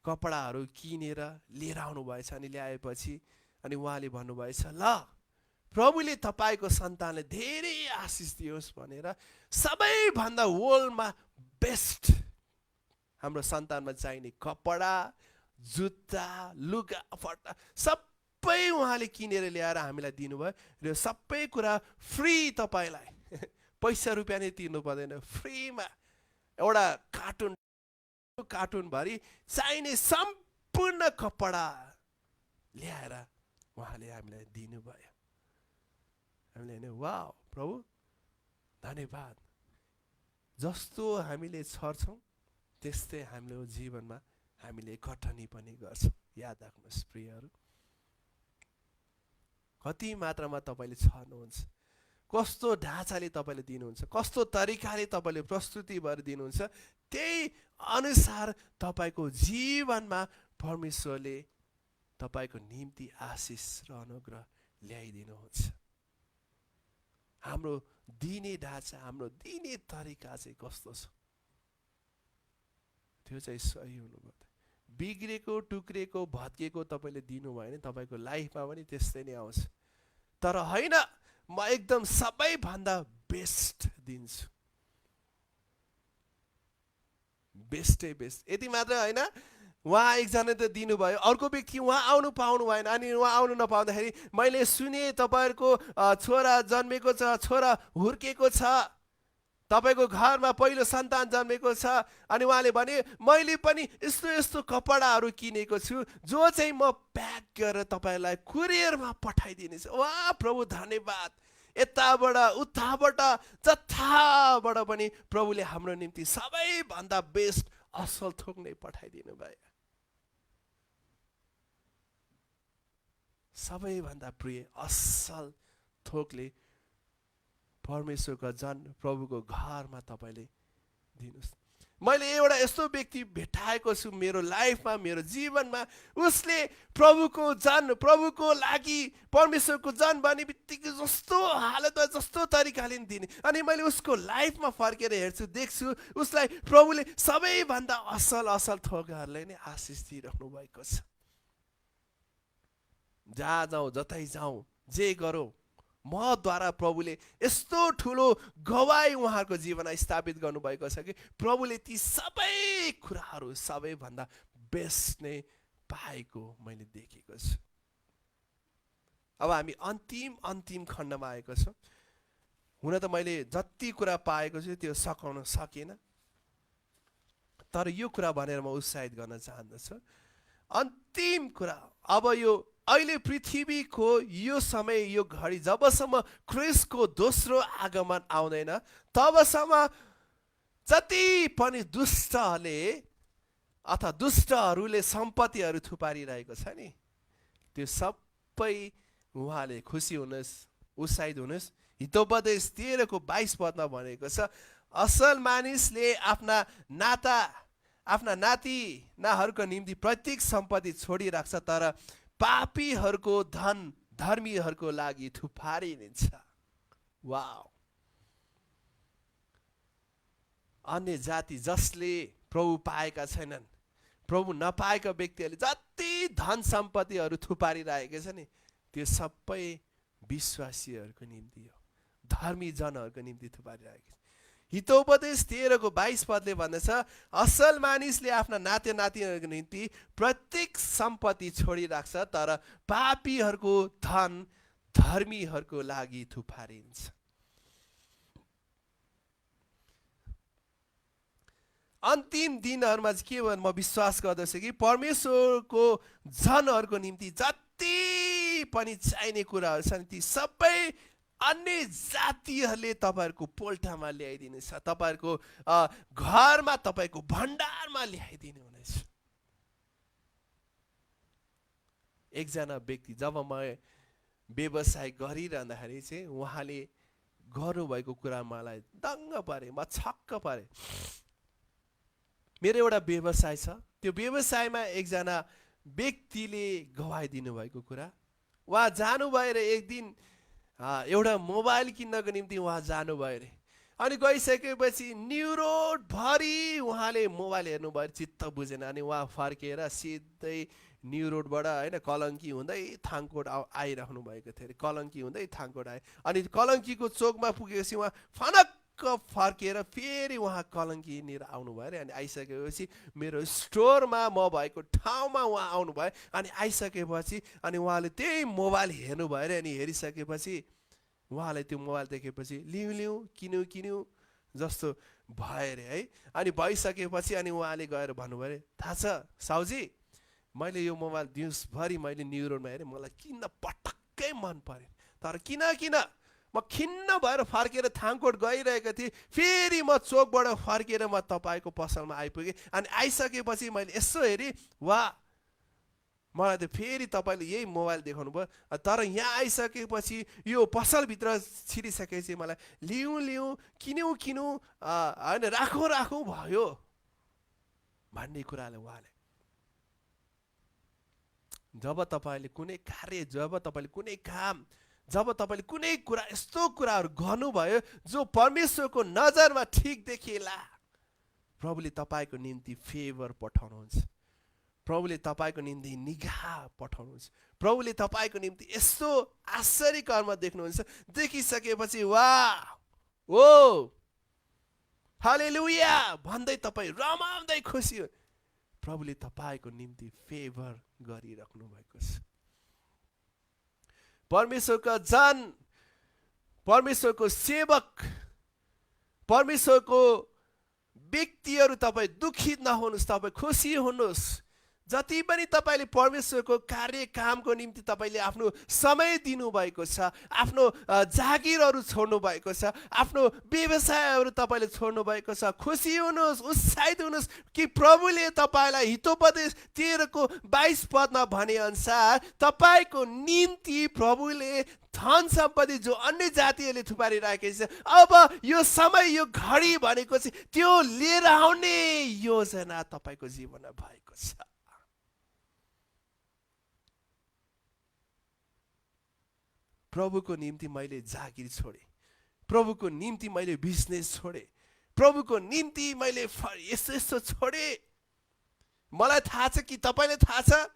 कपडाहरू किनेर लिएर आउनुभएछ। अनि ल्याएपछि अनि उहाँले भन्नुभएछ ल प्रभुले तपाईँको सन्तानले धेरै आशिष दियोस् भनेर सबैभन्दा वर्ल्डमा बेस्ट हाम्रो सन्तानमा चाहिने कपडा, जुत्ता, लुगा फटा सबै उहाँले किनेर ल्याएर हामीलाई दिनुभयो। र सबै कुरा फ्री, तपाईँलाई पैसा रुपियाँ नै तिर्नु पर्दैन, फ्रीमा एउटा कार्टुनभरि चाहिने सम्पूर्ण कपडा ल्याएर उहाँले हामीलाई दिनुभयो। हामीले भने वाह प्रभु धन्यवाद, जस्तो हामीले छर्छौँ त्यस्तै हाम्रो जीवनमा हामीले कटनी पनि गर्छौँ। याद राख्नुहोस् प्रियहरू, कति मात्रामा तपाईँले छर्नुहुन्छ, कस्तो ढाँचाले तपाईँले दिनुहुन्छ, कस्तो तरिकाले तपाईँले प्रस्तुति भएर दिनुहुन्छ, त्यही अनुसार तपाईँको जीवनमा परमेश्वरले तपाईँको निम्ति आशिष र अनुग्रह ल्याइदिनुहुन्छ। हाम्रो दिने ढाँचा, हाम्रो दिने तरिका चाहिँ कस्तो छ त्यो चाहिँ सही हुनुपर्छ। बिग्रेको, टुक्रेको, भत्किएको तपाईँले दिनुभयो भने तपाईँको लाइफमा पनि त्यस्तै नै आउँछ। तर होइन, म एकदम सबैभन्दा बेस्ट दिन्छु, बेस्टै बेस्ट। यति मात्र होइन, उहाँ एकजना त दिनुभयो, अर्को व्यक्ति उहाँ आउनु पाउनु भएन। अनि उहाँ आउनु नपाउँदाखेरि मैले सुने तपाईँहरूको छोरा जन्मेको छ, छोरा हुर्केको छ, तपाईँको घरमा पहिलो सन्तान जन्मेको छ। अनि उहाँले भने मैले पनि यस्तो यस्तो कपडाहरू किनेको छु जो चाहिँ म प्याक गरेर तपाईँलाई कुरियरमा पठाइदिनेछु। वाह प्रभु धन्यवाद, यताबाट उताबाट जताबाट पनि प्रभुले हाम्रो निम्ति सबैभन्दा बेस्ट असल थोक नै पठाइदिनु भयो। सबैभन्दा प्रिय असल थोकले परमेश्वरको जन प्रभुको घरमा तपाईँले दिनुहोस्। मैले एउटा यस्तो व्यक्ति भेटाएको छु मेरो लाइफमा, मेरो जीवनमा, उसले प्रभुको जन, प्रभुको लागि परमेश्वरको जन बने बित्तिकै जस्तो हालतमा जस्तो तरिकाले दिने। अनि मैले उसको लाइफमा फर्केर हेर्छु, देख्छु उसलाई प्रभुले सबैभन्दा असल असल थोकहरूले नै आशिष दिइराख्नु भएको छ। जहाँ जाउँ, जतै जाउँ, जे गरौँ, मद्वारा प्रभुले यस्तो ठुलो गवाई उहाँको जीवनमा स्थापित गर्नुभएको छ कि प्रभुले ती सबै कुराहरू सबैभन्दा बेस्ट नै पाएको मैले देखेको छु। अब हामी अन्तिम खण्डमा आएको छौँ। हुन त मैले जति कुरा पाएको छु त्यो सकाउन सकिनँ, तर यो कुरा भनेर म उत्साहित गर्न चाहन्छु। अन्तिम कुरा, अब यो अहिले पृथ्वीको यो समय, यो घडी, जबसम्म ख्रिस्टको दोस्रो आगमन आउँदैन तबसम्म जति पनि दुष्टहरूले अथवा दुष्टहरूले सम्पत्तिहरू थुपारिरहेको छ नि, त्यो सबै उहाँले खुसी हुनुहोस्, उत्साहित हुनुहोस्। हितोपदेश 13 को 22 पदमा भनेको छ, असल मानिसले आफ्ना नातिहरूको निम्ति प्रत्येक सम्पत्ति छोडिराख्छ, तर पापीहरूको धन धर्मीहरूको लागि थुपारिन्छ। वाव! अन्य जाति जसले प्रभु पाएका छैनन्, प्रभु नपाएका व्यक्तिहरूले जति धन सम्पत्तिहरू थुपारिरहेको छ नि, त्यो सबै विश्वासीहरूको निम्ति हो, धर्मी जनहरूको निम्ति थुपारिरहेको छ। हितोपदेश 13 को 22 पदले भन्दछ, असल मानिसले आफ्ना नातिहरूको निम्ति प्रत्येक सम्पत्ति छोडिराख्छ, तर पापीहरूको धन धर्मीहरूको लागि थुपारिन्छ। अन्तिम दिनहरूमा चाहिँ के म विश्वास गर्दछु कि परमेश्वरको जनहरूको निम्ति जति पनि चाहिने कुराहरू छन् ती सबै अन्य जातिहरूले तपाईँहरूको पोल्टामा ल्याइदिनेछ, तपाईँहरूको घरमा, तपाईँको भण्डारमा ल्याइदिनु हुनेछ। एकजना व्यक्ति, जब म व्यवसाय गरिरहँदाखेरि चाहिँ उहाँले गर्नुभएको कुरा मलाई दङ्ग पारे, म छक्क पारे। मेरो एउटा व्यवसाय छ, त्यो व्यवसायमा एकजना व्यक्तिले गवाइदिनु भएको कुरा, उहाँ जानुभयो र एक दिन एउटा मोबाइल किन्नको निम्ति उहाँ जानुभयो अरे। अनि गइसकेपछि न्यु रोड भरि उहाँले मोबाइल हेर्नुभयो, चित्त बुझेन। अनि उहाँ फर्केर सिधै न्यु रोडबाट होइन कलङ्की हुँदै थाङकोट आइराख्नु भएको थियो अरे। कलङ्की हुँदै थाङकोट आए। अनि कलङ्कीको चोकमा पुगेपछि उहाँ फनक्क फर्केर फेरि उहाँ कलङ्कीनिर आउनुभयो अरे। अनि आइसकेपछि मेरो स्टोरमा म भएको ठाउँमा उहाँ आउनुभयो। अनि आइसकेपछि अनि उहाँले त्यही मोबाइल हेर्नुभयो अरे। अनि हेरिसकेपछि उहाँलाई त्यो मोबाइल देखेपछि लिउँ किन्यौँ जस्तो भयो अरे है। अनि भइसकेपछि अनि उहाँले गएर भन्नुभयो अरे, थाहा छ साउजी, मैले यो मोबाइल दिउँसभरि मैले न्यु रोडमा हेरेँ, मलाई किन्न पटक्कै मन परेन। तर किन म खिन्न भएर फर्केर थाङकोट गइरहेको थिएँ। फेरि म चोकबाट फर्केर म तपाईँको पसलमा आइपुगेँ। अनि आइसकेपछि मैले यसो हेरेँ, वाह, मलाई त फेरि तपाईँले यही मोबाइल देखाउनु भयो। तर यहाँ आइसकेपछि यो पसलभित्र छिरिसकेपछि मलाई लिउँ किन्यौँ होइन राखौँ भयो भन्ने कुराले उहाँले, जब तपाईँले कुनै कार्य, जब तपाईँले कुनै काम, जब तपाईँले कुनै कुरा, यस्तो कुराहरू गर्नुभयो जो परमेश्वरको नजरमा ठिक देखिएला, प्रभुले तपाईँको निम्ति फेभर पठाउनुहुन्छ, प्रभुले तपाईँको निम्ति निगाह पठाउनुहुन्छ, प्रभुले तपाईँको निम्ति यस्तो आश्चर्य कर्म देख्नुहुन्छ। देखिसकेपछि वाह ओ हालेलुया भन्दै तपाईँ रमाउँदै खुसी हो। प्रभुले तपाईँको निम्ति फेभर गरिराख्नु भएको छ। परमेश्वरका जन, परमेश्वरको सेवक, परमेश्वरको व्यक्तिहरू, तपाईँ दुखित नहुनुहोस्, तपाईँ खुसी हुनुहोस्। जति पनि तपाईँले परमेश्वरको कार्य कामको निम्ति तपाईँले आफ्नो समय दिनुभएको छ, आफ्नो जागिरहरू छोड्नु भएको छ, आफ्नो व्यवसायहरू तपाईँले छोड्नु भएको छ, खुसी हुनुहोस्, उत्साहित हुनुहोस् कि प्रभुले तपाईँलाई हितोपदेश 13:22 पदमा भने अनुसार तपाईँको निम्ति प्रभुले धन सम्पत्ति जो अन्य जातिहरूले थुपारिराखेको छ, अब यो समय, यो घडी भनेको चाहिँ त्यो लिएर आउने योजना तपाईँको जीवनमा भएको छ। प्रभुको निम्ति मैले जागिर छोडेँ, प्रभुको निम्ति मैले बिजनेस छोडेँ, प्रभुको निम्ति मैले यस्तो छोडेँ। मलाई थाहा छ कि तपाईँले थाहा छ,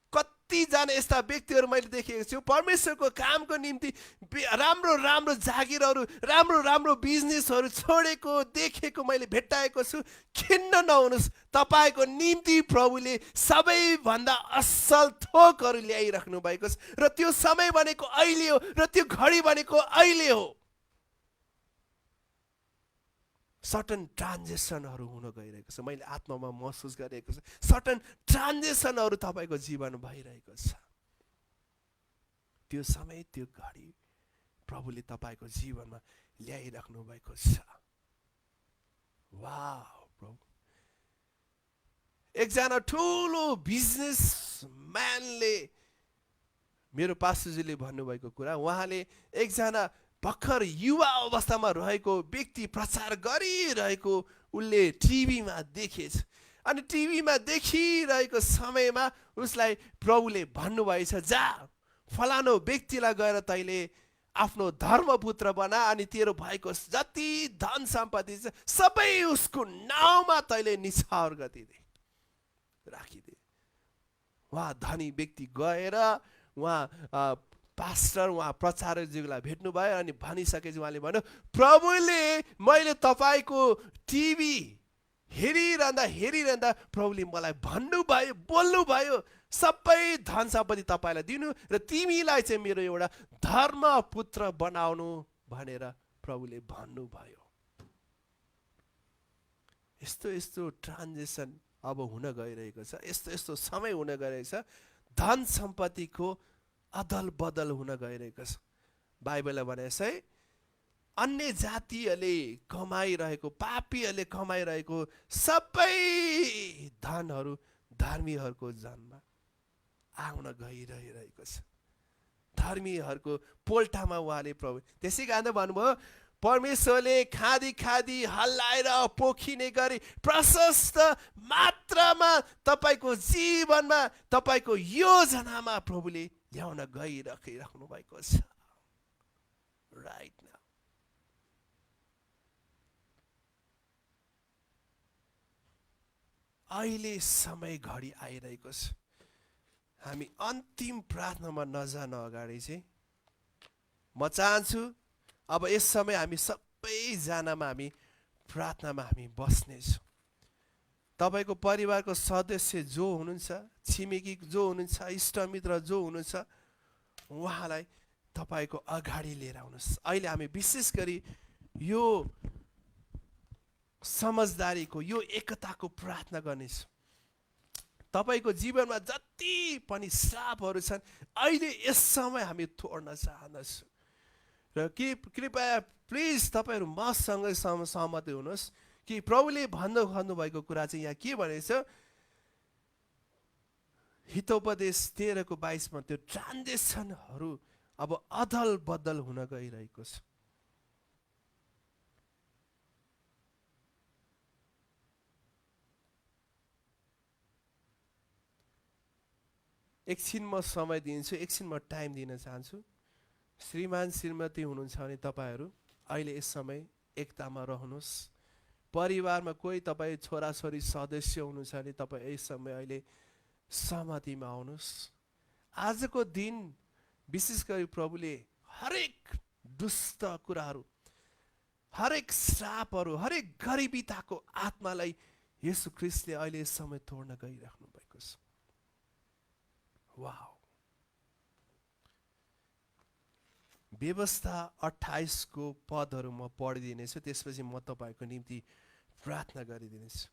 कतिजना यस्ता व्यक्तिहरू मैले देखेको छु परमेश्वरको कामको निम्ति राम्रो जागिरहरू, राम्रो बिजनेसहरू छोडेको देखेको मैले भेट्टाएको छु। खिन्न नहुनुहोस्, तपाईँको निम्ति प्रभुले सबैभन्दा असल थोकहरू ल्याइराख्नु भएको छ र त्यो समय भनेको अहिले हो र त्यो घडी भनेको अहिले हो। सर्टन ट्रान्जेक्सनहरू हुन गइरहेको छ, मैले आत्मामा महसुस गरेको छ। सर्टन ट्रान्जेक्सनहरू तपाईँको जीवन भइरहेको छ। त्यो समय, त्यो घडी प्रभुले तपाईँको जीवनमा ल्याइराख्नु भएको छ। वाह प्रभु। एकजना ठुलो बिजनेसम्यानले, मेरो पास्टरजीले भन्नुभएको कुरा, उहाँले एकजना भर्खर युवा अवस्थामा रहेको व्यक्ति प्रचार गरिरहेको उसले टिभीमा देखेछ। अनि टिभीमा देखिरहेको समयमा उसलाई प्रभुले भन्नुभएछ, जा फलानो व्यक्तिलाई गएर तैले आफ्नो धर्मपुत्र बना अनि तेरो भएको जति धन सम्पत्ति छ सबै उसको नाउँमा तैले निछावर गरिदे, राखिदे। उहाँ धनी व्यक्ति गएर उहाँ पास्टर, उहाँ प्रचारकज्यूलाई भेट्नुभयो अनि भनिसकेपछि उहाँले भन्यो, प्रभुले, मैले तपाईँको टिभी हेरिरहँदा प्रभुले मलाई भन्नुभयो, बोल्नुभयो, सबै धन सम्पत्ति तपाईँलाई दिनु र तिमीलाई चाहिँ मेरो एउटा धर्मपुत्र बनाउनु भनेर प्रभुले भन्नुभयो। यस्तो ट्रान्जेक्सन अब हुन गइरहेको छ, यस्तो समय हुन गइरहेको छ। धन सम्पत्तिको अदल बदल हुन गइरहेको छ। बाइबलले भनेछ है, अन्य जातिहरूले कमाइरहेको, पापीहरूले कमाइरहेको सबै धनहरू धर्मीहरूको जन्म आउन गइरहेको छ। धर्मीहरूको पोल्टामा उहाँले प्रभु, त्यसै कारण भन्नुभयो परमेश्वरले खादी खादी हल्लाएर पोखिने गरी प्रशस्त मात्रामा तपाईँको जीवनमा, तपाईँको योजनामा प्रभुले ल्याउन गइराख्नु भएको छ। राइट नाउ अहिले समय घडी आइरहेको छ। हामी अन्तिम प्रार्थनामा नजान अगाडि चाहिँ म चाहन्छु अब यस समय हामी सबैजनामा हामी प्रार्थनामा हामी बस्नेछौँ। तपाईँको परिवारको सदस्य जो हुनुहुन्छ, छिमेकी जो हुनुहुन्छ, इष्टमित्र जो हुनुहुन्छ, उहाँलाई तपाईँको अगाडि लिएर आउनुहोस्। अहिले हामी विशेष गरी यो समझदारीको, यो एकताको प्रार्थना गर्नेछौँ। तपाईँको जीवनमा जति पनि श्रापहरू छन् अहिले यस समय हामी तोड्न चाहन्छौँ। र कृपया प्लिज तपाईँहरू मसँगै सहमत हुनुहोस् कि प्रभुले भन्नुभएको कुरा चाहिँ यहाँ के भनेछ, हितोपदेश 13:22 त्यो ट्रान्जेक्सनहरू अब अदल बदल हुन गइरहेको छ। एकछिन म समय दिन्छु, एकछिन म टाइम दिन चाहन्छु। श्रीमान श्रीमती हुनुहुन्छ भने तपाईँहरू अहिले यस समय एकतामा रहनुहोस्। परिवारमा कोही तपाईँ छोराछोरी सदस्य हुनुहुन्छ भने तपाईँ यस समय अहिले सहमतिमा आउनुहोस्। आजको दिन विशेष गरी प्रभुले हरेक दुष्ट कुराहरू, हरेक श्रापहरू, हरेक गरिबीताको आत्मालाई येशू ख्रीष्टले अहिले यस समय तोड्न गइराख्नु भएको छ। वाउ! व्यवस्था 28 को पदहरू म पढिदिनेछु, त्यसपछि म तपाईँको निम्ति प्रार्थना गरिदिनेछु।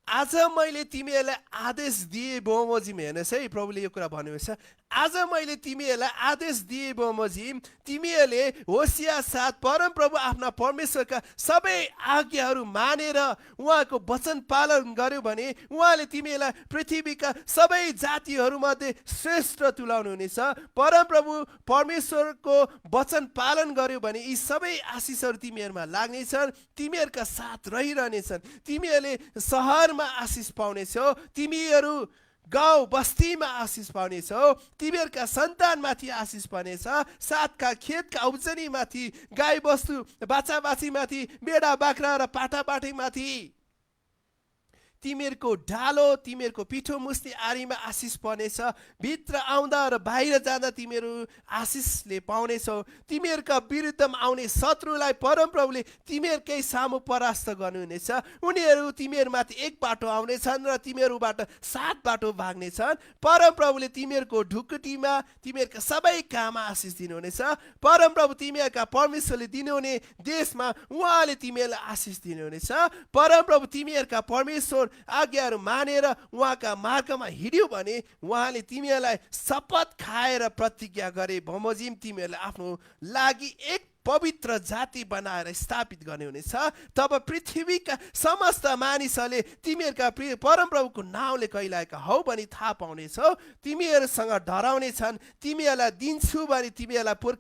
आज मैले तिमीहरूलाई आदेश दिए बमोजिम, हेर्नुहोस् है, प्रभुले यो कुरा भन्नुभएको छ। आज मैले तिमीहरूलाई आदेश दिए बमोजिम तिमीहरूले होसियार साथ परमप्रभु आफ्ना परमेश्वरका सबै आज्ञाहरू मानेर उहाँको वचन पालन गर्यो भने उहाँले तिमीहरूलाई पृथ्वीका सबै जातिहरूमध्ये श्रेष्ठ तुल्याउनु हुनेछ। परमप्रभु परमेश्वरको वचन पालन गर्यो भने यी सबै आशिषहरू तिमीहरूमा लाग्नेछन्, तिमीहरूका साथ रहिरहनेछन्। तिमीहरूले सहरमा आशिष पाउनेछौ, तिमीहरू गाउँ बस्तीमा आशिष पाउनेछौ, तिमीहरूका सन्तानमाथि आशिष पाउनेछ, साथका खेतका उब्जनीमाथि, गाई बस्तु बाछा बाछीमाथि, बेडा बाख्रा र पाठापाठीमाथि, तिमीहरूको ढालो, तिमीहरूको पिठो मुस्ती आरीमा आशिष पर्नेछ। भित्र आउँदा र बाहिर जाँदा तिमीहरू आशिषले पाउनेछौ। तिमीहरूका विरुद्धमा आउने शत्रुलाई परमप्रभुले तिमीहरूकै सामु परास्त गर्नुहुनेछ। उनीहरू तिमीहरूमाथि एक बाटो आउनेछन् र तिमीहरूबाट 7 बाटो भाग्नेछन्। परमप्रभुले तिमीहरूको ढुकुटीमा, तिमीहरूका सबै काममा आशिष दिनुहुनेछ। परमप्रभु तिमीहरूका परमेश्वरले दिनुहुने देशमा उहाँले तिमीहरूलाई आशिष दिनुहुनेछ। परमप्रभु तिमीहरूका परमेश्वर आज्ञाहरू मानेर उहाँका मार्गमा हिँड्यो भने उहाँले तिमीहरूलाई शपथ खाएर प्रतिज्ञा गरे बमोजिम तिमीहरूलाई आफ्नो लागि एक पवित्र जाति बनाएर स्थापित गर्ने हुनेछ। तब पृथ्वीका समस्त मानिसहरूले तिमीहरूका परमप्रभुको नाउँले कहलाएका हौ भनी थाहा पाउनेछौ। तिमीहरूसँग डराउनेछन्। तिमीहरूलाई दिन्छु भने तिमीहरूलाई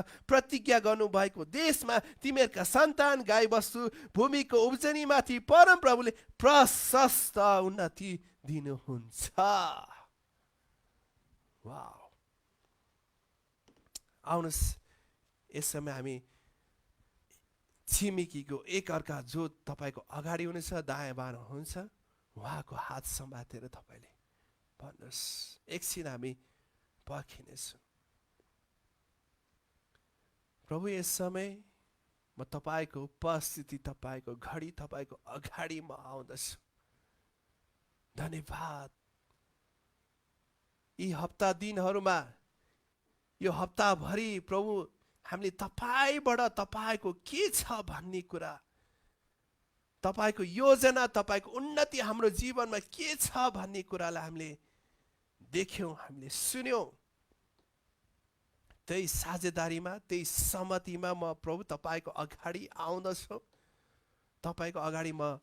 प्रतिज्ञा गर्नुभएको देशमा तिमीहरूका सन्तान, गाई बस्तु, भूमिको उब्जनीमाथि परमप्रभुले प्रशस्त उन्नति दिनुहुन्छ। वाउ! आउनुहोस् यस समय हामी छिमेकीको एकअर्का जो तपाईँको अगाडि हुनेछ, दायाँ बायाँ हुनुहुन्छ, उहाँको हात समातेर तपाईँले भन्नुहोस्। एकछिन हामी पर्खिनेछौँ। प्रभु यस समय म तपाईँको उपस्थिति, तपाईँको घडी, तपाईँको अगाडि म आउँदछु। धन्यवाद। यी हप्ता दिनहरूमा, यो हप्ताभरि प्रभु हामीले तपाईँबाट तपाईँको के छ भन्ने कुरा, तपाईँको योजना, तपाईँको उन्नति हाम्रो जीवनमा के छ भन्ने कुरालाई हामीले देख्यौँ, हामीले सुन्यौँ। त्यही साझेदारीमा, त्यही सहमतिमा म प्रभु तपाईँको अगाडि आउँदछु। तपाईँको अगाडि म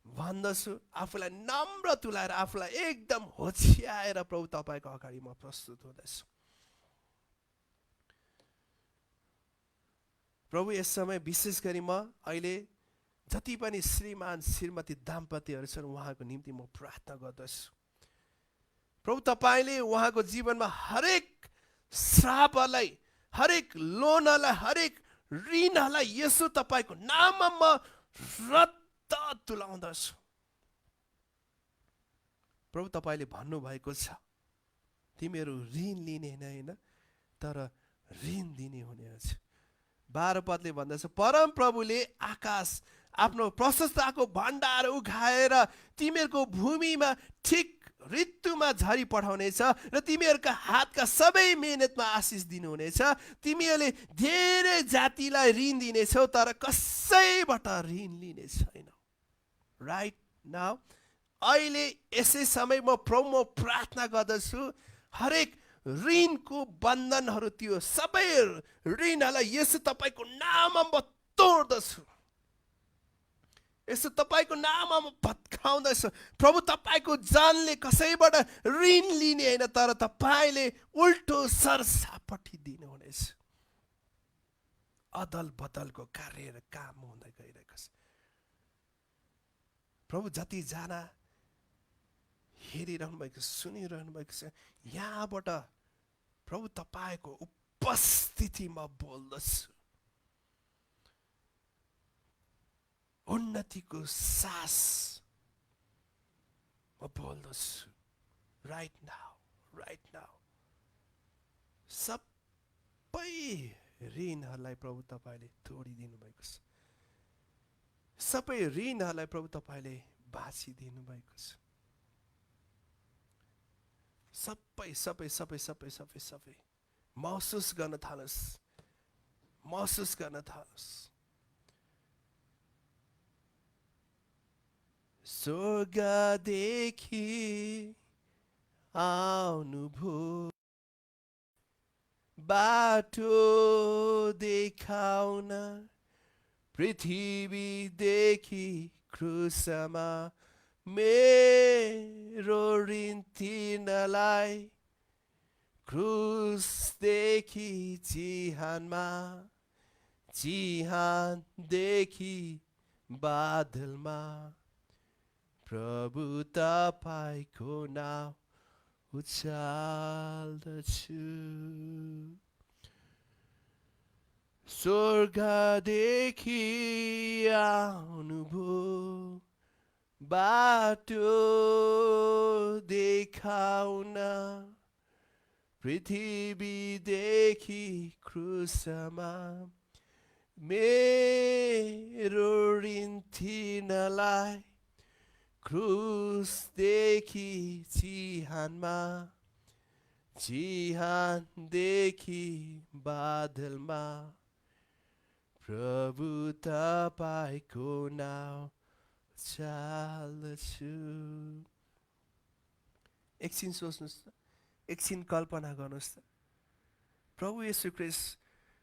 भन्दछु, आफूलाई नम्र तुलाएर, आफूलाई एकदम होछ्याएर प्रभु तपाईँको अगाडि म प्रस्तुत हुँदैछु। प्रभु यस समय विशेष गरी म अहिले जति पनि श्रीमान श्रीमती दाम्पत्यहरू छन् उहाँको निम्ति म प्रार्थना गर्दछु। प्रभु तपाईँले उहाँको जीवनमा हरेक श्रापलाई, हरेक लोनलाई, हरेक ऋणलाई यसो तपाईँको नाममा म रद्द तुलाउँदछु। प्रभु तपाईँले भन्नुभएको छ तिमीहरू ऋण लिने होइन तर ऋण दिने हुनेछ। 12 पदले भन्दछ, परम प्रभुले आकाश आफ्नो प्रशस्तताको भण्डार उघाएर तिमीहरूको भूमिमा ठिक ऋतुमा झरी पठाउनेछ र तिमीहरूका हातका सबै मेहनतमा आशिष दिनुहुनेछ। तिमीहरूले धेरै जातिलाई ऋण दिनेछौ तर कसैबाट ऋण लिने छैनौ। राइट नाउ अहिले यसै समय म प्रार्थना गर्दछु, हरेक ऋणको बन्धनहरू, त्यो सबै ऋणहरूलाई यसो तपाईँको नाममा म तोड्दछु। यसो तपाईँको नाममा म भत्काउँदछु। प्रभु तपाईँको जनले कसैबाट ऋण लिने होइन तर तपाईँले उल्टो सरसापट्टि दिनुहुनेछ। अदल बदलको कार्य र काम हुँदै गइरहेको छ। प्रभु जतिजना हेरिरहनु भएको, सुनिरहनु भएको छ, यहाँबाट प्रभु तपाईँको उपस्थितिमा बोल्दछु। उन्नतिको सास म बोल्दछु। राइट नाउ सबै ऋणहरूलाई प्रभु तपाईँले तोडिदिनु भएको छ। सबै ऋणहरूलाई प्रभु तपाईँले भाँचिदिनु भएको छ। सबै सबै सबै सबै सबै सबै महसुस गर्न थाल्नुहोस्, महसुस गर्न थाल्नुहोस्। स्वर्गदेखि आउनुभयो, बाटो देखाउन पृथ्वीदेखि क्रुसमा मेरो ऋण तिर्नलाई, क्रुसदेखि चिहानदेखि बादलमा प्रभु तपाईँको नाम उचाल्दछु। स्वर्गदेखि आउनुभयो, बाटो देखाउन पृथ्वीदेखि क्रुसमा मेरो ऋण तिर्नलाई, क्रुसदेखि चिहानदेखि बादलमा प्रभु तपाईँको नाम चाल्दछु। एकछिन सोच्नुहोस् त, एकछिन कल्पना गर्नुहोस् त, प्रभु येशू ख्रीष्ट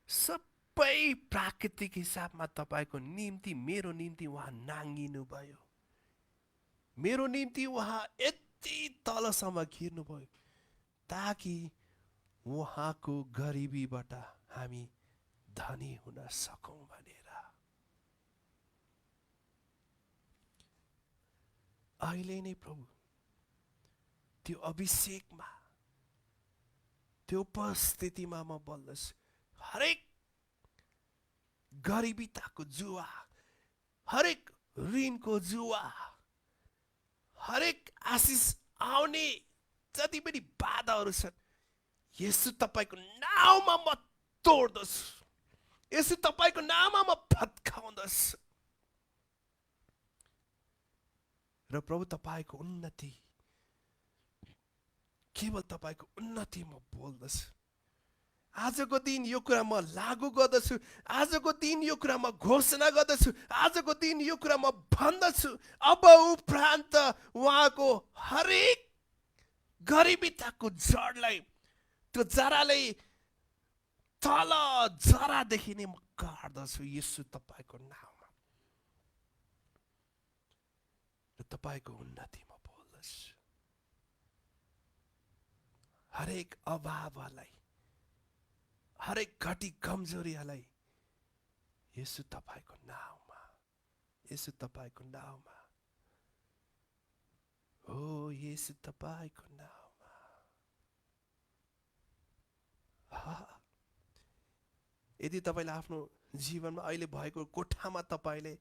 सबै प्राकृतिक हिसाबमा तपाईँको निम्ति, मेरो निम्ति उहाँ नाङ्गिनु भयो। मेरो निम्ति उहाँ यति तलसम्म गिर्नुभयो ताकि उहाँको गरिबीबाट हामी धनी हुन सकौँ भनेर। अहिले नै प्रभु त्यो अभिषेकमा, त्यो उपस्थितिमा म बोल्दछु। हरेक गरिबीताको जुवा, हरेक ऋणको जुवा, हरेक आशिष आउने जति पनि बाधाहरू छन्, यसो तपाईँको नाममा म तोड्दछु। यसो तपाईँको नाममा म भत्काउँदछु। र प्रभु तपाईँको उन्नति, केवल तपाईँको उन्नति म बोल्दछु। आजको दिन यो कुरा म लागू गर्दछु। आजको दिन यो कुरा म घोषणा गर्दछु। आजको दिन यो कुरा म भन्दछु। अब उपरान्त उहाँको हरेक गरिबीताको जडलाई, त्यो जराले तल जरादेखि नै म काट्दछु येशू तपाईँको नाउँमा, र तपाईँको उन्नतिमा बोल्दछु। हरेक अभावलाई, हरेक घटी कमजोरीलाई येशू तपाईँको नाउँमा, येशू तपाईँको नाउँमा, हो येशू तपाईँको नाउँमा। यदि तपाईँले आफ्नो जीवनमा अहिले भएको कोठामा तपाईँले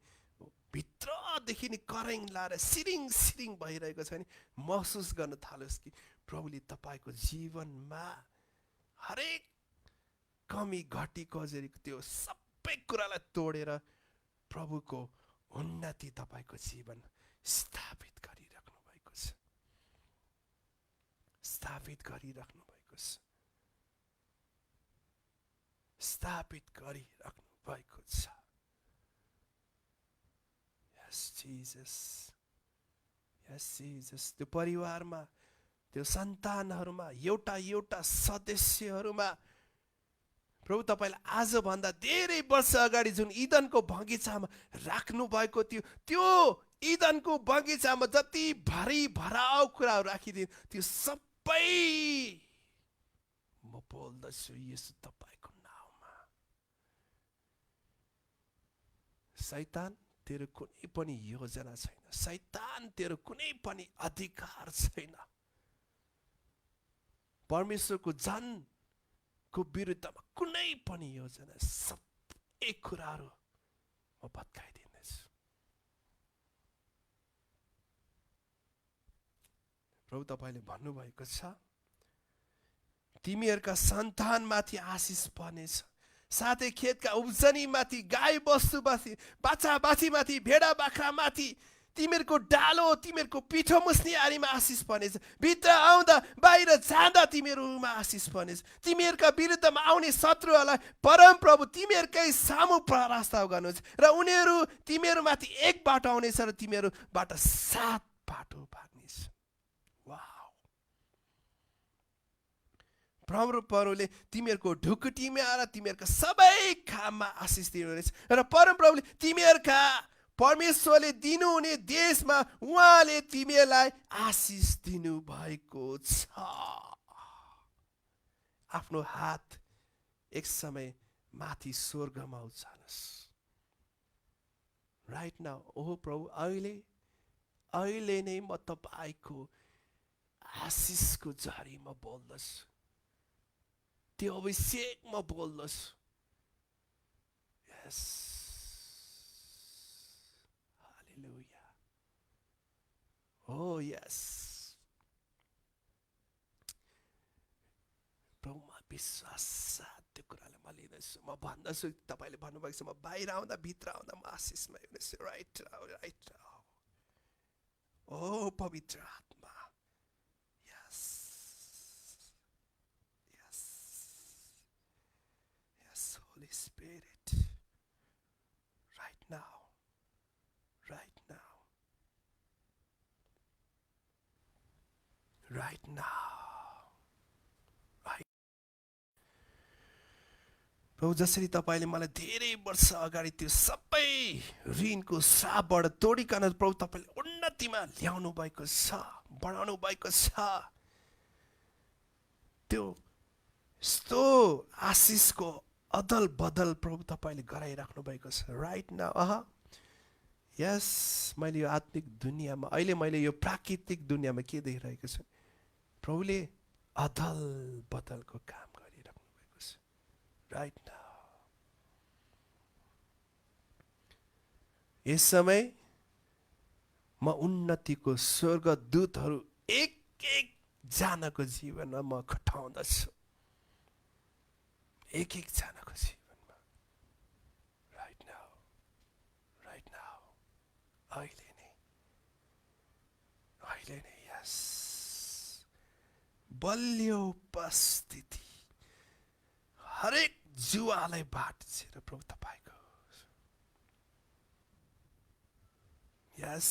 भित्रदेखि नै करेन्ट लाएर सिरिङ सिरिङ भइरहेको छ भने महसुस गर्न थालोस् कि प्रभुले तपाईँको जीवनमा हरेक कमी घटी कजरी त्यो सबै कुरालाई तोडेर प्रभुको उन्नति तपाईँको जीवन स्थापित गरिराख्नु भएको छ, स्थापित गरिराख्नु भएको छ, स्थापित गरिराख्नु भएको छ। यस जिजस, यस जिजस। त्यो परिवारमा, त्यो सन्तानहरूमा, एउटा एउटा सदस्यहरूमा प्रभु तपाईँले आजभन्दा धेरै वर्ष अगाडि जुन इदनको बगैँचामा राख्नु भएको थियो, त्यो इदनको बगैँचामा जति भरि भराउ कुराहरू राखिदिनु, त्यो सबै म बोल्दछु येशू तपाईँको नाउँमा। शैतान तेरो कुनै पनि योजना छैन, शैतान तेरो कुनै पनि अधिकार छैन। परमेश्वरको जन को विरुद्धमा कुनै पनि योजना, सबै कुराहरू म भत्काइदिनेछु। प्रभु तपाईँले भन्नुभएको छ तिमीहरूका सन्तानमाथि आशिष पर्नेछ, साथै खेतका उब्जनीमाथि, गाई बस्तुमाथि, बाछा बाछीमाथि, भेडा बाख्रामाथि, तिमीहरूको डालो, तिमीहरूको पिठो मुस्नी आरीमा आशिष पर्नेछ। भित्र आउँदा बाहिर जाँदा तिमीहरूमा आशिष पर्नेछ। तिमीहरूका विरुद्धमा आउने शत्रुहरूलाई परम प्रभु तिमीहरूकै सामु परास्ताव गर्नुहुन्छ, र उनीहरू तिमीहरूमाथि एक बाटो आउनेछ र तिमीहरूबाट 7 बाटो भाग्नेछ। वाउ! परमप्रभुले तिमीहरूको ढुकुटीमा आएर तिमीहरूका सबै काममा आशिष दिनुहुनेछ, र परमप्रभुले तिमीहरूका परमेश्वरले दिनुहुने देशमा उहाँले तिमीहरूलाई आशिष दिनु भएको छ। आफ्नो हात एक समय माथि स्वर्गमा उचाल्नुहोस्। राइट नाउ, ओह प्रभु, अहिले नै म तपाईँको आशिषको झरी म बोल्दछु, त्यो अभिषेक म बोल्दछु। यस, हालेलुया, oh yes। प्रभुमा विश्वास साथ त्यो कुरालाई म लिँदैछु। म भन्दछु, तपाईँले भन्नुभएको छ म बाहिर आउँदा भित्र आउँदा म आशिषमय हुनेछु। राइट राइट, ओ पवित्र आत्मा, yes yes yes, holy spirit, right now, right now, right now. प्रभु, जसरी तपाईँले मलाई धेरै वर्ष अगाडि त्यो सबै ऋणको श्रापबाट तोडिकन प्रभु तपाईँले उन्नतिमा ल्याउनु भएको छ, बढाउनु भएको छ, त्यो यस्तो आशिषको अदल बदल प्रभु तपाईँले गराइराख्नु भएको छ राइट नाउ। यस, मैले यो आत्मिक दुनियाँमा, अहिले मैले यो प्राकृतिक दुनियाँमा के देखिरहेको छु, प्रभुले अदल बदलको काम गरिराख्नु भएको छ राइट नाउ। यस समय म उन्नतिको स्वर्गदूतहरू एक एक जनाको जीवनमा म खटाउँदछु, एक एक जनाको जीवनमा राइट नाउ, राइट नाउ, अहिले नै यस बलियो उपस्थिति हरेक जुवालाई बाँटेर प्रभु तपाईँको, yes,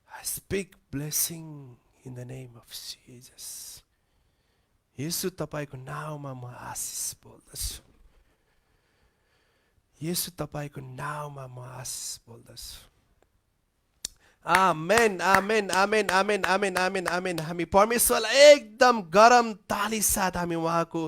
I speak blessing in the name of Jesus. येशू तपाईँको नाउँमा म आशिष बोल्दछु। येशू तपाईँको नाउँमा म आशिष बोल्दछु। आमेन आमेन आमेन आमेन आमेन आमेन आमेन। हामी परमेश्वरलाई एकदम गरम ताली साथ हामी उहाँको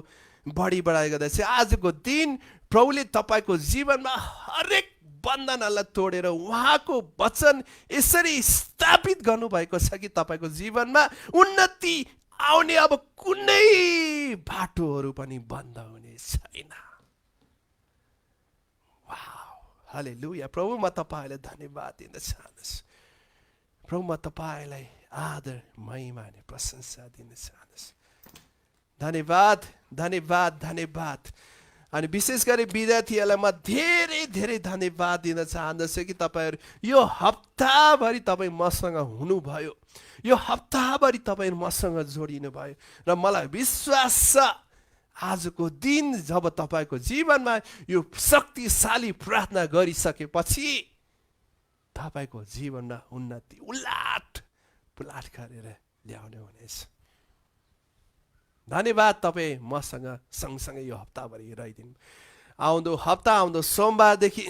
बढी बढाइ गर्दैछ। आजको दिन प्रभुले तपाईँको जीवनमा हरेक बन्धनहरूलाई तोडेर उहाँको वचन यसरी स्थापित गर्नुभएको छ कि तपाईँको जीवनमा उन्नति आउने अब कुनै बाटोहरू पनि बन्द हुने छैन। वाउ, हालेलुया। प्रभु म तपाईँलाई धन्यवाद दिन चाहन्छु। प्रभु म तपाईँलाई आदर महिमा अनि प्रशंसा दिन चाहन्छु। धन्यवाद धन्यवाद धन्यवाद। अनि विशेष गरी विद्यार्थीहरूलाई म धेरै धेरै धन्यवाद दिन चाहन्छु कि तपाईँहरू यो हप्ताभरि तपाईँ मसँग हुनुभयो। यो हप्ताभरि तपाईँ मसँग जोडिनु भयो र मलाई विश्वास छ आजको दिन जब तपाईँको जीवनमा यो शक्तिशाली प्रार्थना गरिसकेपछि तपाईँको जीवनमा उन्नति उलाट पुलाट गरेर ल्याउने हुनेछ। धन्यवाद, तपाईँ मसँग सँगसँगै यो हप्ताभरि रहिदिनु। आउँदो हप्ता आउँदो सोमबारदेखि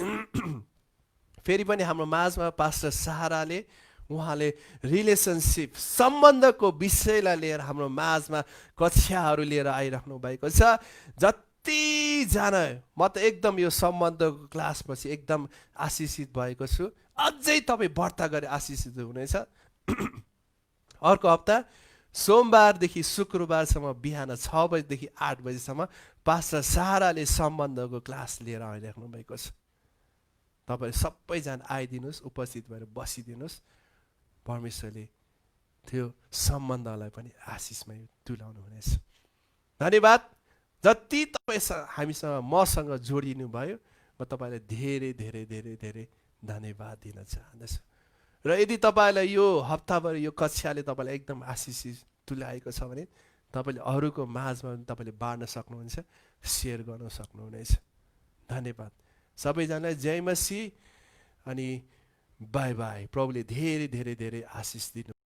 फेरि पनि हाम्रो माझमा पास्टर सहाराले उहाँले रिलेसनसिप सम्बन्धको विषयलाई लिएर हाम्रो माझमा कक्षाहरू लिएर आइराख्नु भएको छ। जतिजना म त एकदम यो सम्बन्धको क्लासपछि एकदम आशिषित भएको छु। अझै तपाईँ बढ्ता गरी आशिषित हुनेछ। अर्को हप्ता सोमबारदेखि शुक्रबारसम्म बिहान 6 बजेदेखि 8 बजेसम्म पास्टर सहाराले सम्बन्धको क्लास लिएर आइराख्नु भएको छ। तपाईँ सबैजना आइदिनुहोस्, उपस्थित भएर बसिदिनुहोस्। परमेश्वरले त्यो सम्बन्धलाई पनि आशिषमै तुल्याउनु हुनेछ। धन्यवाद। जति तपाईँ हामीसँग मसँग जोडिनु भयो म तपाईँलाई धेरै धेरै धेरै धेरै धन्यवाद दिन चाहन्छु। र यदि तपाईँलाई यो हप्ताभरि यो कक्षाले तपाईँलाई एकदम आशिष तुल्याएको छ भने तपाईँले अरूको माझमा तपाईँले बाँड्न सक्नुहुन्छ, सेयर गर्न सक्नुहुनेछ। धन्यवाद सबैजनालाई। जय मसीह अनि बाई बाई। प्रभुले धेरै धेरै धेरै आशिष दिनु।